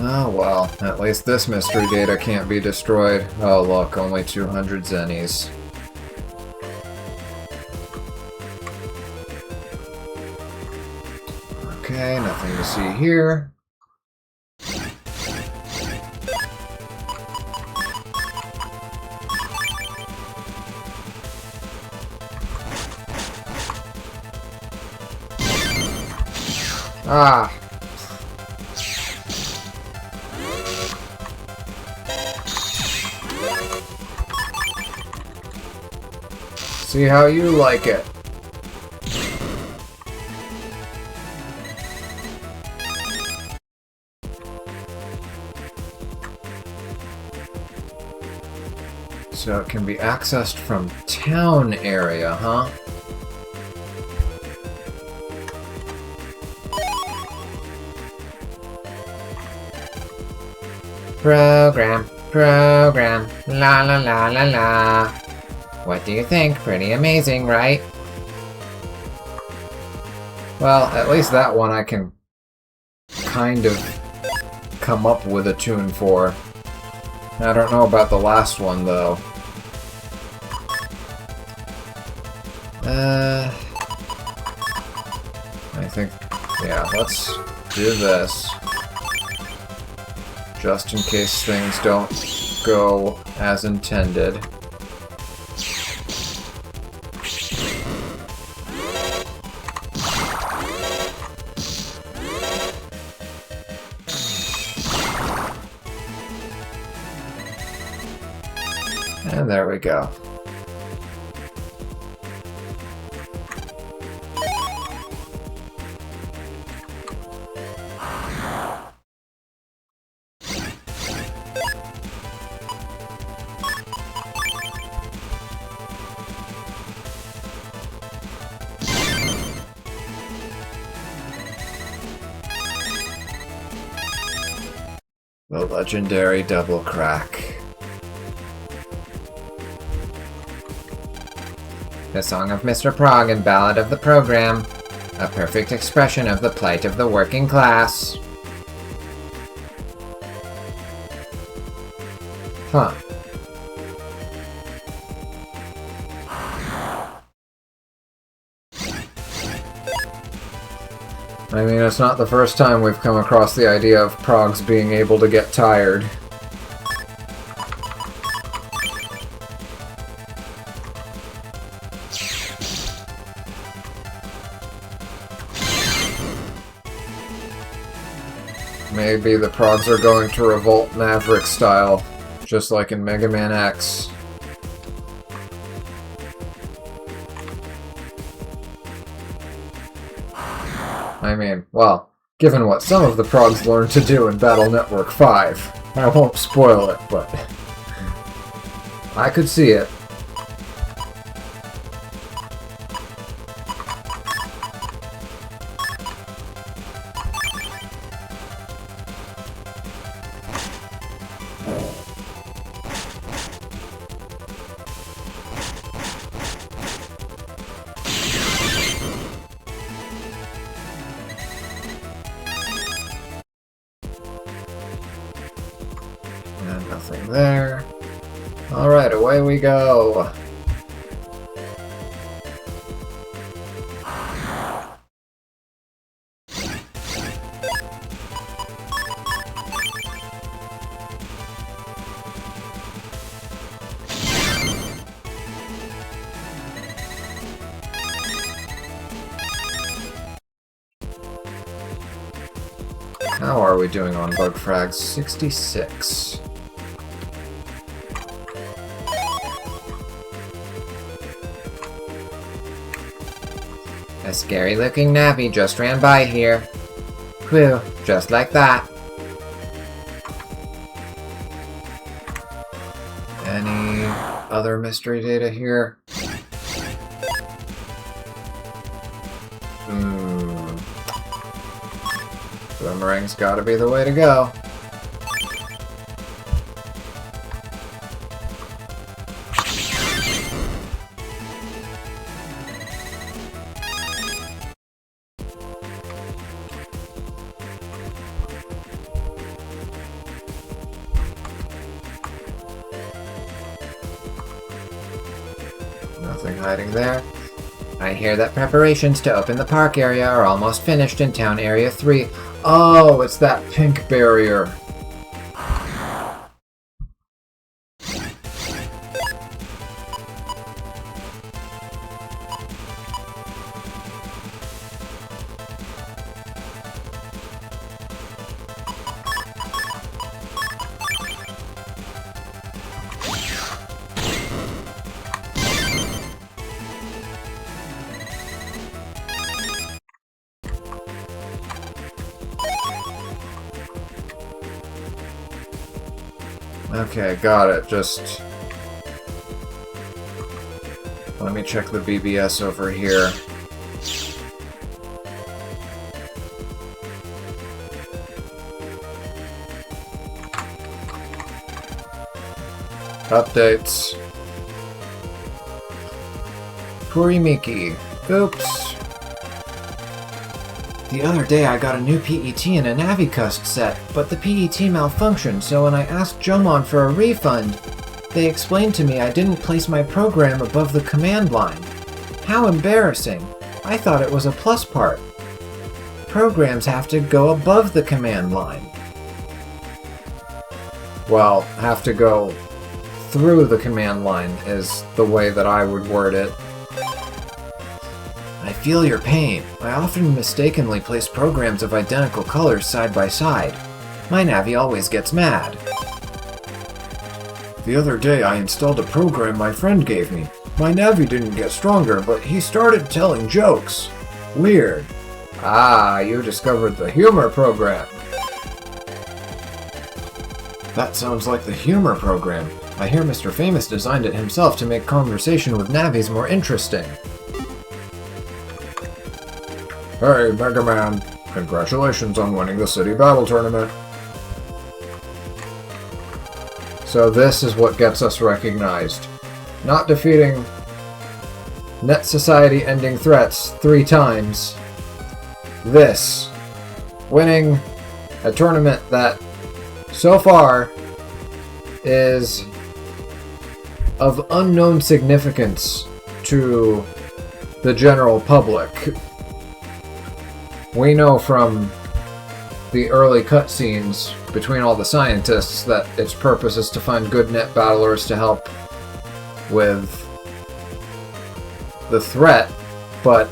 [SPEAKER 1] Oh well, at least this mystery data can't be destroyed. Oh look, only 200 zennies. Okay, nothing to see here. Ah! See how you like it. So it can be accessed from town area, huh?
[SPEAKER 2] Program, la la la la la. What do you think? Pretty amazing, right?
[SPEAKER 1] Well, at least that one I can kind of come up with a tune for. I don't know about the last one, though. I think, yeah, let's do this. Just in case things don't go as intended. There we go. The legendary double crack.
[SPEAKER 2] The Song of Mr. Prog and Ballad of the Program. A perfect expression of the plight of the working class.
[SPEAKER 1] Huh. I mean, it's not the first time we've come across the idea of progs being able to get tired. Maybe the progs are going to revolt Maverick style, just like in Mega Man X. I mean, well, given what some of the progs learned to do in Battle Network 5, I won't spoil it, but I could see it. And nothing there. Alright, away we go. How are we doing on bug frags? 66.
[SPEAKER 2] A scary-looking Navi just ran by here. Whew, just like that.
[SPEAKER 1] Any other mystery data here? Boomerang's gotta be the way to go. Nothing hiding there.
[SPEAKER 2] I hear that preparations to open the park area are almost finished in Town Area 3.
[SPEAKER 1] Oh, it's that pink barrier. Okay, got it. Just let me check the BBS over here. Updates. Kurimiki. Oops.
[SPEAKER 5] The other day I got a new PET and a Navi Cust set, but the PET malfunctioned, so when I asked Jomon for a refund, they explained to me I didn't place my program above the command line. How embarrassing. I thought it was a plus part. Programs have to go above the command line.
[SPEAKER 1] Well, have to go through the command line is the way that I would word it.
[SPEAKER 5] I feel your pain. I often mistakenly place programs of identical colors side by side. My Navi always gets mad.
[SPEAKER 3] The other day I installed a program my friend gave me. My Navi didn't get stronger, but he started telling jokes. Weird.
[SPEAKER 1] Ah, you discovered the humor program.
[SPEAKER 4] That sounds like the humor program. I hear Mr. Famous designed it himself to make conversation with Navis more interesting.
[SPEAKER 1] Hey, Mega Man. Congratulations on winning the City Battle Tournament. So this is what gets us recognized. Not defeating Net Society ending threats 3 times. This. Winning a tournament that, so far, is of unknown significance to the general public. We know from the early cutscenes between all the scientists that its purpose is to find good net battlers to help with the threat, but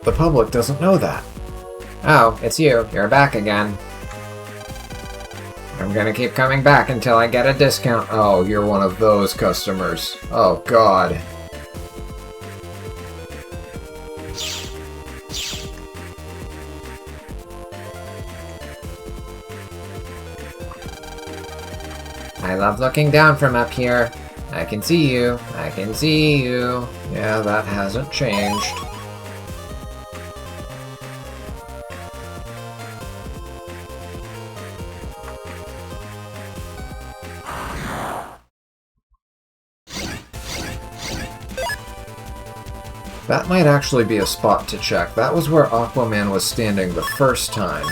[SPEAKER 4] the public doesn't know that.
[SPEAKER 2] Oh, it's you. You're back again. I'm gonna keep coming back until I get a discount.
[SPEAKER 1] oh, you're one of those customers. Oh, God.
[SPEAKER 2] I love looking down from up here. I can see you. I can see you.
[SPEAKER 1] Yeah, that hasn't changed. That might actually be a spot to check. That was where AquaMan was standing the first time.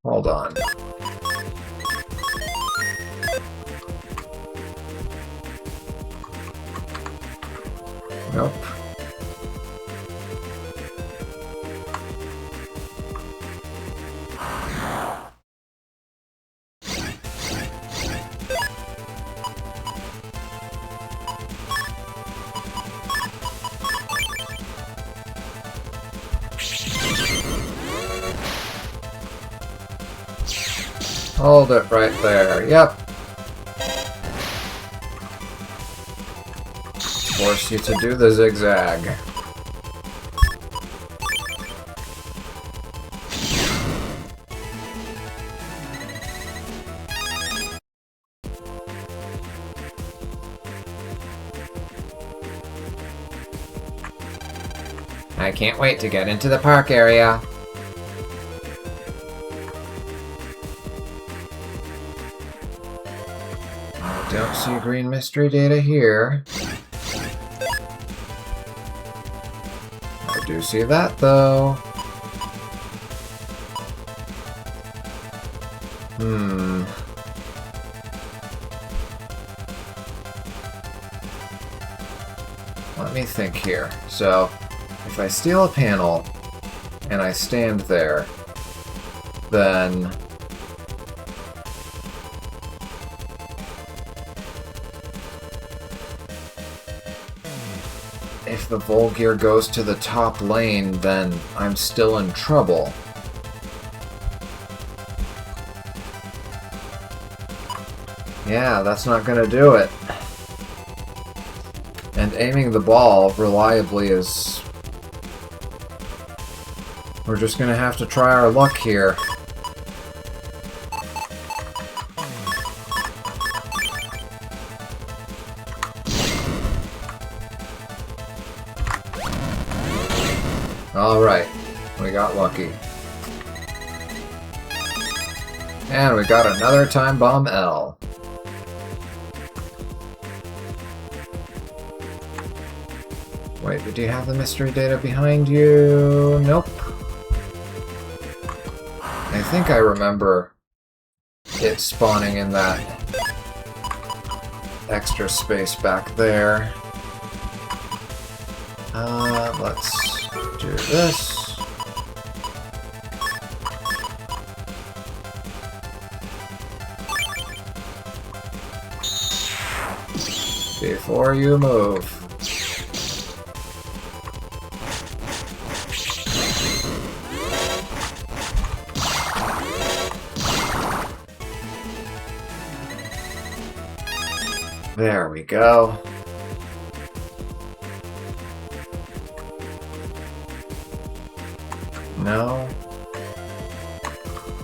[SPEAKER 1] Hold on. Nope. Hold it right there. Yep. Force you to do the zigzag.
[SPEAKER 2] I can't wait to get into the park area.
[SPEAKER 1] Don't see green mystery data here. I do see that, though. Let me think here. So, if I steal a panel, and I stand there, then if the Volgear goes to the top lane, then I'm still in trouble. Yeah, that's not gonna do it. And aiming the ball reliably is... we're just gonna have to try our luck here. Alright, we got lucky. And we got another Time Bomb L. Wait, did you have the mystery data behind you? Nope. I think I remember it spawning in that extra space back there. Let's do this. before you move. There we go. No.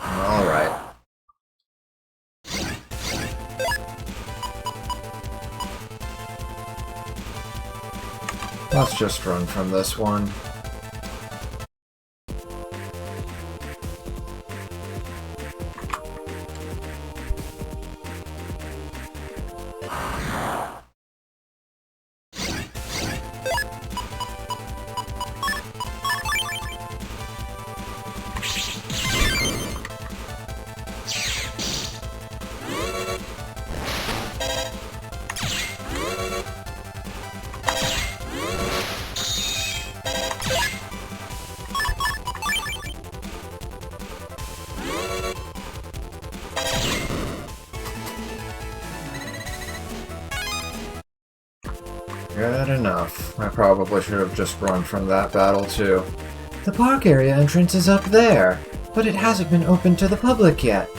[SPEAKER 1] All right. Let's just run from this one. Good enough. I probably should have just run from that battle too.
[SPEAKER 5] The park area entrance is up there, but it hasn't been opened to the public yet.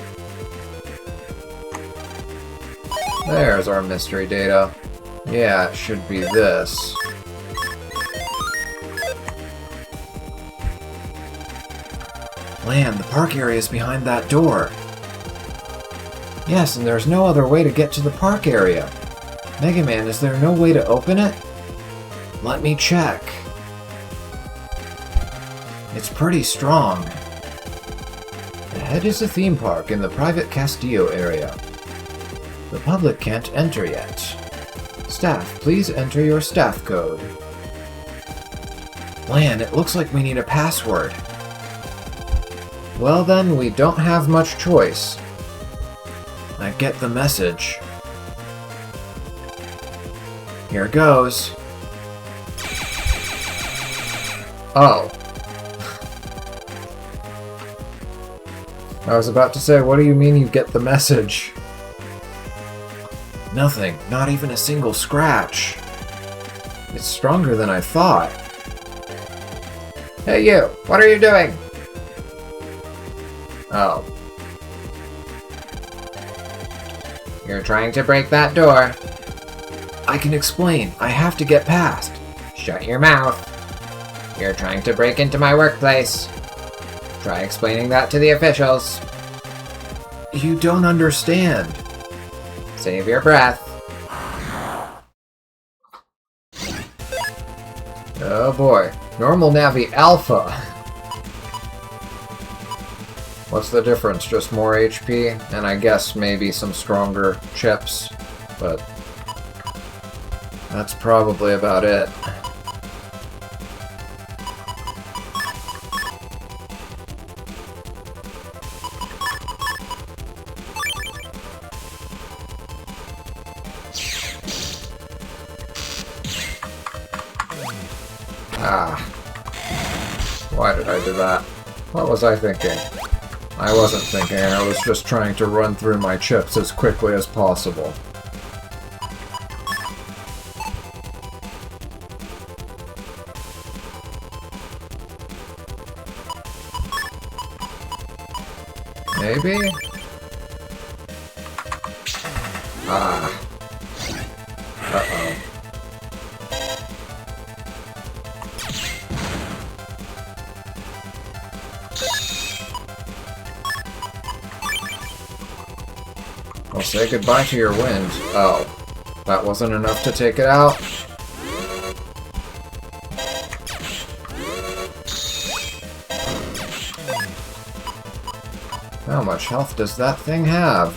[SPEAKER 1] There's our mystery data. Yeah, it should be this.
[SPEAKER 5] Lan, the park area is behind that door. Yes, and there's no other way to get to the park area. Mega Man, is there no way to open it? Let me check. It's pretty strong. Ahead is a theme park in the private Castillo area. The public can't enter yet. Staff, please enter your staff code. Lan, it looks like we need a password. Well then, we don't have much choice. I get the message. Here goes.
[SPEAKER 1] Oh. I was about to say, what do you mean you get the message?
[SPEAKER 5] Nothing, not even a single scratch.
[SPEAKER 1] It's stronger than I thought.
[SPEAKER 2] Hey you, what are you doing?
[SPEAKER 1] Oh.
[SPEAKER 2] You're trying to break that door.
[SPEAKER 5] I can explain. I have to get past.
[SPEAKER 2] Shut your mouth. You're trying to break into my workplace. Try explaining that to the officials.
[SPEAKER 5] You don't understand.
[SPEAKER 2] Save your breath.
[SPEAKER 1] Oh boy. Normal Navi Alpha. What's the difference? Just more HP? And I guess maybe some stronger chips. But that's probably about it. Ah. Why did I do that? What was I thinking? I wasn't thinking, I was just trying to run through my chips as quickly as possible. Maybe? Ah. Uh-oh. Well, say goodbye to your wind. Oh. That wasn't enough to take it out? How much health does that thing have?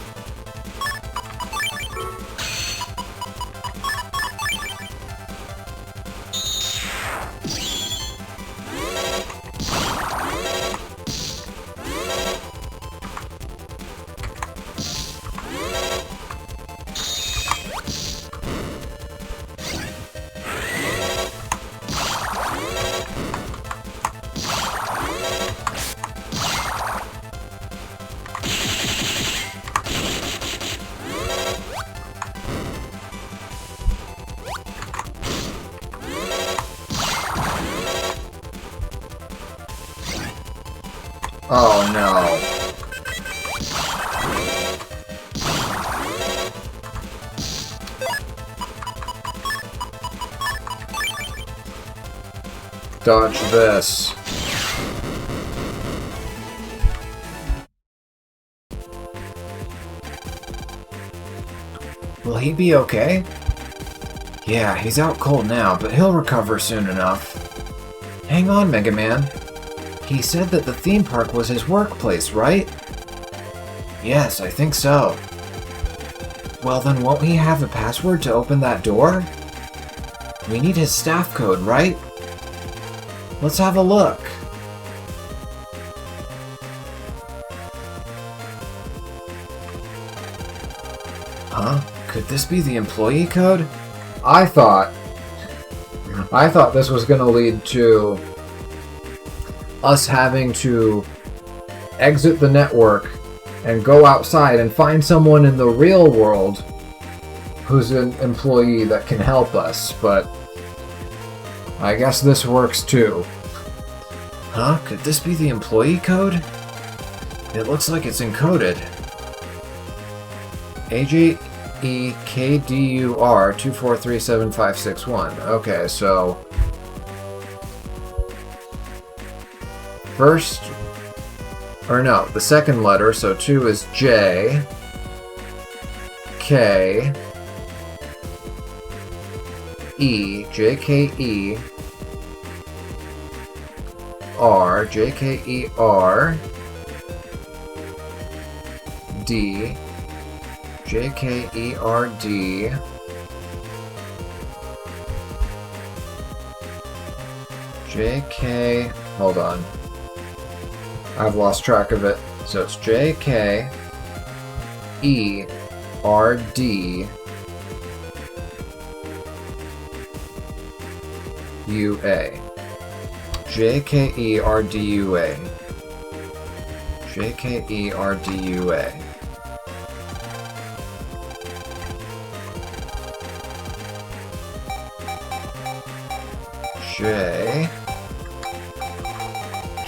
[SPEAKER 1] Oh no. Dodge this.
[SPEAKER 4] Will he be okay? Yeah, he's out cold now, but he'll recover soon enough. Hang on, Mega Man. He said that the theme park was his workplace, right? Yes, I think so. Well, then won't he have a password to open that door? We need his staff code, right? Let's have a look. Huh? Could this be the employee code?
[SPEAKER 1] I thought this was going to lead to us having to exit the network and go outside and find someone in the real world who's an employee that can help us, but I guess this works too.
[SPEAKER 4] Huh? Could this be the employee code? It looks like it's encoded.
[SPEAKER 1] AJEKDUR 2437561. Okay, so first, or no, the second letter, so 2 is J, K, E, JKE, R, JKER, D, JKERD, JK, hold on, I've lost track of it, so it's JKERD, UA. JKERDUA. JKERDUA. J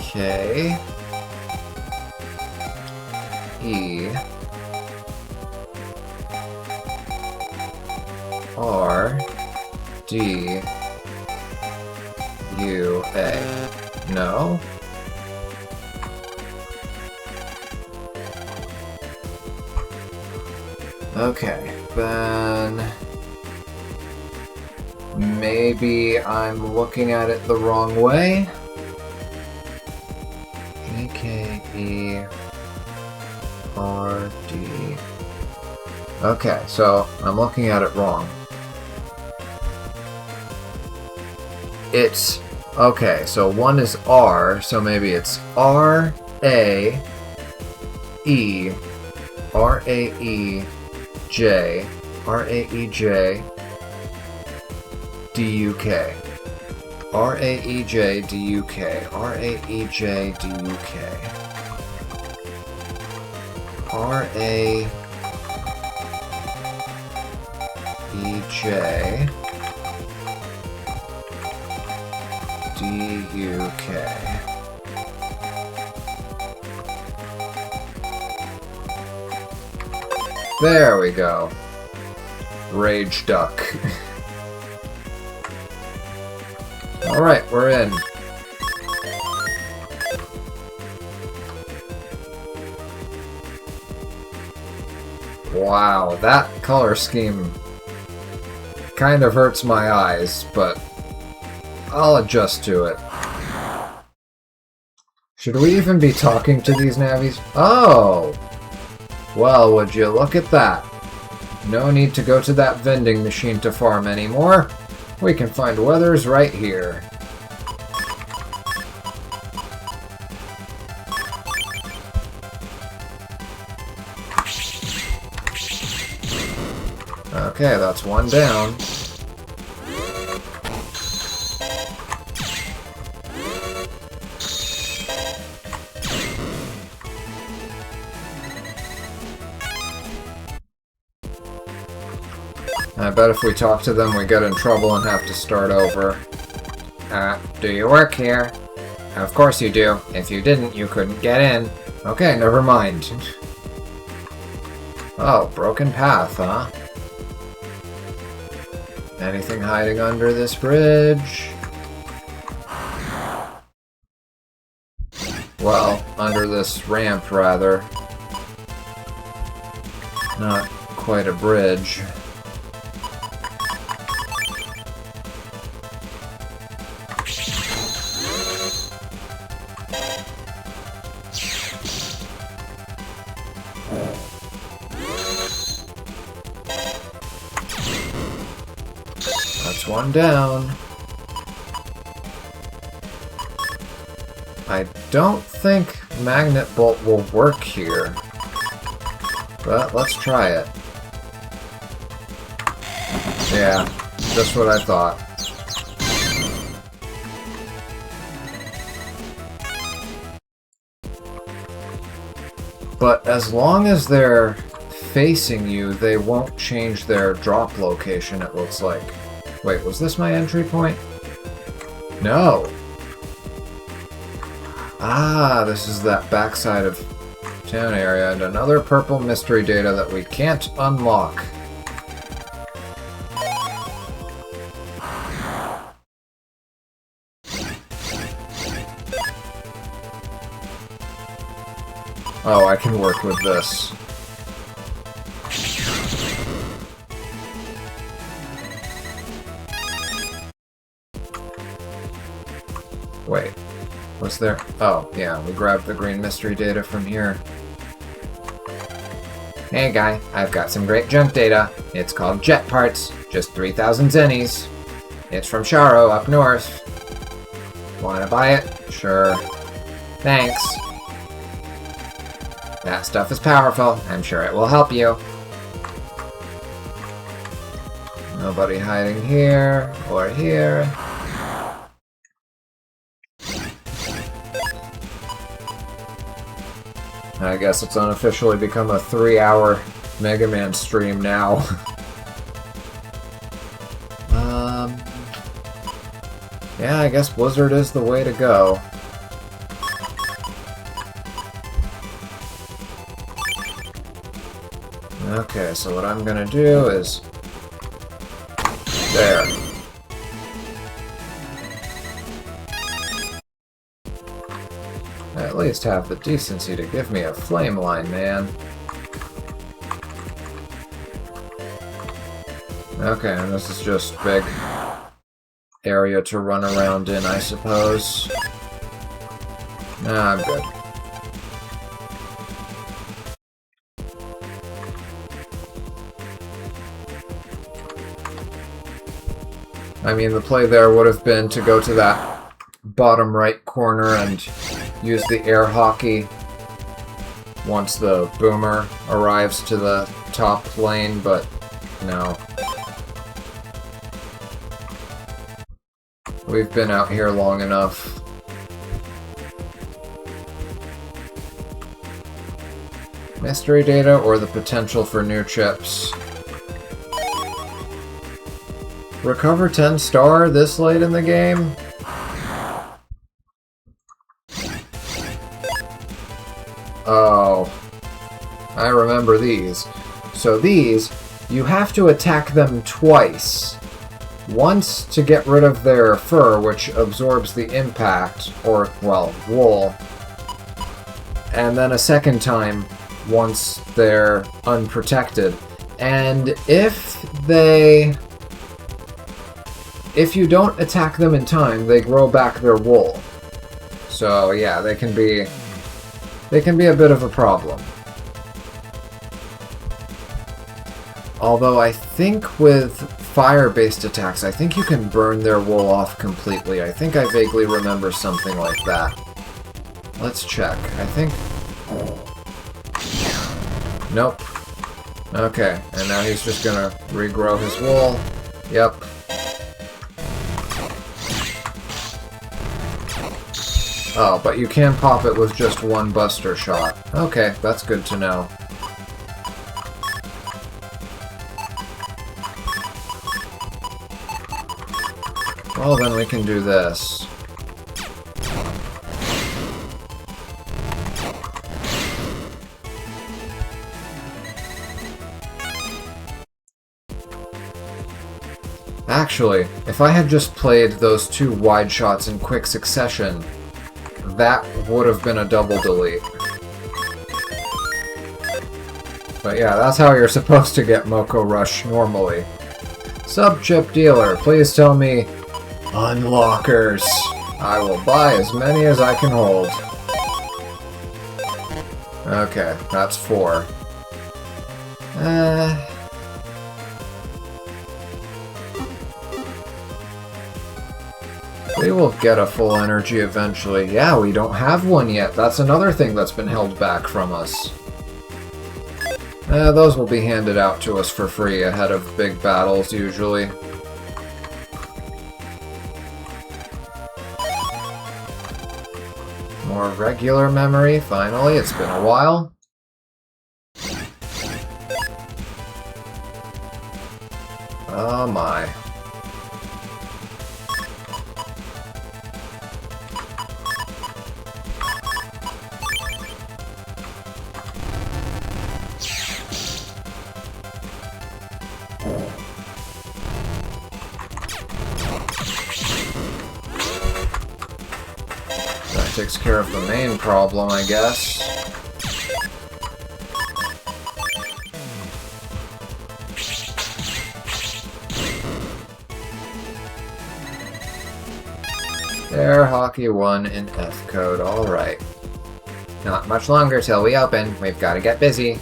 [SPEAKER 1] K E R D U A. No? Okay, then maybe I'm looking at it the wrong way. JKERD. Okay, so I'm looking at it wrong. It's okay, so one is R, so maybe it's R A E R A E J R A E J D U K R A E J D U K R A E J D U K R A E J D-U-K. There we go. Rage duck. Alright, we're in. Wow, that color scheme kind of hurts my eyes, but I'll adjust to it. Should we even be talking to these Navis? Oh! Well, would you look at that. No need to go to that vending machine to farm anymore. We can find weathers right here. Okay, that's one down. I bet if we talk to them, we get in trouble and have to start over.
[SPEAKER 2] Do you work here? Of course you do. If you didn't, you couldn't get in.
[SPEAKER 1] Okay, never mind. Oh, broken path, huh? Anything hiding under this bridge? Well, under this ramp, rather. Not quite a bridge. That's one down. I don't think Magnet Bolt will work here, but let's try it. Yeah, just what I thought. But as long as they're facing you, they won't change their drop location, it looks like. Wait, was this my entry point? No! Ah, this is that backside of town area, and another purple mystery data that we can't unlock. Oh, I can work with this. Wait, was there? Oh, yeah, we grabbed the green mystery data from here.
[SPEAKER 2] Hey guy, I've got some great junk data. It's called jet parts, just 3,000 zennies. It's from Sharo up north. Wanna buy it?
[SPEAKER 1] Sure.
[SPEAKER 2] Thanks. That stuff is powerful. I'm sure it will help you.
[SPEAKER 1] Nobody hiding here or here. I guess it's unofficially become a 3-hour Mega Man stream now. Yeah, I guess Blizzard is the way to go. Okay, so what I'm gonna do is... There. At least have the decency to give me a flame line, man. Okay, and this is just big area to run around in, I suppose. Nah, I'm good. I mean, the play there would have been to go to that bottom right corner and use the air hockey once the boomer arrives to the top lane, but no. We've been out here long enough. Mystery data or the potential for new chips? Recover 10 star this late in the game? Oh, I remember these. So these, you have to attack them twice. Once to get rid of their fur, which absorbs the impact, or, well, wool. And then a second time, once they're unprotected. And if you don't attack them in time, they grow back their wool. So yeah, they can be a bit of a problem. Although I think with fire-based attacks, I think you can burn their wool off completely. I think I vaguely remember something like that. Let's check. I think... Nope. Okay, and now he's just gonna regrow his wool. Yep. Oh, but you can pop it with just one buster shot. Okay, that's good to know. Well, then we can do this. Actually, if I had just played those 2 wide shots in quick succession, that would have been a double delete. But yeah, that's how you're supposed to get Moko Rush normally. Sub-chip dealer, please tell me unlockers. I will buy as many as I can hold. Okay, that's 4. We will get a full energy eventually. Yeah, we don't have one yet. That's another thing that's been held back from us. Those will be handed out to us for free ahead of big battles, usually. More regular memory, finally. It's been a while. Oh my. That takes care of the main problem, I guess. Air Hockey 1 in F code, alright.
[SPEAKER 2] Not much longer till we open. We've got to get busy.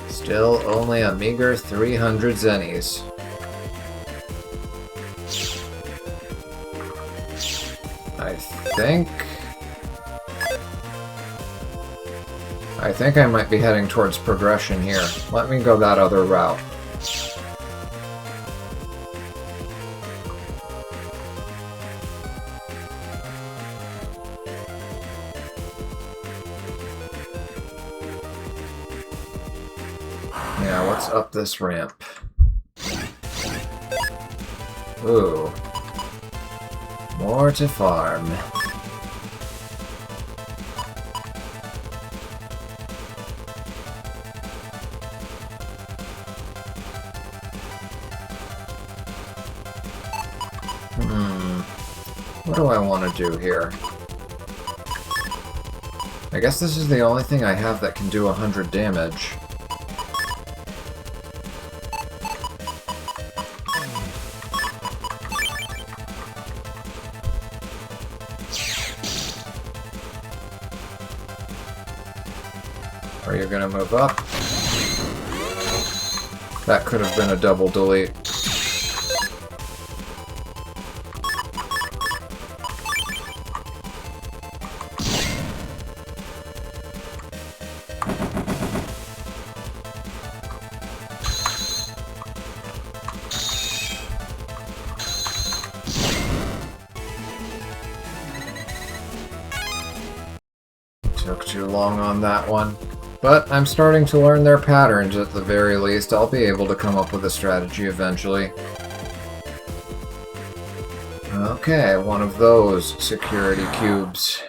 [SPEAKER 1] Still only a meager 300 zennies. I think I might be heading towards progression here. Let me go that other route. Yeah, what's up this ramp? Ooh. More to farm. What do I want to do here? I guess this is the only thing I have that can do 100 damage. Are you gonna move up? That could have been a double delete. Took too long on that one. But I'm starting to learn their patterns at the very least. I'll be able to come up with a strategy eventually. Okay, one of those security cubes.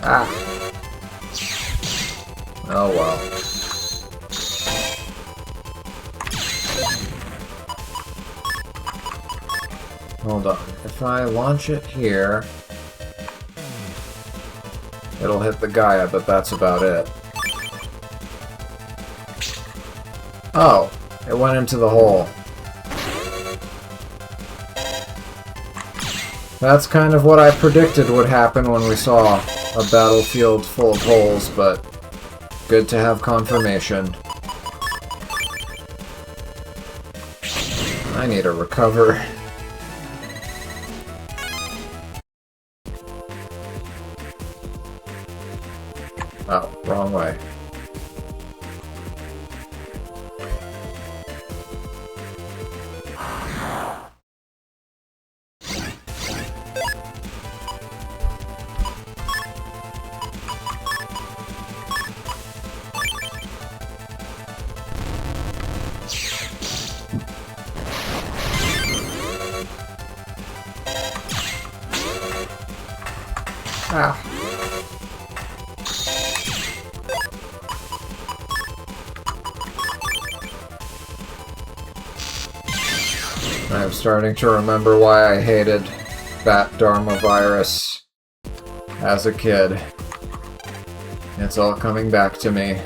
[SPEAKER 1] Ah. Oh well. Hold on. If I launch it here, it'll hit the Gaia, but that's about it. Oh, it went into the hole. That's kind of what I predicted would happen when we saw a battlefield full of holes, but good to have confirmation. I need to recover. Oh, wrong way. Ah. I'm starting to remember why I hated Bat Dharma virus as a kid. It's all coming back to me.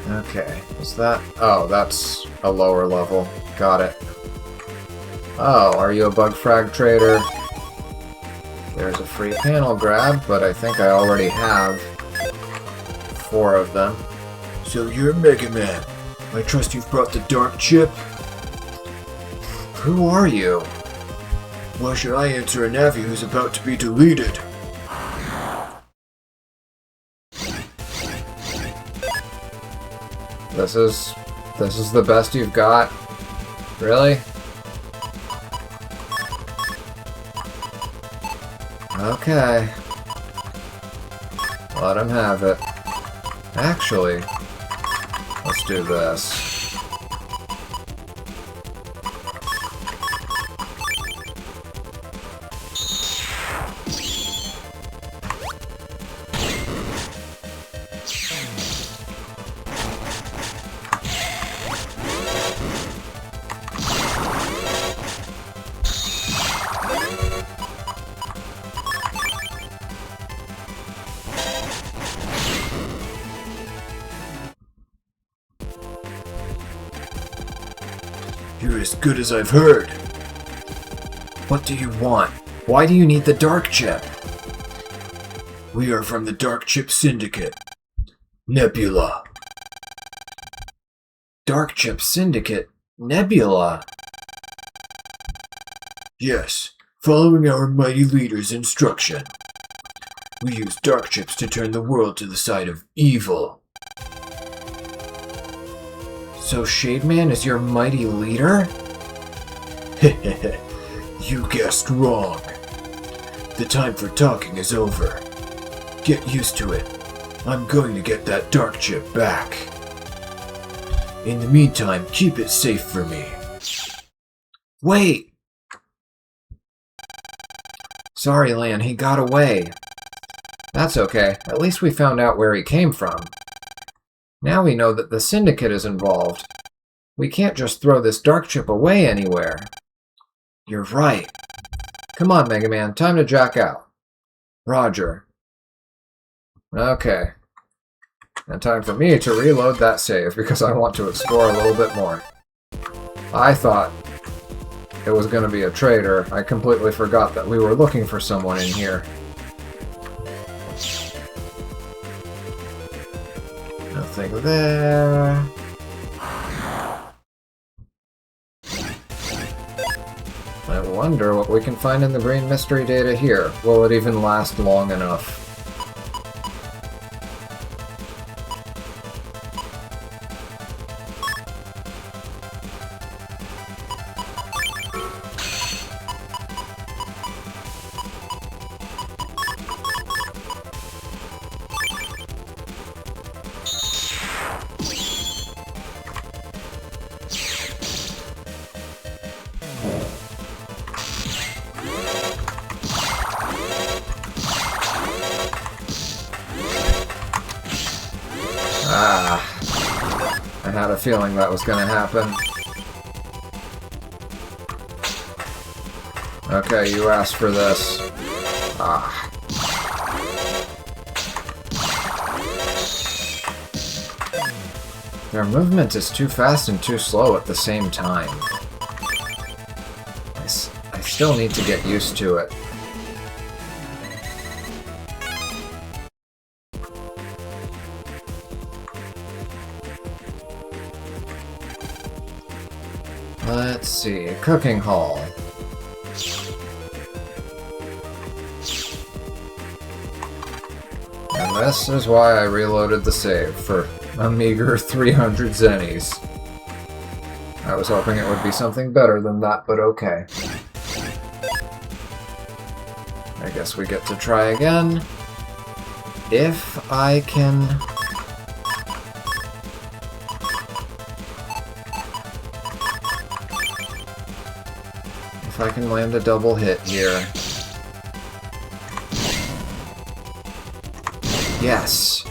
[SPEAKER 1] Okay, is that... Oh, that's a lower level. Got it. Oh, are you a bug frag trader? There's a free panel grab, but I think I already have 4 of them.
[SPEAKER 3] So you're Mega Man. I trust you've brought the dark chip?
[SPEAKER 1] Who are you?
[SPEAKER 3] Why should I answer a Navi who's about to be deleted?
[SPEAKER 1] This is the best you've got? Really? Okay. Let him have it. Actually, let's do this.
[SPEAKER 3] You're as good as I've heard.
[SPEAKER 1] What do you want? Why do you need the dark chip?
[SPEAKER 3] We are from the Dark Chip Syndicate. Nebula.
[SPEAKER 1] Dark Chip Syndicate? Nebula?
[SPEAKER 3] Yes, following our mighty leader's instruction. We use dark chips to turn the world to the side of evil.
[SPEAKER 1] So Shademan is your mighty leader?
[SPEAKER 3] You guessed wrong. The time for talking is over. Get used to it. I'm going to get that dark chip back. In the meantime, keep it safe for me.
[SPEAKER 1] Wait! Sorry, Lan, he got away. That's okay. At least we found out where he came from. Now we know that the Syndicate is involved. We can't just throw this dark chip away anywhere. You're right. Come on, Mega Man, time to jack out. Roger. Okay. And time for me to reload that save, because I want to explore a little bit more. I thought it was going to be a trader. I completely forgot that we were looking for someone in here. Nothing there. I wonder what we can find in the green mystery data here. Will it even last long enough? I had a feeling that was gonna happen. Okay, you asked for this. Their movement is too fast and too slow at the same time. I still need to get used to it. Let's see, cooking hall. And this is why I reloaded the save, for a meager 300 zennies. I was hoping it would be something better than that, but okay. I guess we get to try again. If I can... if I can land a double hit here. Yes!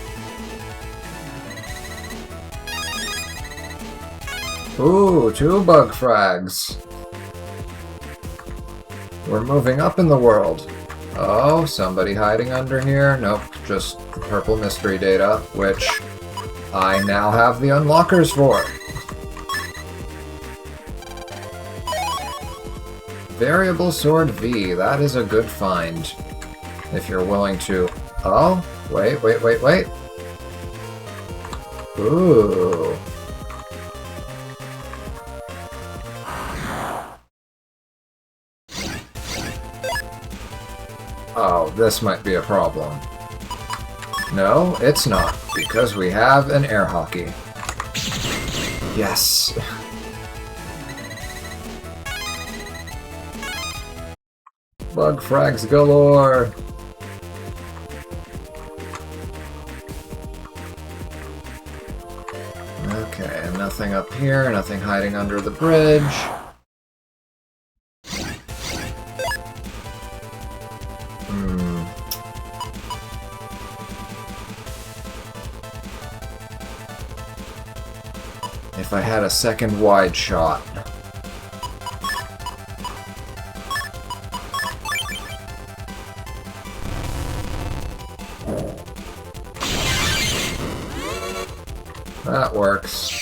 [SPEAKER 1] Ooh, 2 bug frags. We're moving up in the world. Oh, somebody hiding under here? Nope, just the purple mystery data, which I now have the unlockers for. Variable Sword V, that is a good find. If you're willing to... Oh, wait. Ooh. Oh, this might be a problem. No, it's not, because we have an air hockey. Yes. Bug frags galore! Okay, nothing up here, nothing hiding under the bridge. If I had a second wide shot. That works.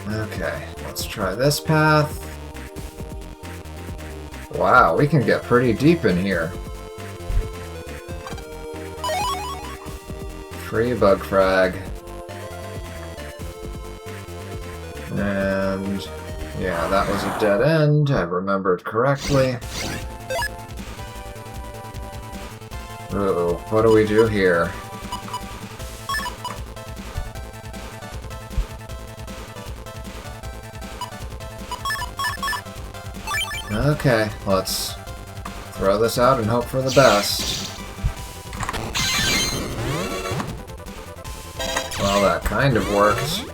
[SPEAKER 1] Okay, let's try this path. Wow, we can get pretty deep in here. Free bug frag. And yeah, that was a dead end, I remembered correctly. Ooh, what do we do here? Okay, let's throw this out and hope for the best. Well, that kind of worked.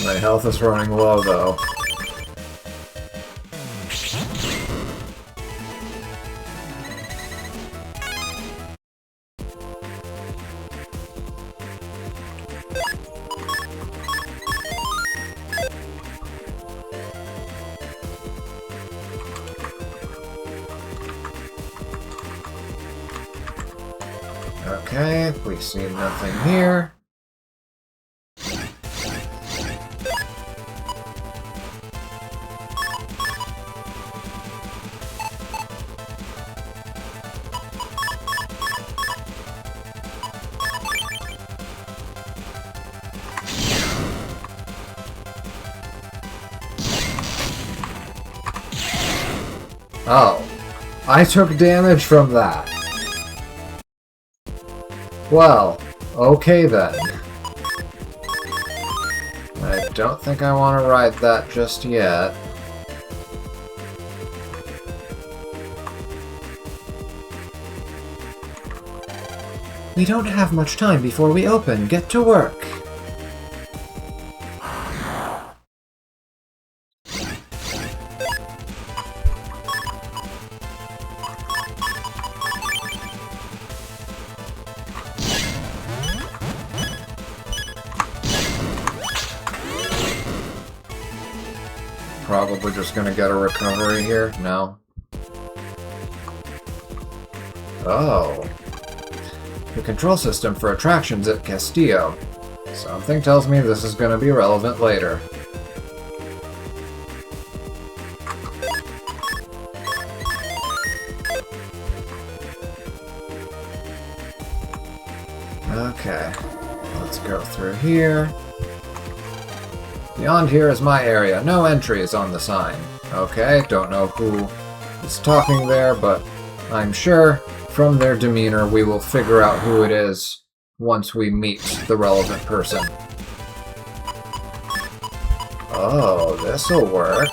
[SPEAKER 1] My health is running low, though. Okay, we see nothing here. Oh, I took damage from that. Well, okay then. I don't think I want to ride that just yet.
[SPEAKER 5] We don't have much time before we open. Get to work.
[SPEAKER 1] Probably just gonna get a recovery here. No. Oh. The control system for attractions at Castillo. Something tells me this is gonna be relevant later. Okay. Let's go through here. Beyond here is my area. No entries on the sign. Okay, don't know who is talking there, but I'm sure from their demeanor we will figure out who it is once we meet the relevant person. Oh, this'll work.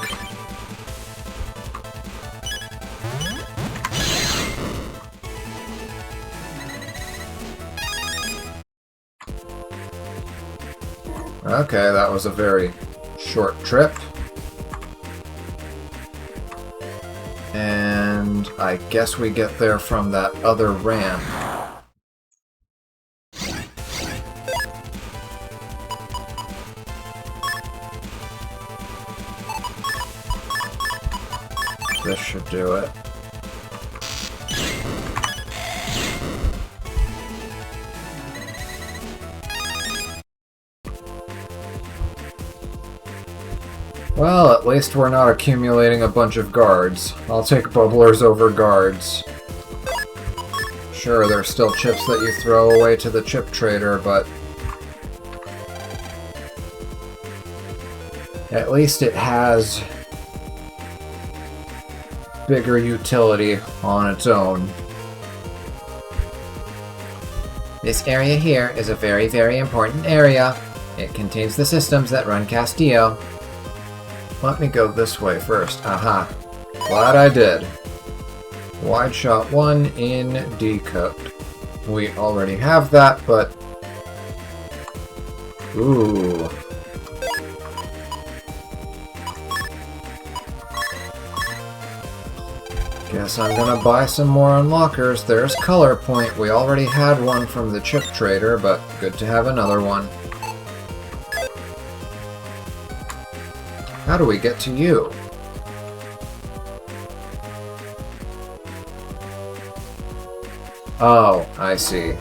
[SPEAKER 1] Okay, that was a very short trip. And I guess we get there from that other ramp. This should do it. Well, at least we're not accumulating a bunch of guards. I'll take bubblers over guards. Sure, there's still chips that you throw away to the chip trader, but at least it has bigger utility on its own.
[SPEAKER 2] This area here is a very, very important area. It contains the systems that run Castillo.
[SPEAKER 1] Let me go this way first. Aha. Glad I did. Wide shot 1 in decode. We already have that, but... Ooh. Guess I'm gonna buy some more unlockers. There's Color Point. We already had one from the chip trader, but good to have another one. How do we get to you? Oh, I see.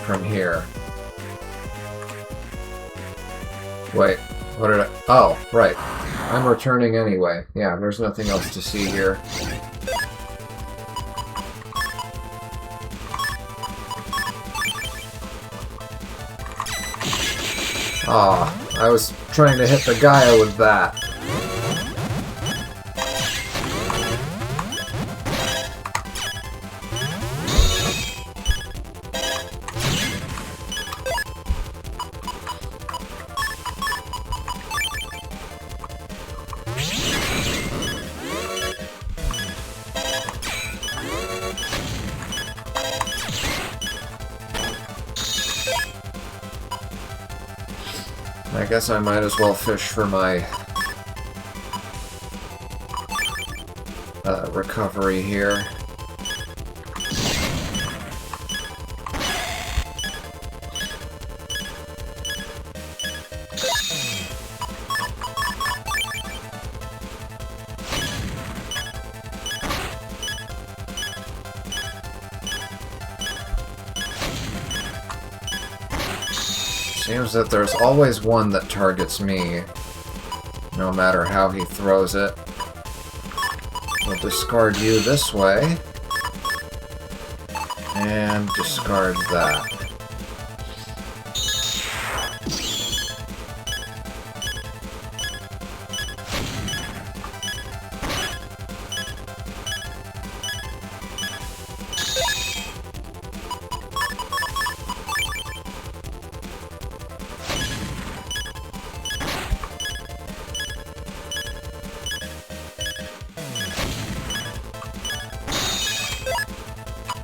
[SPEAKER 1] From here. Wait, what did I... Oh, right. I'm returning anyway. Yeah, there's nothing else to see here. Aw, I was trying to hit the Gaia with that. I guess I might as well fish for my recovery here. Seems that there's always one that targets me, no matter how he throws it. We'll discard you this way, and discard that.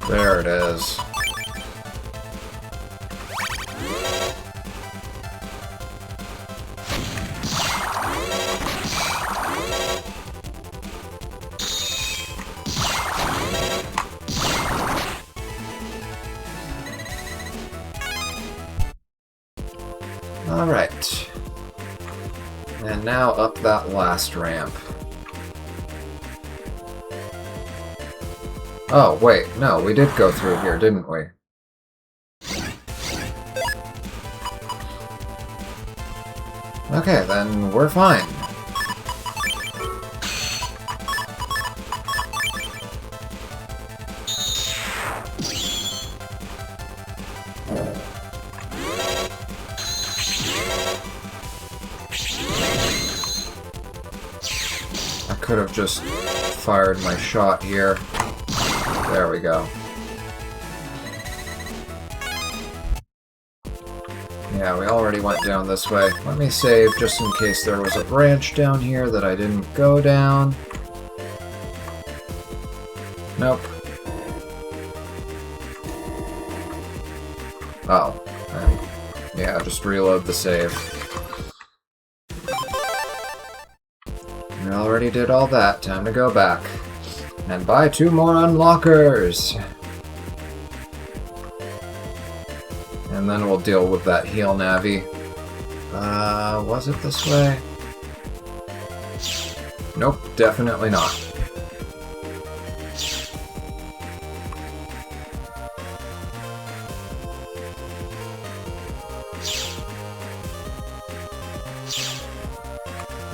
[SPEAKER 1] There it is. All right. And now up that last ramp. Oh, wait, no, we did go through here, didn't we? Okay, then we're fine. I could have just fired my shot here. There we go. Yeah, we already went down this way. Let me save just in case there was a branch down here that I didn't go down. Nope. Oh. Yeah, just reload the save. We already did all that. Time to go back. And buy 2 more unlockers! And then we'll deal with that heal Navi. Was it this way? Nope, definitely not.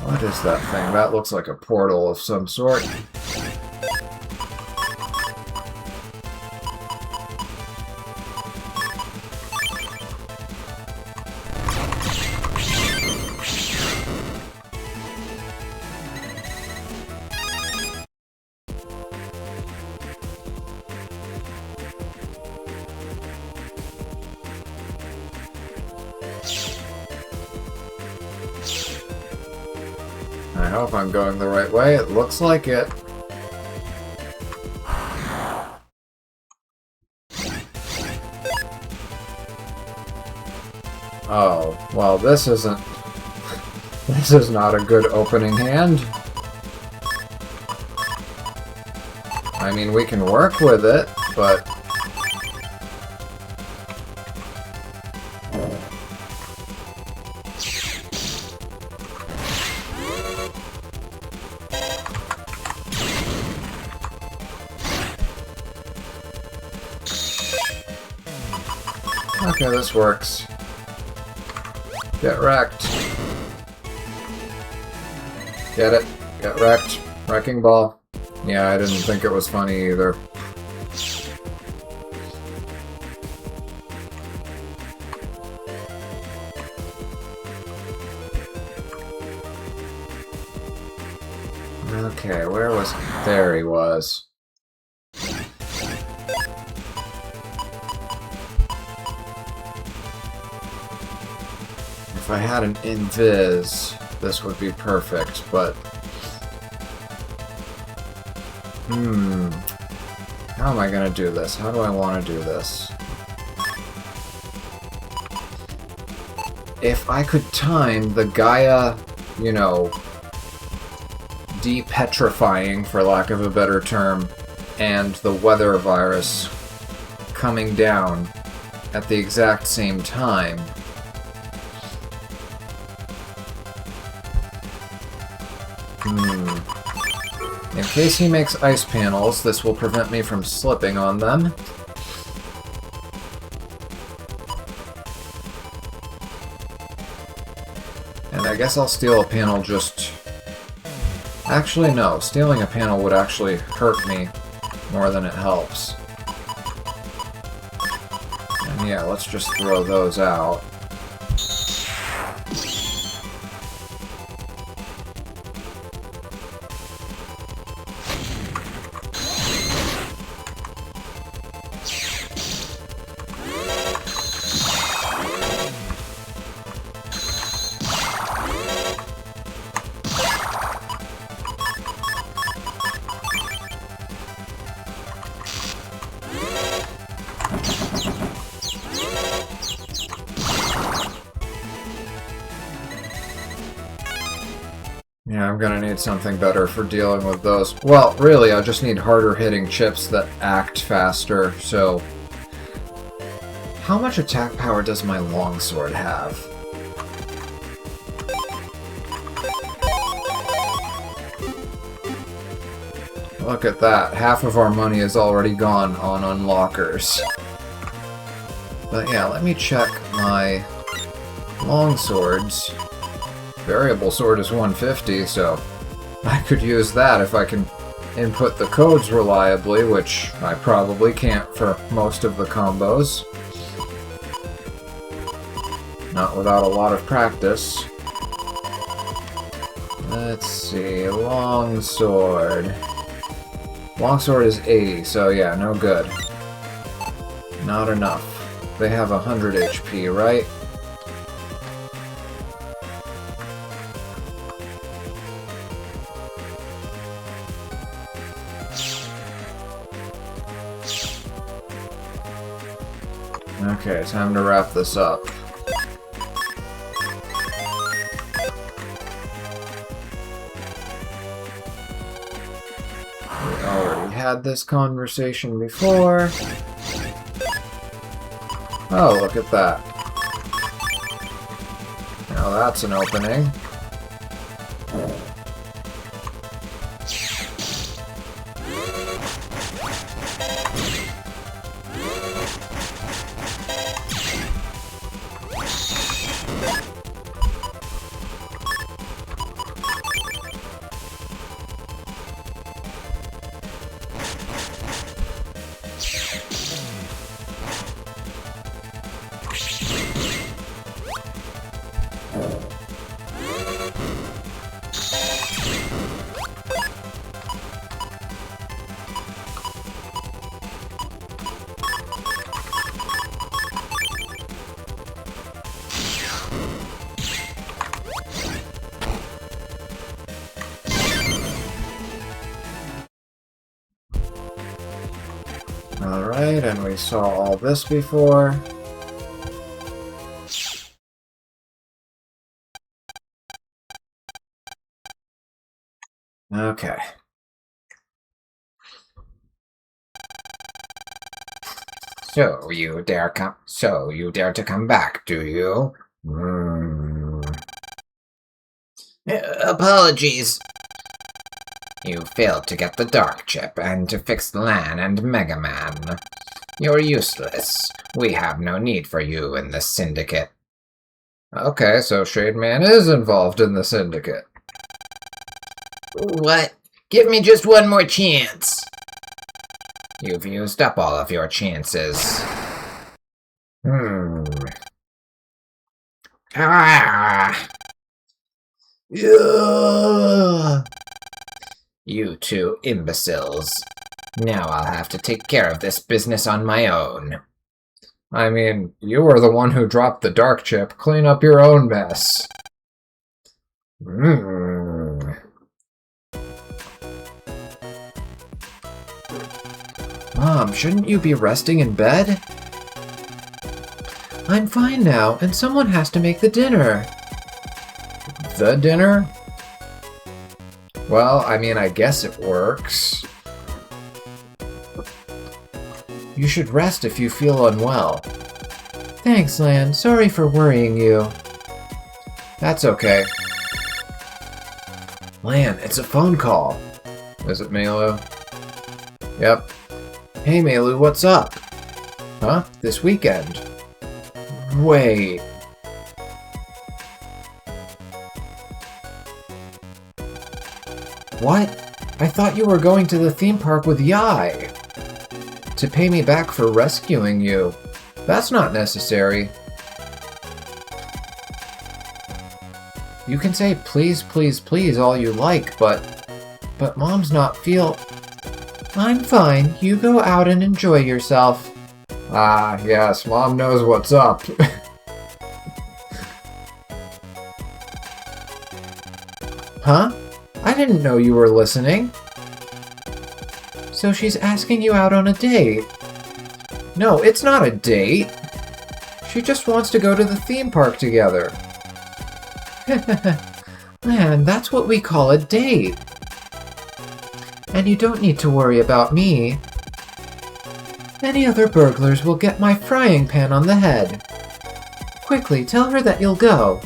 [SPEAKER 1] What is that thing? That looks like a portal of some sort. I hope I'm going the right way. It looks like it. Oh, well, this isn't... This is not a good opening hand. I mean, we can work with it, but... Okay, this works. Get wrecked. Get it. Get wrecked. Wrecking ball. Yeah, I didn't think it was funny either. Okay, where was... There he was. If I had an invis, this would be perfect, but... How am I gonna do this? How do I want to do this? If I could time the Gaia, you know, depetrifying, for lack of a better term, and the weather virus coming down at the exact same time... In case he makes ice panels, this will prevent me from slipping on them. And I guess I'll steal a panel just... Actually, no. Stealing a panel would actually hurt me more than it helps. And yeah, let's just throw those out. Yeah, I'm gonna need something better for dealing with those. Well, really, I just need harder hitting chips that act faster, so... How much attack power does my longsword have? Look at that, half of our money is already gone on unlockers. But yeah, let me check my longswords. Variable sword is 150, so I could use that if I can input the codes reliably, which I probably can't for most of the combos. Not without a lot of practice. Let's see, longsword. Longsword is 80, so yeah, no good. Not enough. They have 100 HP, right? Okay, time to wrap this up. We already had this conversation before. Oh, look at that. Now that's an opening. Alright, and we saw all this before. Okay.
[SPEAKER 2] So you dare to come back, do you? Apologies. You failed to get the Dark Chip and to fix Lan and Mega Man. You're useless. We have no need for you in the Syndicate.
[SPEAKER 1] Okay, so Shade Man is involved in the Syndicate.
[SPEAKER 2] What? Give me just one more chance. You've used up all of your chances. Ah!
[SPEAKER 1] Yeah.
[SPEAKER 2] You two imbeciles. Now I'll have to take care of this business on my own.
[SPEAKER 1] I mean, you were the one who dropped the Dark Chip. Clean up your own mess.
[SPEAKER 5] Mom, shouldn't you be resting in bed? I'm fine now, and someone has to make the dinner.
[SPEAKER 1] The dinner? Well, I mean, I guess it works.
[SPEAKER 5] You should rest if you feel unwell. Thanks, Lan. Sorry for worrying you.
[SPEAKER 1] That's okay.
[SPEAKER 5] Lan, it's a phone call.
[SPEAKER 1] Is it Mayl? Yep.
[SPEAKER 5] Hey, Maylu, what's up?
[SPEAKER 1] Huh?
[SPEAKER 5] This weekend. Wait. What? I thought you were going to the theme park with Yai. To pay me back for rescuing you.
[SPEAKER 1] That's not necessary.
[SPEAKER 5] You can say please, please, please all you like, but Mom's not feel... I'm fine. You go out and enjoy yourself.
[SPEAKER 1] Ah, yes, Mom knows what's up.
[SPEAKER 5] Huh? I didn't know you were listening. So she's asking you out on a date.
[SPEAKER 1] No, it's not a date. She just wants to go to the theme park together.
[SPEAKER 5] Man, that's what we call a date. And you don't need to worry about me. Any other burglars will get my frying pan on the head. Quickly, tell her that you'll go.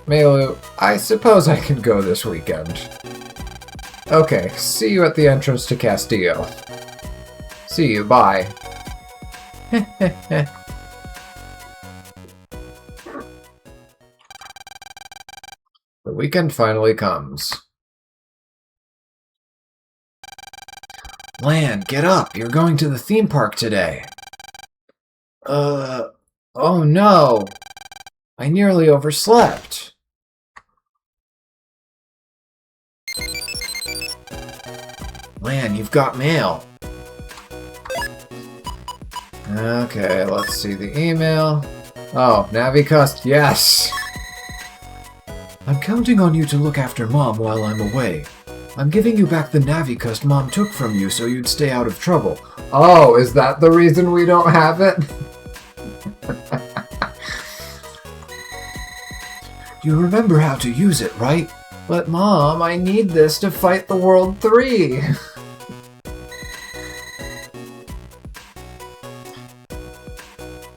[SPEAKER 1] Maylu, I suppose I can go this weekend. Okay, see you at the entrance to Castillo. See you, bye. The weekend finally comes.
[SPEAKER 5] Lan, get up! You're going to the theme park today.
[SPEAKER 1] Oh no! I nearly overslept.
[SPEAKER 5] Lan, you've got mail.
[SPEAKER 1] Okay, let's see the email. Oh, Navi yes!
[SPEAKER 5] I'm counting on you to look after Mom while I'm away. I'm giving you back the Navi Mom took from you so you'd stay out of trouble.
[SPEAKER 1] Oh, is that the reason we don't have it?
[SPEAKER 5] You remember how to use it, right?
[SPEAKER 1] But Mom, I need this to fight the World 3.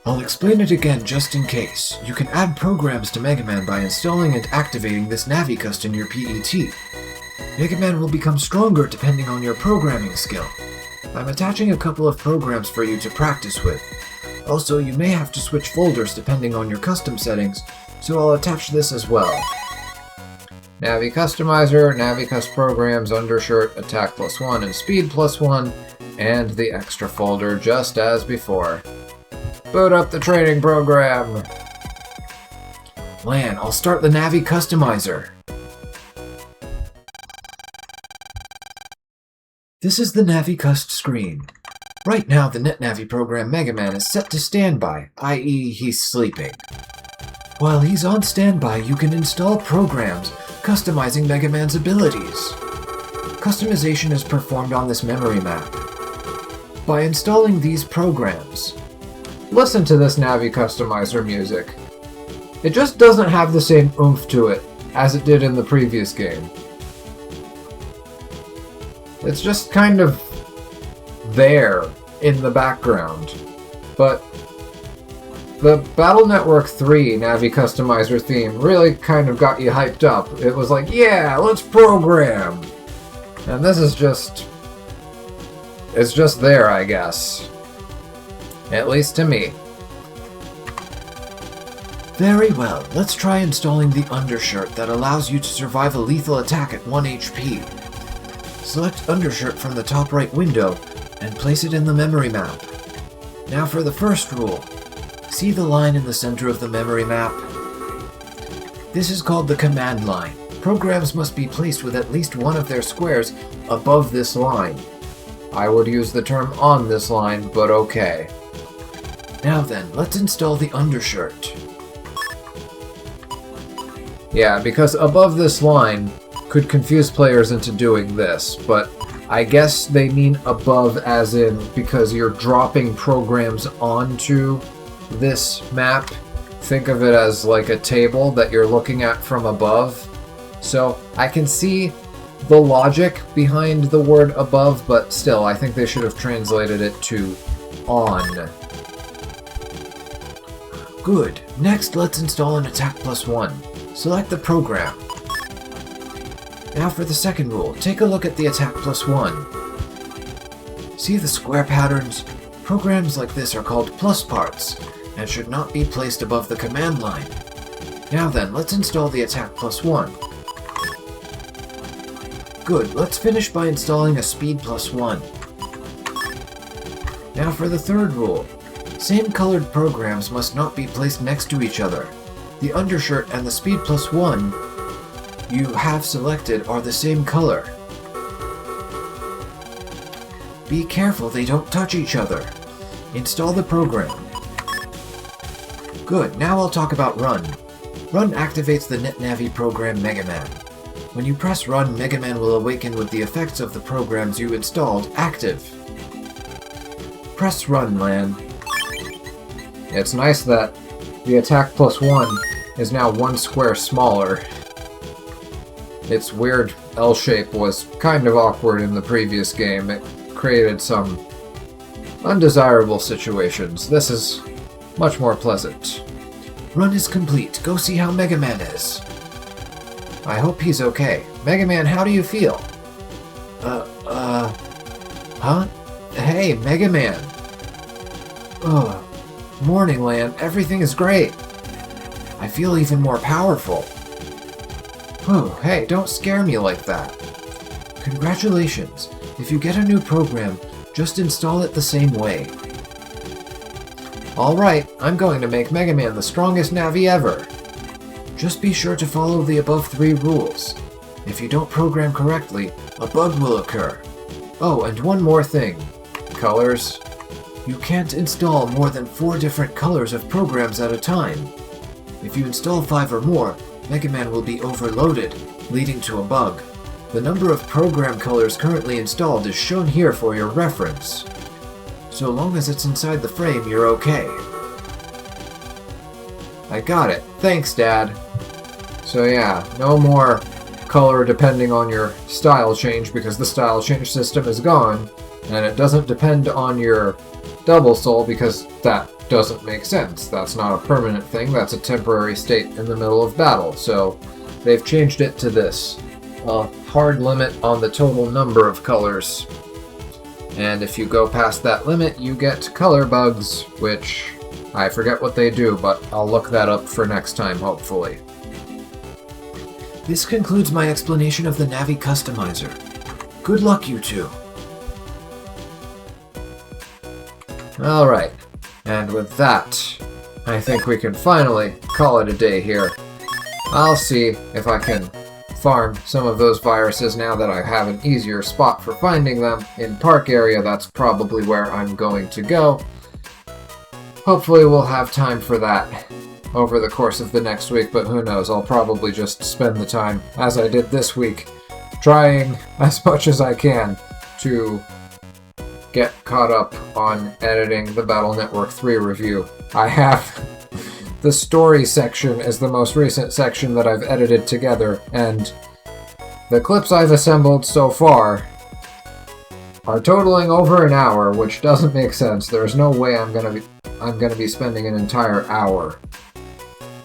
[SPEAKER 5] I'll explain it again just in case. You can add programs to Mega Man by installing and activating this Navi Cust in your PET. Mega Man will become stronger depending on your programming skill. I'm attaching a couple of programs for you to practice with. Also, you may have to switch folders depending on your custom settings, so I'll attach this as well.
[SPEAKER 1] Navi Customizer, Navi Cust Programs, Undershirt, Attack +1, and Speed +1, and the extra folder just as before. Boot up the training program!
[SPEAKER 5] Lan, I'll start the Navi Customizer. This is the Navi Cust screen. Right now, the NetNavi program Mega Man is set to standby, i.e. he's sleeping. While he's on standby, you can install programs customizing Mega Man's abilities. Customization is performed on this memory map. By installing these programs,
[SPEAKER 1] Listen to this Navi Customizer music. It just doesn't have the same oomph to it as it did in the previous game. It's just kind of there in the background. But the Battle Network 3 Navi Customizer theme really kind of got you hyped up. It was like, yeah, let's program! And this is just... it's just there, I guess. At least to me.
[SPEAKER 5] Very well, let's try installing the undershirt that allows you to survive a lethal attack at 1 HP. Select undershirt from the top right window and place it in the memory map. Now for the first rule. See the line in the center of the memory map? This is called the command line. Programs must be placed with at least one of their squares
[SPEAKER 1] Above this line. I would use the term on this line, but okay.
[SPEAKER 5] Now then, let's install the undershirt.
[SPEAKER 1] Yeah, because above this line could confuse players into doing this, but I guess they mean above as in because you're dropping programs onto this map. Think of it as like a table that you're looking at from above. So I can see the logic behind the word above, but still, I think they should have translated it to on.
[SPEAKER 5] Good. Next, let's install an Attack +1. Select the program. Now for the second rule, take a look at the Attack +1. See the square patterns? Programs like this are called plus parts, and should not be placed above the command line. Now then, let's install the Attack +1. Good, let's finish by installing a Speed +1. Now for the third rule. Same colored programs must not be placed next to each other. The undershirt and the Speed +1 you have selected are the same color. Be careful they don't touch each other. Install the program. Good, now I'll talk about Run. Run activates the NetNavi program Mega Man. When you press Run, Mega Man will awaken with the effects of the programs you installed active. Press Run, Lan.
[SPEAKER 1] It's nice that the Attack +1 is now one square smaller. Its weird L shape was kind of awkward in the previous game. It created some undesirable situations. This is much more pleasant.
[SPEAKER 5] Run is complete. Go see how Mega Man is.
[SPEAKER 1] I hope he's okay. Mega Man, how do you feel?
[SPEAKER 5] Huh?
[SPEAKER 1] Hey, Mega Man.
[SPEAKER 5] Ugh.
[SPEAKER 1] Morning, Lan. Everything is great.
[SPEAKER 5] I feel even more powerful.
[SPEAKER 1] Whew, hey, don't scare me like that.
[SPEAKER 5] Congratulations. If you get a new program, just install it the same way.
[SPEAKER 1] Alright, I'm going to make Mega Man the strongest Navi ever.
[SPEAKER 5] Just be sure to follow the above 3 rules. If you don't program correctly, a bug will occur.
[SPEAKER 1] Oh, and one more thing. Colors.
[SPEAKER 5] You can't install more than 4 different colors of programs at a time. If you install 5 or more, Mega Man will be overloaded, leading to a bug. The number of program colors currently installed is shown here for your reference.
[SPEAKER 4] So long as it's inside the frame, you're okay.
[SPEAKER 1] I got it. Thanks, Dad. So yeah, no more color depending on your style change because the style change system is gone, and it doesn't depend on your double soul because that doesn't make sense. That's not a permanent thing, that's a temporary state in the middle of battle. So they've changed it to this. A hard limit on the total number of colors. And if you go past that limit, you get color bugs, which I forget what they do, but I'll look that up for next time, hopefully.
[SPEAKER 4] This concludes my explanation of the Navi Customizer. Good luck, you two.
[SPEAKER 1] Alright, and with that, I think we can finally call it a day here. I'll see if I can farm some of those viruses now that I have an easier spot for finding them. In Park area, that's probably where I'm going to go. Hopefully we'll have time for that over the course of the next week, but who knows, I'll probably just spend the time, as I did this week, trying as much as I can to get caught up on editing the Battle Network 3 review. I have the story section is the most recent section that I've edited together, and the clips I've assembled so far are totaling over an hour, which doesn't make sense. There's no way I'm gonna be spending an entire hour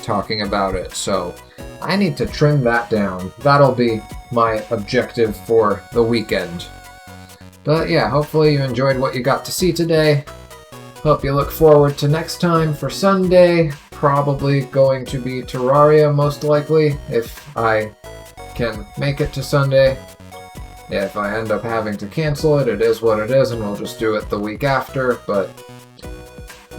[SPEAKER 1] talking about it, so I need to trim that down. That'll be my objective for the weekend. But yeah, hopefully you enjoyed what you got to see today. Hope you look forward to next time for Sunday. Probably going to be Terraria, most likely, if I can make it to Sunday. If I end up having to cancel it, it is what it is, and we'll just do it the week after, but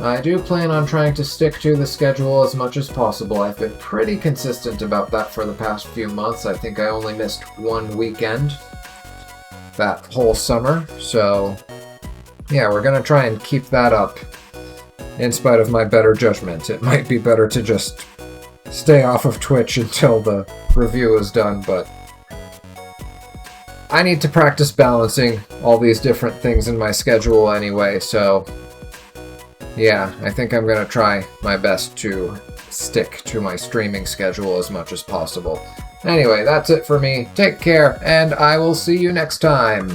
[SPEAKER 1] I do plan on trying to stick to the schedule as much as possible. I've been pretty consistent about that for the past few months. I think I only missed one weekend that whole summer, so yeah, we're gonna try and keep that up in spite of my better judgment. It might be better to just stay off of Twitch until the review is done, but I need to practice balancing all these different things in my schedule anyway, so yeah, I think I'm gonna try my best to stick to my streaming schedule as much as possible. Anyway, that's it for me. Take care, and I will see you next time.